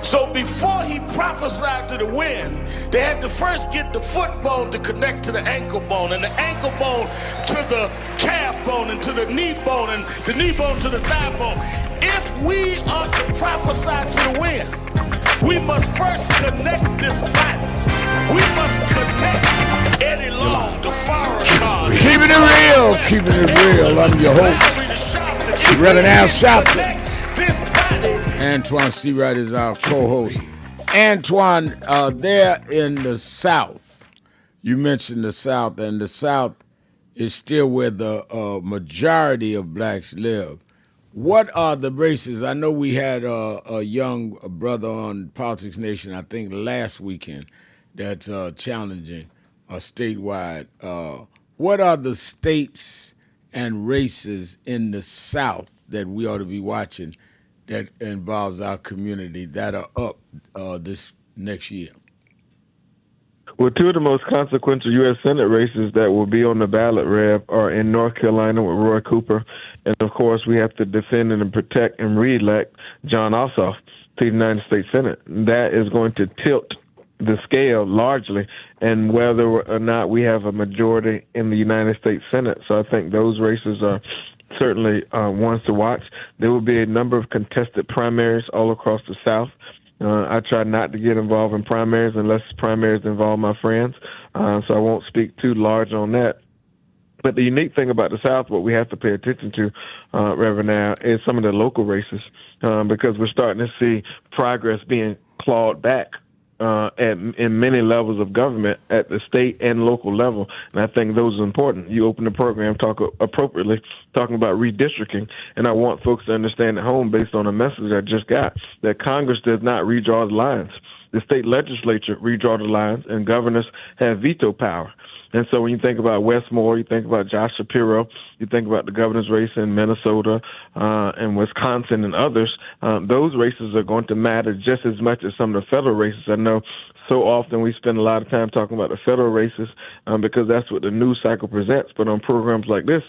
So before he prophesied to the wind, they had to first get the foot bone to connect to the ankle bone, and the ankle bone to the calf bone, and to the knee bone, and the knee bone to the thigh bone. If we are to prophesy to the wind, we must first connect this body. We must connect Eddie Long to Farrakhan. Keeping it real, keeping it real. I'm your host, Reverend Al Sharpton. Antoine Seawright is our co-host. Antoine, there in the South, you mentioned the South, and the South is still where the majority of blacks live. What are the races? I know we had a young brother on Politics Nation, I think last weekend, that's challenging statewide. What are the states and races in the South that we ought to be watching that involves our community that are up this next year? Well, two of the most consequential U.S. Senate races that will be on the ballot, Rev, are in North Carolina with Roy Cooper. And, of course, we have to defend and protect and re-elect John Ossoff to the United States Senate. That is going to tilt the scale largely, and whether or not we have a majority in the United States Senate. So I think those races are certainly ones to watch. There will be a number of contested primaries all across the South. I try not to get involved in primaries unless primaries involve my friends, so I won't speak too large on that. But the unique thing about the South, what we have to pay attention to, Reverend Al, is some of the local races, because we're starting to see progress being clawed back in many levels of government at the state and local level. And I think those are important. You open the program appropriately talking about redistricting, and I want folks to understand at home, based on a message I just got, that Congress does not redraw the lines. The state legislature redraw the lines, and governors have veto power. And so when you think about Westmore, you think about Josh Shapiro, you think about the governor's race in Minnesota and Wisconsin and others, those races are going to matter just as much as some of the federal races. I know so often we spend a lot of time talking about the federal races because that's what the news cycle presents. But on programs like this,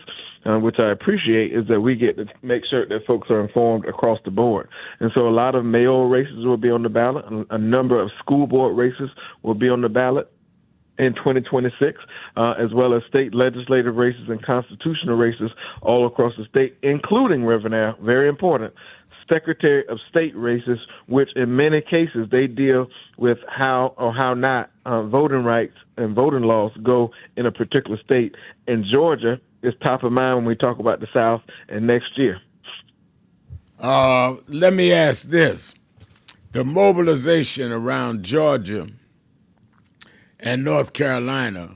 which I appreciate, is that we get to make sure that folks are informed across the board. And so a lot of mayoral races will be on the ballot. A number of school board races will be on the ballot in 2026, as well as state legislative races and constitutional races all across the state, including, Reverend Al, very important, Secretary of State races, which in many cases they deal with how or how not voting rights and voting laws go in a particular state. And Georgia is top of mind when we talk about the South and next year. Let me ask this. The mobilization around Georgia and North Carolina,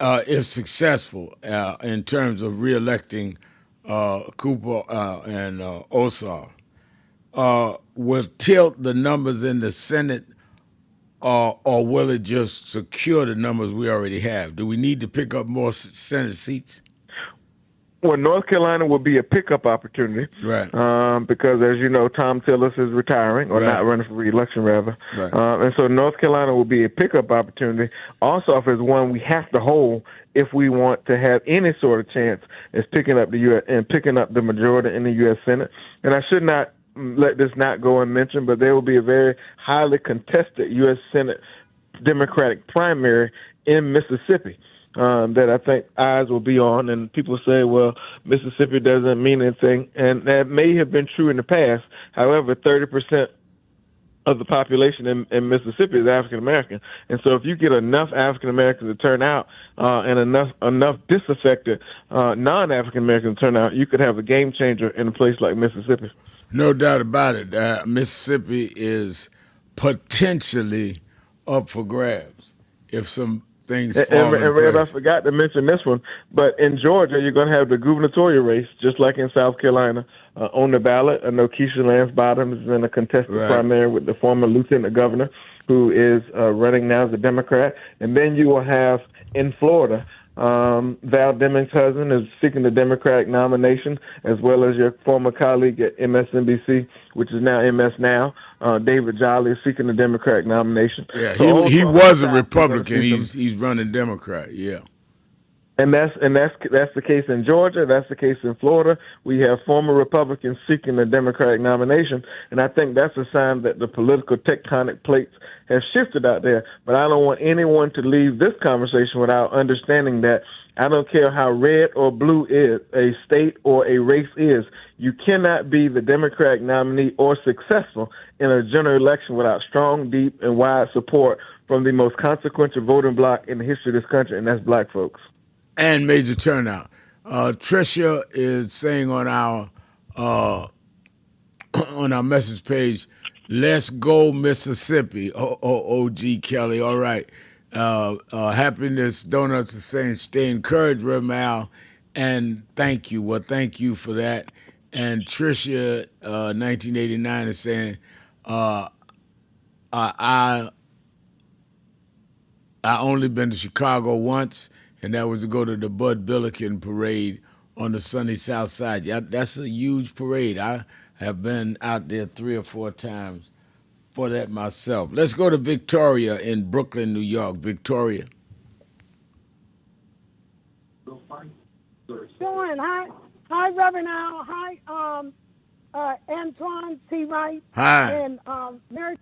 if successful in terms of reelecting Cooper and Ossoff, will tilt the numbers in the Senate, or will it just secure the numbers we already have? Do we need to pick up more Senate seats? Well, North Carolina will be a pickup opportunity, right? Because, as you know, Tom Tillis is retiring, or not running for re-election, rather. Right. And so North Carolina will be a pickup opportunity. Ossoff is one we have to hold if we want to have any sort of chance as picking up the U.S. and picking up the majority in the U.S. Senate. And I should not let this not go unmentioned, but there will be a very highly contested U.S. Senate Democratic primary in Mississippi that I think eyes will be on. And people say, well, Mississippi doesn't mean anything. And that may have been true in the past. However, 30% of the population in Mississippi is African American. And so if you get enough African Americans to turn out and enough disaffected non-African Americans to turn out, you could have a game changer in a place like Mississippi. No doubt about it. Mississippi is potentially up for grabs if some things fall in and Rev, place. I forgot to mention this one, but in Georgia, you're going to have the gubernatorial race, just like in South Carolina, on the ballot. I know Keisha Lance Bottoms is in a contested primary with the former lieutenant governor, who is running now as a Democrat. And then you will have, in Florida, Val Deming's husband is seeking the Democratic nomination, as well as your former colleague at MSNBC, which is now MS Now. David Jolly is seeking the Democratic nomination. Yeah, So all he across was the a South, you're gonna Republican. see some- He's running Democrat. Yeah. And that's the case in Georgia. That's the case in Florida. We have former Republicans seeking the Democratic nomination, and I think that's a sign that the political tectonic plates have shifted out there. But I don't want anyone to leave this conversation without understanding that I don't care how red or blue is a state or a race is. You cannot be the Democratic nominee or successful in a general election without strong, deep, and wide support from the most consequential voting bloc in the history of this country, and that's black folks. And major turnout. Tricia is saying on our on our message page, "Let's go Mississippi." OG Kelly. All right. Happiness Donuts is saying, "Stay encouraged, Rev Mal," and thank you. Well, thank you for that. And Tricia, 1989, is saying, I only been to Chicago once, and that was to go to the Bud Billiken parade on the sunny South Side. Yeah, that's a huge parade. I have been out there 3 or 4 times for that myself. Let's go to Victoria in Brooklyn, New York. Victoria. Doing hi, Reverend Al. Hi, Antoine T. Wright. Hi. And Merry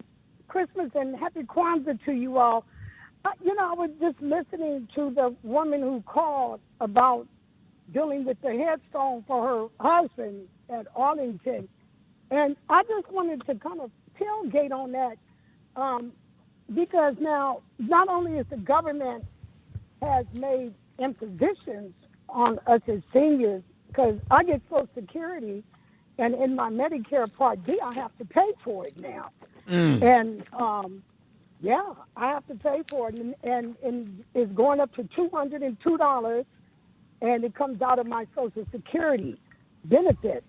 Christmas and Happy Kwanzaa to you all. I was just listening to the woman who called about dealing with the headstone for her husband at Arlington. And I just wanted to kind of tailgate on that because now not only is the government has made impositions on us as seniors, because I get Social Security, and in my Medicare Part D, I have to pay for it now. And yeah, I have to pay for it, and it's going up to $202, and it comes out of my Social Security benefits.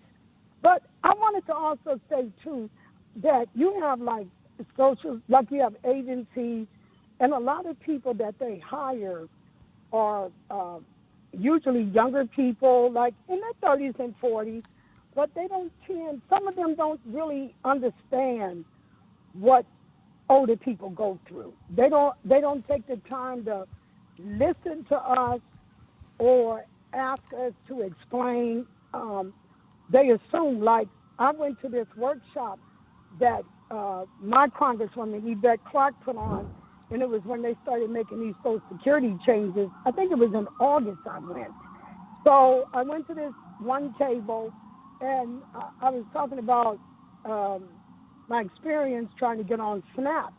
But I wanted to also say, too, that you have, like you have agencies, and a lot of people that they hire are usually younger people, like in their 30s and 40s, but some of them don't really understand what older people go through. They don't take the time to listen to us or ask us to explain. They assume, like, I went to this workshop that my Congresswoman Yvette Clarke put on, and it was when they started making these Social Security changes. I think it was in August I went. So I went to this one table, and I was talking about my experience trying to get on SNAP.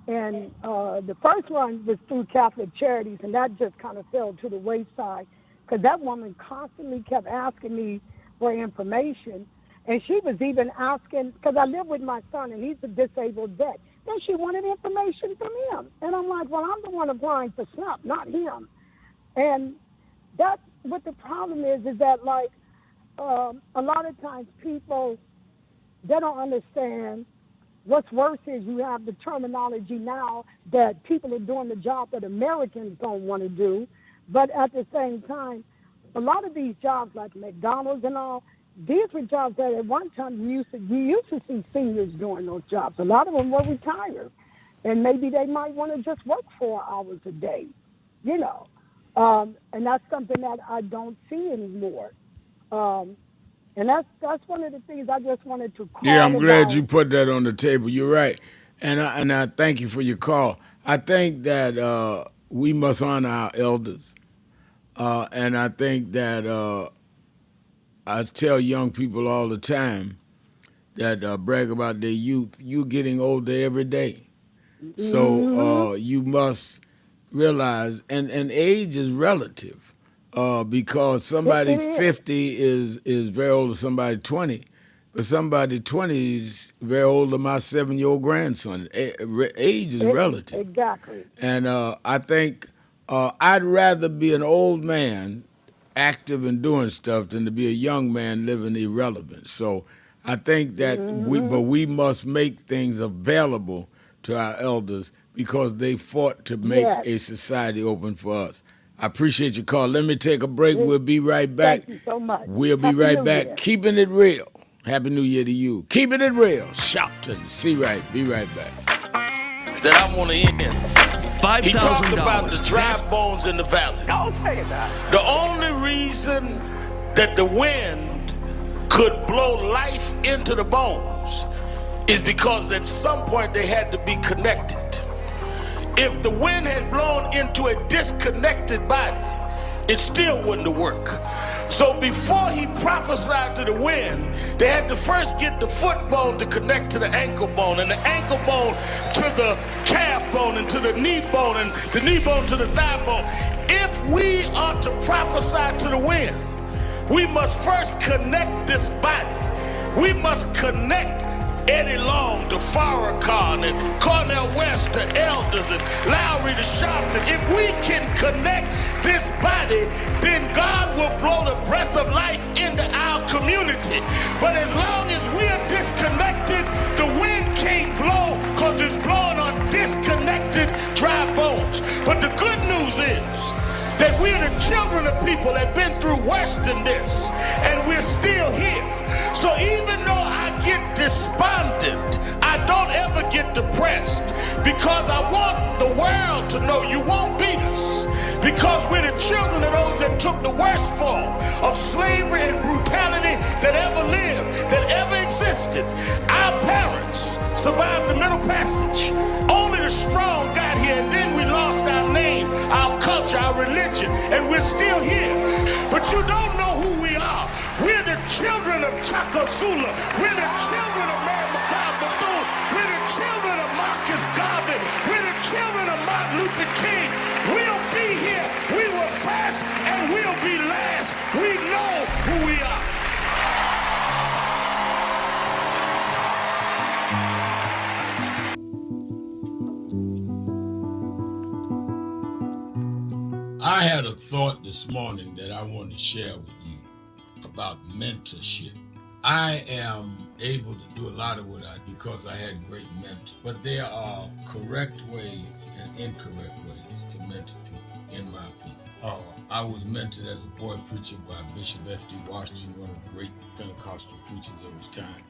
And the first one was through Catholic Charities, and that just kind of fell to the wayside because that woman constantly kept asking me for information. And she was even asking, because I live with my son, and he's a disabled vet. Then she wanted information from him. And I'm like, well, I'm the one applying for SNAP, not him. And that's what the problem is that, like, a lot of times people, they don't understand. What's worse is you have the terminology now that people are doing the job that Americans don't want to do. But at the same time, a lot of these jobs like McDonald's and all, these were jobs that at one time you used to see seniors doing those jobs. A lot of them were retired. And maybe they might want to just work 4 hours a day, you know. And that's something that I don't see anymore. And that's one of the things I just wanted to call. Yeah, I'm glad you put that on the table. You're right. And I thank you for your call. I think that we must honor our elders. And I think that I tell young people all the time that brag about their youth, you're getting older every day. So you must realize, and age is relative, because somebody 50 is very old to somebody 20, but somebody 20 is very old to my 7-year-old grandson. Age is relative. Exactly. And I think I'd rather be an old man active and doing stuff than to be a young man living irrelevant. So I think that we must make things available to our elders because they fought to make a society open for us. I appreciate your call. Let me take a break. We'll be right back. Thank you so much. We'll be Happy right New back. Year. Keeping it real. Happy New Year to you. Keeping it real. Sharpton. See right. Be right back. That I want to end. He talked about $5,000. the dry bones in the valley. I'll tell you that. The only reason that the wind could blow life into the bones is because at some point they had to be connected. If the wind had blown into a disconnected body, it still wouldn't have worked. So before he prophesied to the wind, they had to first get the foot bone to connect to the ankle bone, and the ankle bone to the calf bone, and to the knee bone, and the knee bone to the thigh bone. If we are to prophesy to the wind, we must first connect this body. We must connect Eddie Long to Farrakhan and Cornel West to Elders and Lowry to Sharpton. If we can connect this body, then God will blow the breath of life into our community. But as long as we are disconnected, the wind can't blow because it's blowing on disconnected dry bones. But the good news is that we're the children of people that have been through worse than this, and we're still here. So even though I get despondent, I don't ever get depressed, because I want the world to know you won't beat us, because we're the children of those that took the worst form of slavery and brutality that ever lived, that ever existed. Our parents survived the Middle Passage. Only the strong got here, and then we lost our name, our culture, our religion, and we're still here. But you don't know who we are. We're the children of Chaka Zulu. We're the children of Mary McLeod Bethune. We're the children of Marcus Garvey. We're the children of Martin Luther King. We'll be here. We were first and we'll be last. We know who we are. I had a thought this morning that I want to share with you about mentorship. I am able to do a lot of what I do because I had great mentors, but there are correct ways and incorrect ways to mentor people, in my opinion. I was mentored as a boy preacher by Bishop F.D. Washington, one of the great Pentecostal preachers of his time.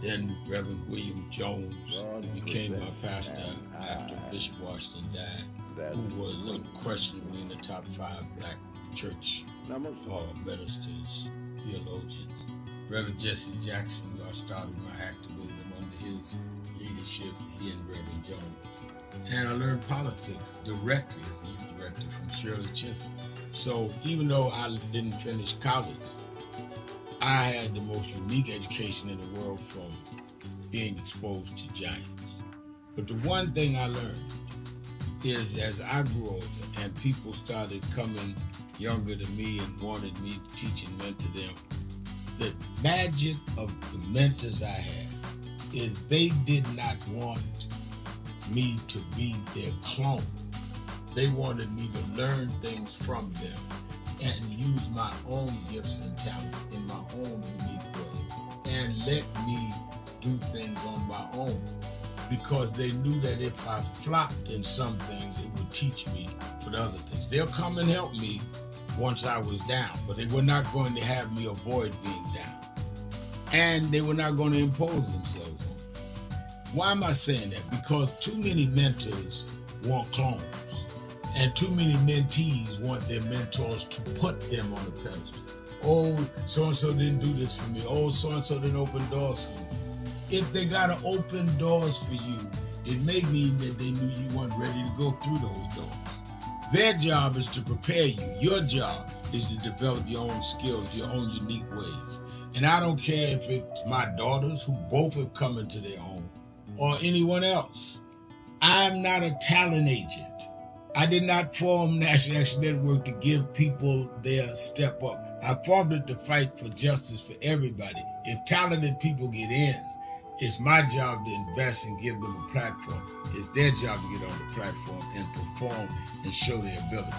Then Reverend William Jones, who became my pastor after Bishop Washington died, who was unquestionably in the top 5 black church ministers, theologians. Reverend Jesse Jackson, who I started my activism under his leadership, he and Reverend Jones. And I learned politics directly as a youth director from Shirley Chisholm. So even though I didn't finish college, I had the most unique education in the world from being exposed to giants. But the one thing I learned is as I grew older and people started coming younger than me and wanted me to teach and mentor them, the magic of the mentors I had is they did not want me to be their clone. They wanted me to learn things from them and use my own gifts and talents in my own unique way and let me do things on my own, because they knew that if I flopped in some things, it would teach me for the other things. They'll come and help me once I was down, but they were not going to have me avoid being down. And they were not going to impose themselves on me. Why am I saying that? Because too many mentors want clones, and too many mentees want their mentors to put them on a pedestal. Oh, so-and-so didn't do this for me. Oh, so-and-so didn't open doors for me. If they got to open doors for you, it may mean that they knew you weren't ready to go through those doors. Their job is to prepare you. Your job is to develop your own skills, your own unique ways. And I don't care if it's my daughters, who both have come into their own, or anyone else. I'm not a talent agent. I did not form National Action Network to give people their step up. I formed it to fight for justice for everybody. If talented people get in, it's my job to invest and give them a platform. It's their job to get on the platform and perform and show their ability.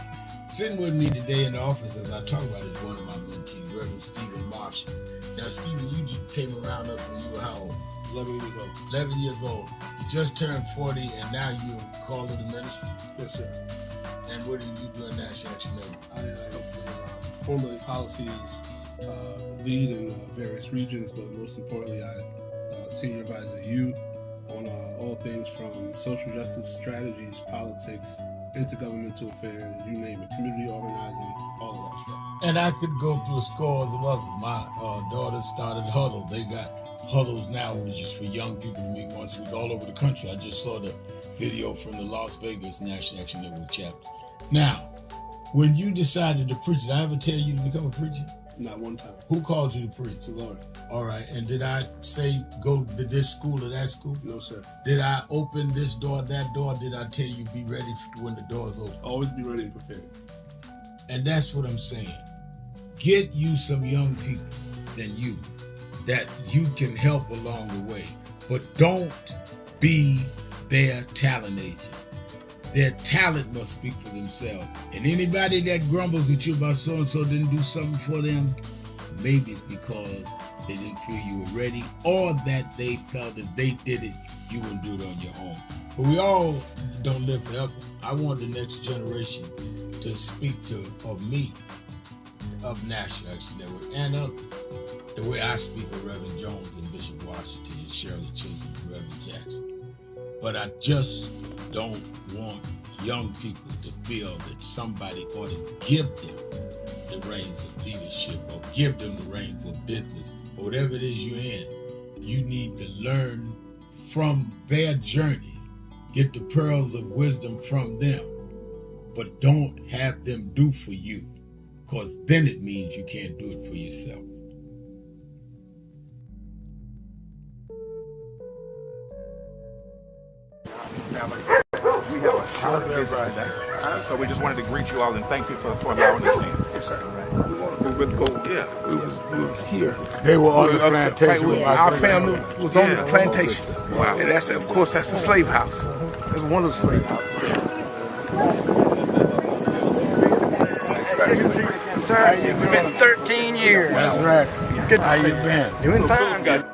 Sitting with me today in the office as I talk about it is one of my mentees, Reverend Stephen Marshall. Now, Stephen, you just came around us when you were how old? 11 years old. 11 years old. You just turned 40 and now you're called to the ministry? Yes, sir. And what do you do in National Action Network? I help formulate policies, lead in various regions, but most importantly, I senior advisor to you on all things from social justice strategies, politics, intergovernmental affairs, you name it, community organizing, all of that stuff. And I could go through scores of others. My daughter started Huddle. They got Huddles now, which is for young people to meet once a week all over the country. I just saw the video from the Las Vegas National Action Network chapter. Now, when you decided to preach, did I ever tell you to become a preacher? Not one time. Who called you to preach? The Lord. All right. And did I say go to this school or that school? No, sir. Did I open this door, that door? Did I tell you be ready when the doors open? Always be ready and prepared. And that's what I'm saying. Get you some young people than you that you can help along the way. But don't be their talent agent. Their talent must speak for themselves. And anybody that grumbles with you about so-and-so didn't do something for them, maybe it's because they didn't feel you were ready, or that they felt if they did it, you wouldn't do it on your own. But we all don't live forever. I want the next generation to speak of me, of National Action Network, and others, the way I speak of Reverend Jones and Bishop Washington and Shirley Chisholm and Reverend Jackson. But I just don't want young people to feel that somebody ought to give them the reins of leadership or give them the reins of business or whatever it is you're in. You need to learn from their journey, get the pearls of wisdom from them, but don't have them do for you, because then it means you can't do it for yourself. We have a short visit today, so we just wanted to greet you all and thank you for allowing us in. Yes, sir. We were with Gold. Yeah, we was here. They were on the plantation. Our family was on the plantation. Wow. And that's, of course, that's the slave house. That's one of the slave houses. Sir, it's been 13 years. That's right. Good to How see you been? Doing fine. Good.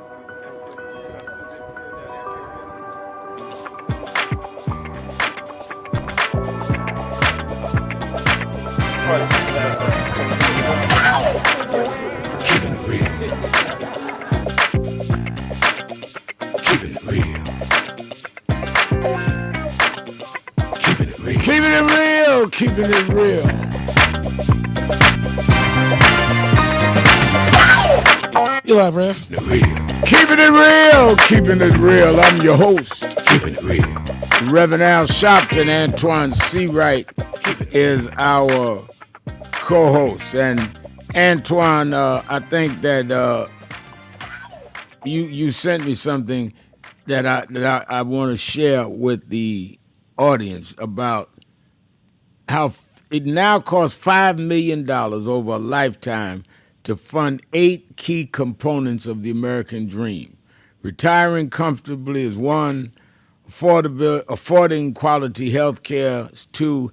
Keeping it real. You live, Rev. Keeping it real. Keeping it real. I'm your host. Keeping it real. Reverend Al Sharpton, Antoine Seawright is our co-host. And Antoine, I think that you sent me something that I want to share with the audience about how it now costs $5 million over a lifetime to fund 8 key components of the American dream. Retiring comfortably is 1, affording quality health care is 2,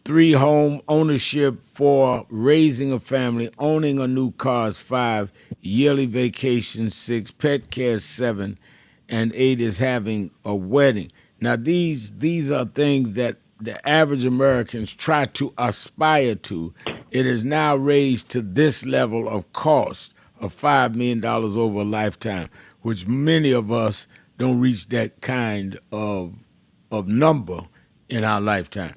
3, home ownership, 4, raising a family, owning a new car is 5, yearly vacation 6, pet care 7, and 8 is having a wedding. Now these are things that the average Americans try to aspire to. It is now raised to this level of cost of $5 million over a lifetime, which many of us don't reach that kind of number in our lifetime.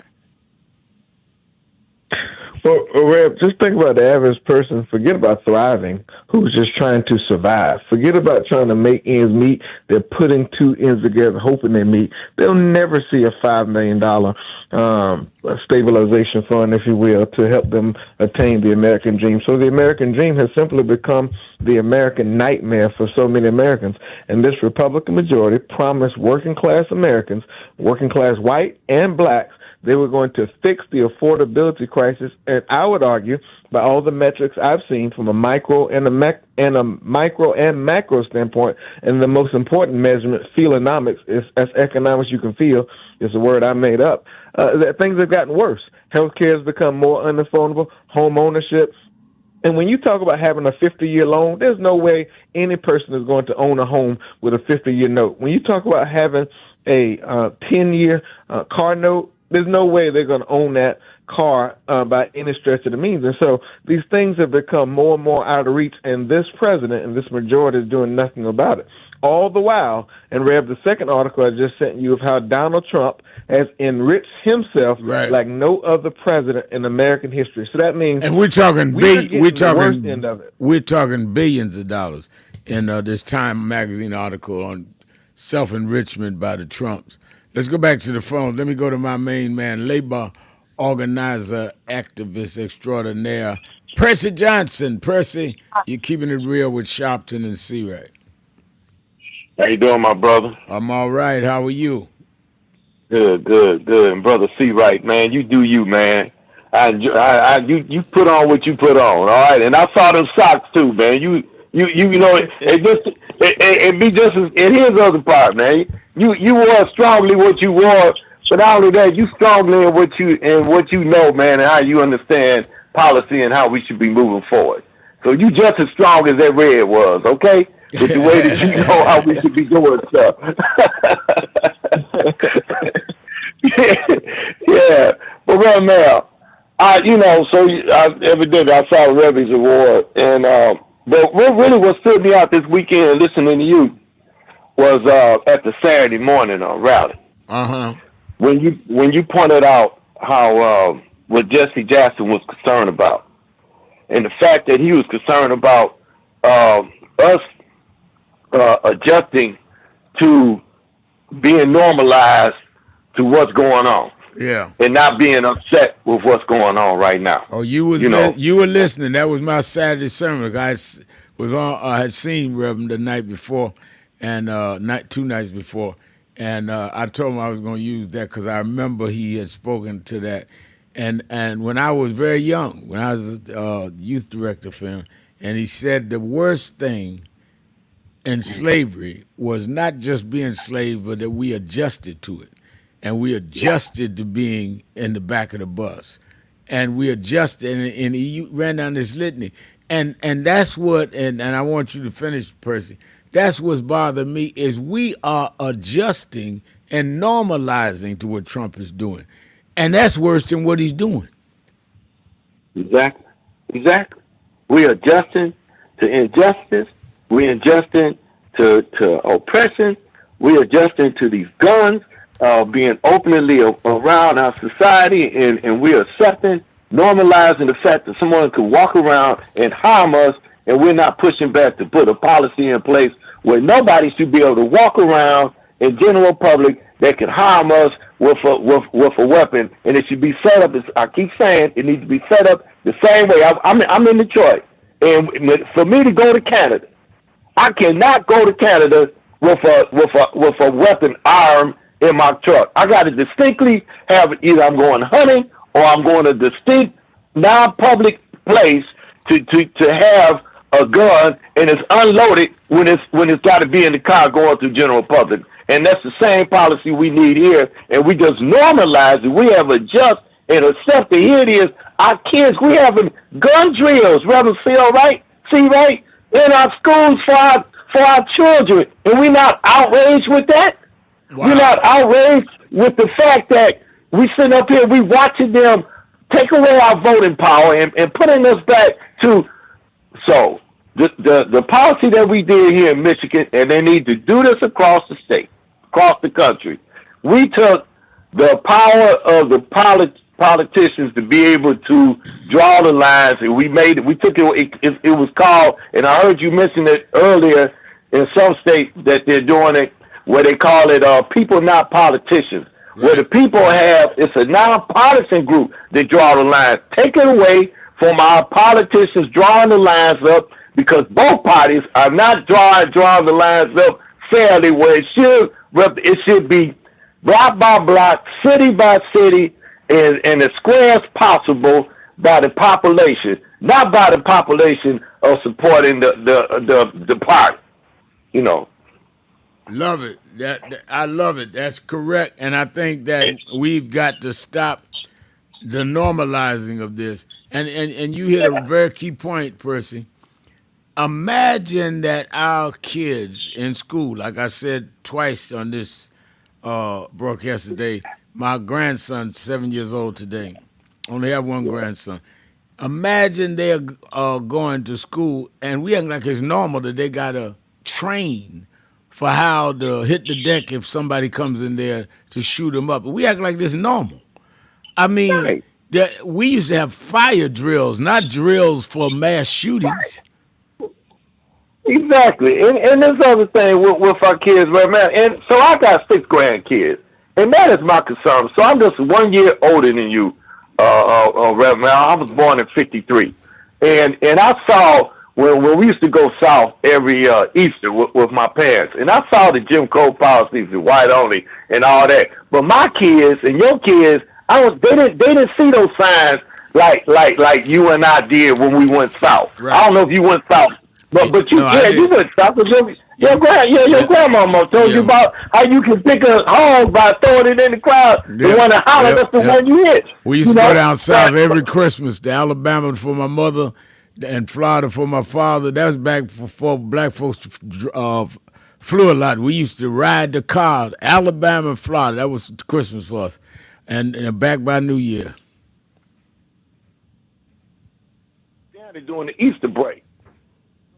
Well, Reb, just think about the average person. Forget about thriving, who's just trying to survive. Forget about trying to make ends meet. They're putting 2 ends together, hoping they meet. They'll never see a $5 million stabilization fund, if you will, to help them attain the American dream. So the American dream has simply become the American nightmare for so many Americans. And this Republican majority promised working class Americans, working class white and blacks, they were going to fix the affordability crisis, and I would argue, by all the metrics I've seen from a micro and a micro and macro standpoint, and the most important measurement, feelonomics, is as economics you can feel, is a word I made up. That things have gotten worse. Healthcare has become more unaffordable. Home ownership. And when you talk about having a 50-year loan, there's no way any person is going to own a home with a 50-year note. When you talk about having a 10-year car note, There's no way they're going to own that car by any stretch of the means. And so these things have become more and more out of reach, and this president and this majority is doing nothing about it. All the while, and Rev, the second article I just sent you of how Donald Trump has enriched himself like no other president in American history. So that means, and we're talking the worst end of it. We're talking billions of dollars in this Time magazine article on self-enrichment by the Trumps. Let's go back to the phone. Let me go to my main man, labor organizer, activist extraordinaire, Percy Johnson. Percy, you're keeping it real with Sharpton and C-Ray. How you doing, my brother? I'm all right. How are you? Good. And brother C-Right, man, you do you, man. You put on what you put on, all right? And I saw them socks too, man. You know, it be just as, and here's the other part, man. You wore strongly what you wore, but not only that, you strongly in what you know, man, and how you understand policy and how we should be moving forward. So you just as strong as that red was, okay? With the way that you know how we should be doing stuff. Yeah. But right now, evidently I saw the Rebels Award, and but what stood me out this weekend listening to you was at the Saturday morning rally. When you pointed out how what Jesse Jackson was concerned about, and the fact that he was concerned about us adjusting to being normalized to what's going on. Yeah. And not being upset with what's going on right now. Oh, you were listening. That was my Saturday sermon. I had seen Reverend the night before, and 2 nights before, and I told him I was going to use that because I remember he had spoken to that. And when I was very young, when I was a youth director for him, and he said the worst thing in slavery was not just being slave, but that we adjusted to it. And we adjusted to being in the back of the bus. And we adjusted, and he ran down this litany. And that's what, and I want you to finish, Percy, that's what's bothered me, is we are adjusting and normalizing to what Trump is doing. And that's worse than what he's doing. Exactly. We're adjusting to injustice. We're adjusting to oppression. We're adjusting to these guns being openly around our society, and we're accepting, normalizing the fact that someone could walk around and harm us, and we're not pushing back to put a policy in place where nobody should be able to walk around in general public that could harm us with a weapon, and it should be set up. I keep saying it needs to be set up the same way. I'm in Detroit, and for me to go to Canada, I cannot go to Canada with a weapon arm in my truck. I got to distinctly have either I'm going hunting or I'm going to a distinct non-public place to have a gun, and it's unloaded when it's got to be in the car going through general public. And that's the same policy we need here, and we just normalize it. We have adjust and accept it. Here it is. Our kids, we having gun drills, Reverend C-Right, in our schools for our children, and we're not outraged with that. Wow. We're not outraged with the fact that we sitting up here, we watching them take away our voting power and putting us back to. So the policy that we did here in Michigan, and they need to do this across the state, across the country. We took the power of the politicians to be able to draw the lines, and we took it. It was called, and I heard you mention it earlier in some states that they're doing it, where they call it people not politicians. Right. Where the people it's a nonpartisan group that draw the lines. Take it away from our politicians drawing the lines up, because both parties are not drawing the lines up fairly, where it should be block by block, city by city, and as square as possible by the population, not by the population of supporting the party. Love it. I love it. That's correct. And I think that we've got to stop the normalizing of this. And you hit a very key point, Percy. Imagine that our kids in school, like I said twice on this broadcast today, My grandson's 7 years old today. Only have one grandson. Imagine they're going to school, and we act like it's normal that they gotta train for how to hit the deck if somebody comes in there to shoot them up. We act like this normal. I mean, we used to have fire drills, not drills for mass shootings. Exactly. And this other thing with our kids, right, man. And so I got 6 grandkids, and that is my concern. So I'm just 1 year older than you, Reverend. I was born in '53, and I saw when we used to go south every Easter with my parents, and I saw the Jim Crow policies, the white only, and all that. But my kids and your kids, they didn't see those signs like you and I did when we went south. Right. I don't know if you went south, but you you went south. Your grandmama told you about how you can pick a hog by throwing it in the crowd. The one that hollered, that's the one you hit. We used to go down south every Christmas to Alabama for my mother and Florida for my father. That was back before black folks flew a lot. We used to ride the car, Alabama and Florida. That was Christmas for us. And back by New Year. Yeah, they're doing the Easter break.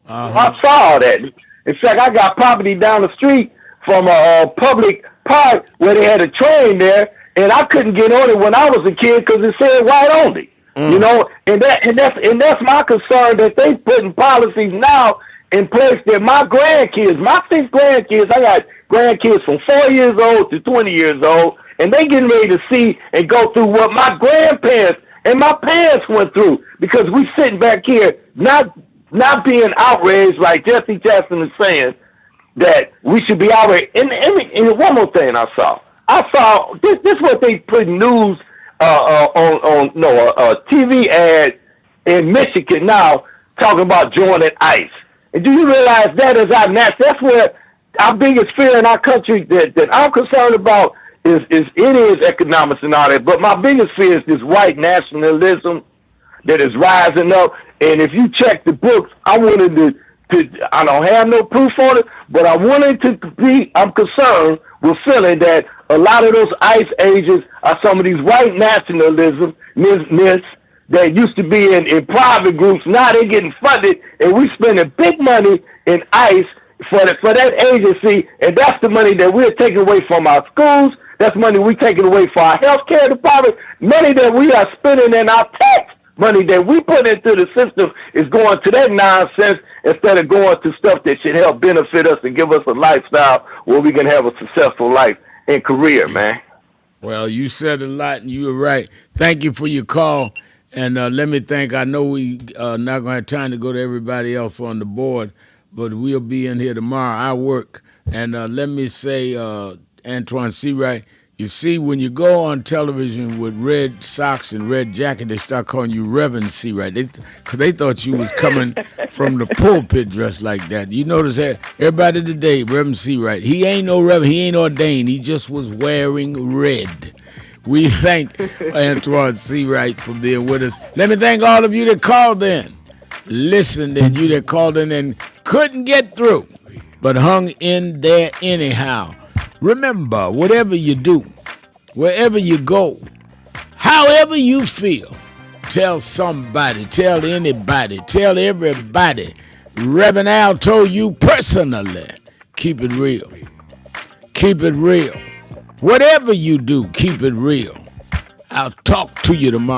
I saw that. In fact, I got property down the street from a public park where they had a train there, and I couldn't get on it when I was a kid because it said white only. You know, and that's my concern that they putting policies now in place that my 6 grandkids, I got grandkids from 4 years old to 20 years old, and they getting ready to see and go through what my grandparents and my parents went through, because we sitting back here not being outraged like Jesse Jackson is saying that we should be outraged. And one more thing I saw this is what they put news on a TV ad in Michigan now talking about joining ICE. And do you realize that is our that's where our biggest fear in our country that I'm concerned about is economics and all that. But my biggest fear is this white nationalism that is rising up. And if you check the books, I wanted to I don't have no proof on it, but I'm concerned with feeling that a lot of those ICE agents are some of these white nationalism that used to be in private groups. Now they're getting funded, and we spending big money in ICE for that agency, and that's the money that we're taking away from our schools. That's money we're taking away from our health care department. Money that we are spending in our tax money that we put into the system is going to that nonsense instead of going to stuff that should help benefit us and give us a lifestyle where we can have a successful life and career, man. Well, you said a lot, and you were right. Thank you for your call. And let me thank, I know we not going to have time to go to everybody else on the board, but we'll be in here tomorrow. I work. And let me say, Antoine Seawright, you see, when you go on television with red socks and red jacket, they start calling you Reverend Seawright. Because they thought you was coming from the pulpit dressed like that. You notice that everybody today, Reverend Seawright, he ain't no Reverend, he ain't ordained. He just was wearing red. We thank Antoine Seawright for being with us. Let me thank all of you that called in, listened, and you that called in and couldn't get through, but hung in there anyhow. Remember, whatever you do, wherever you go, however you feel, tell somebody, tell anybody, tell everybody. Reverend Al told you personally, keep it real. Keep it real. Whatever you do, keep it real. I'll talk to you tomorrow.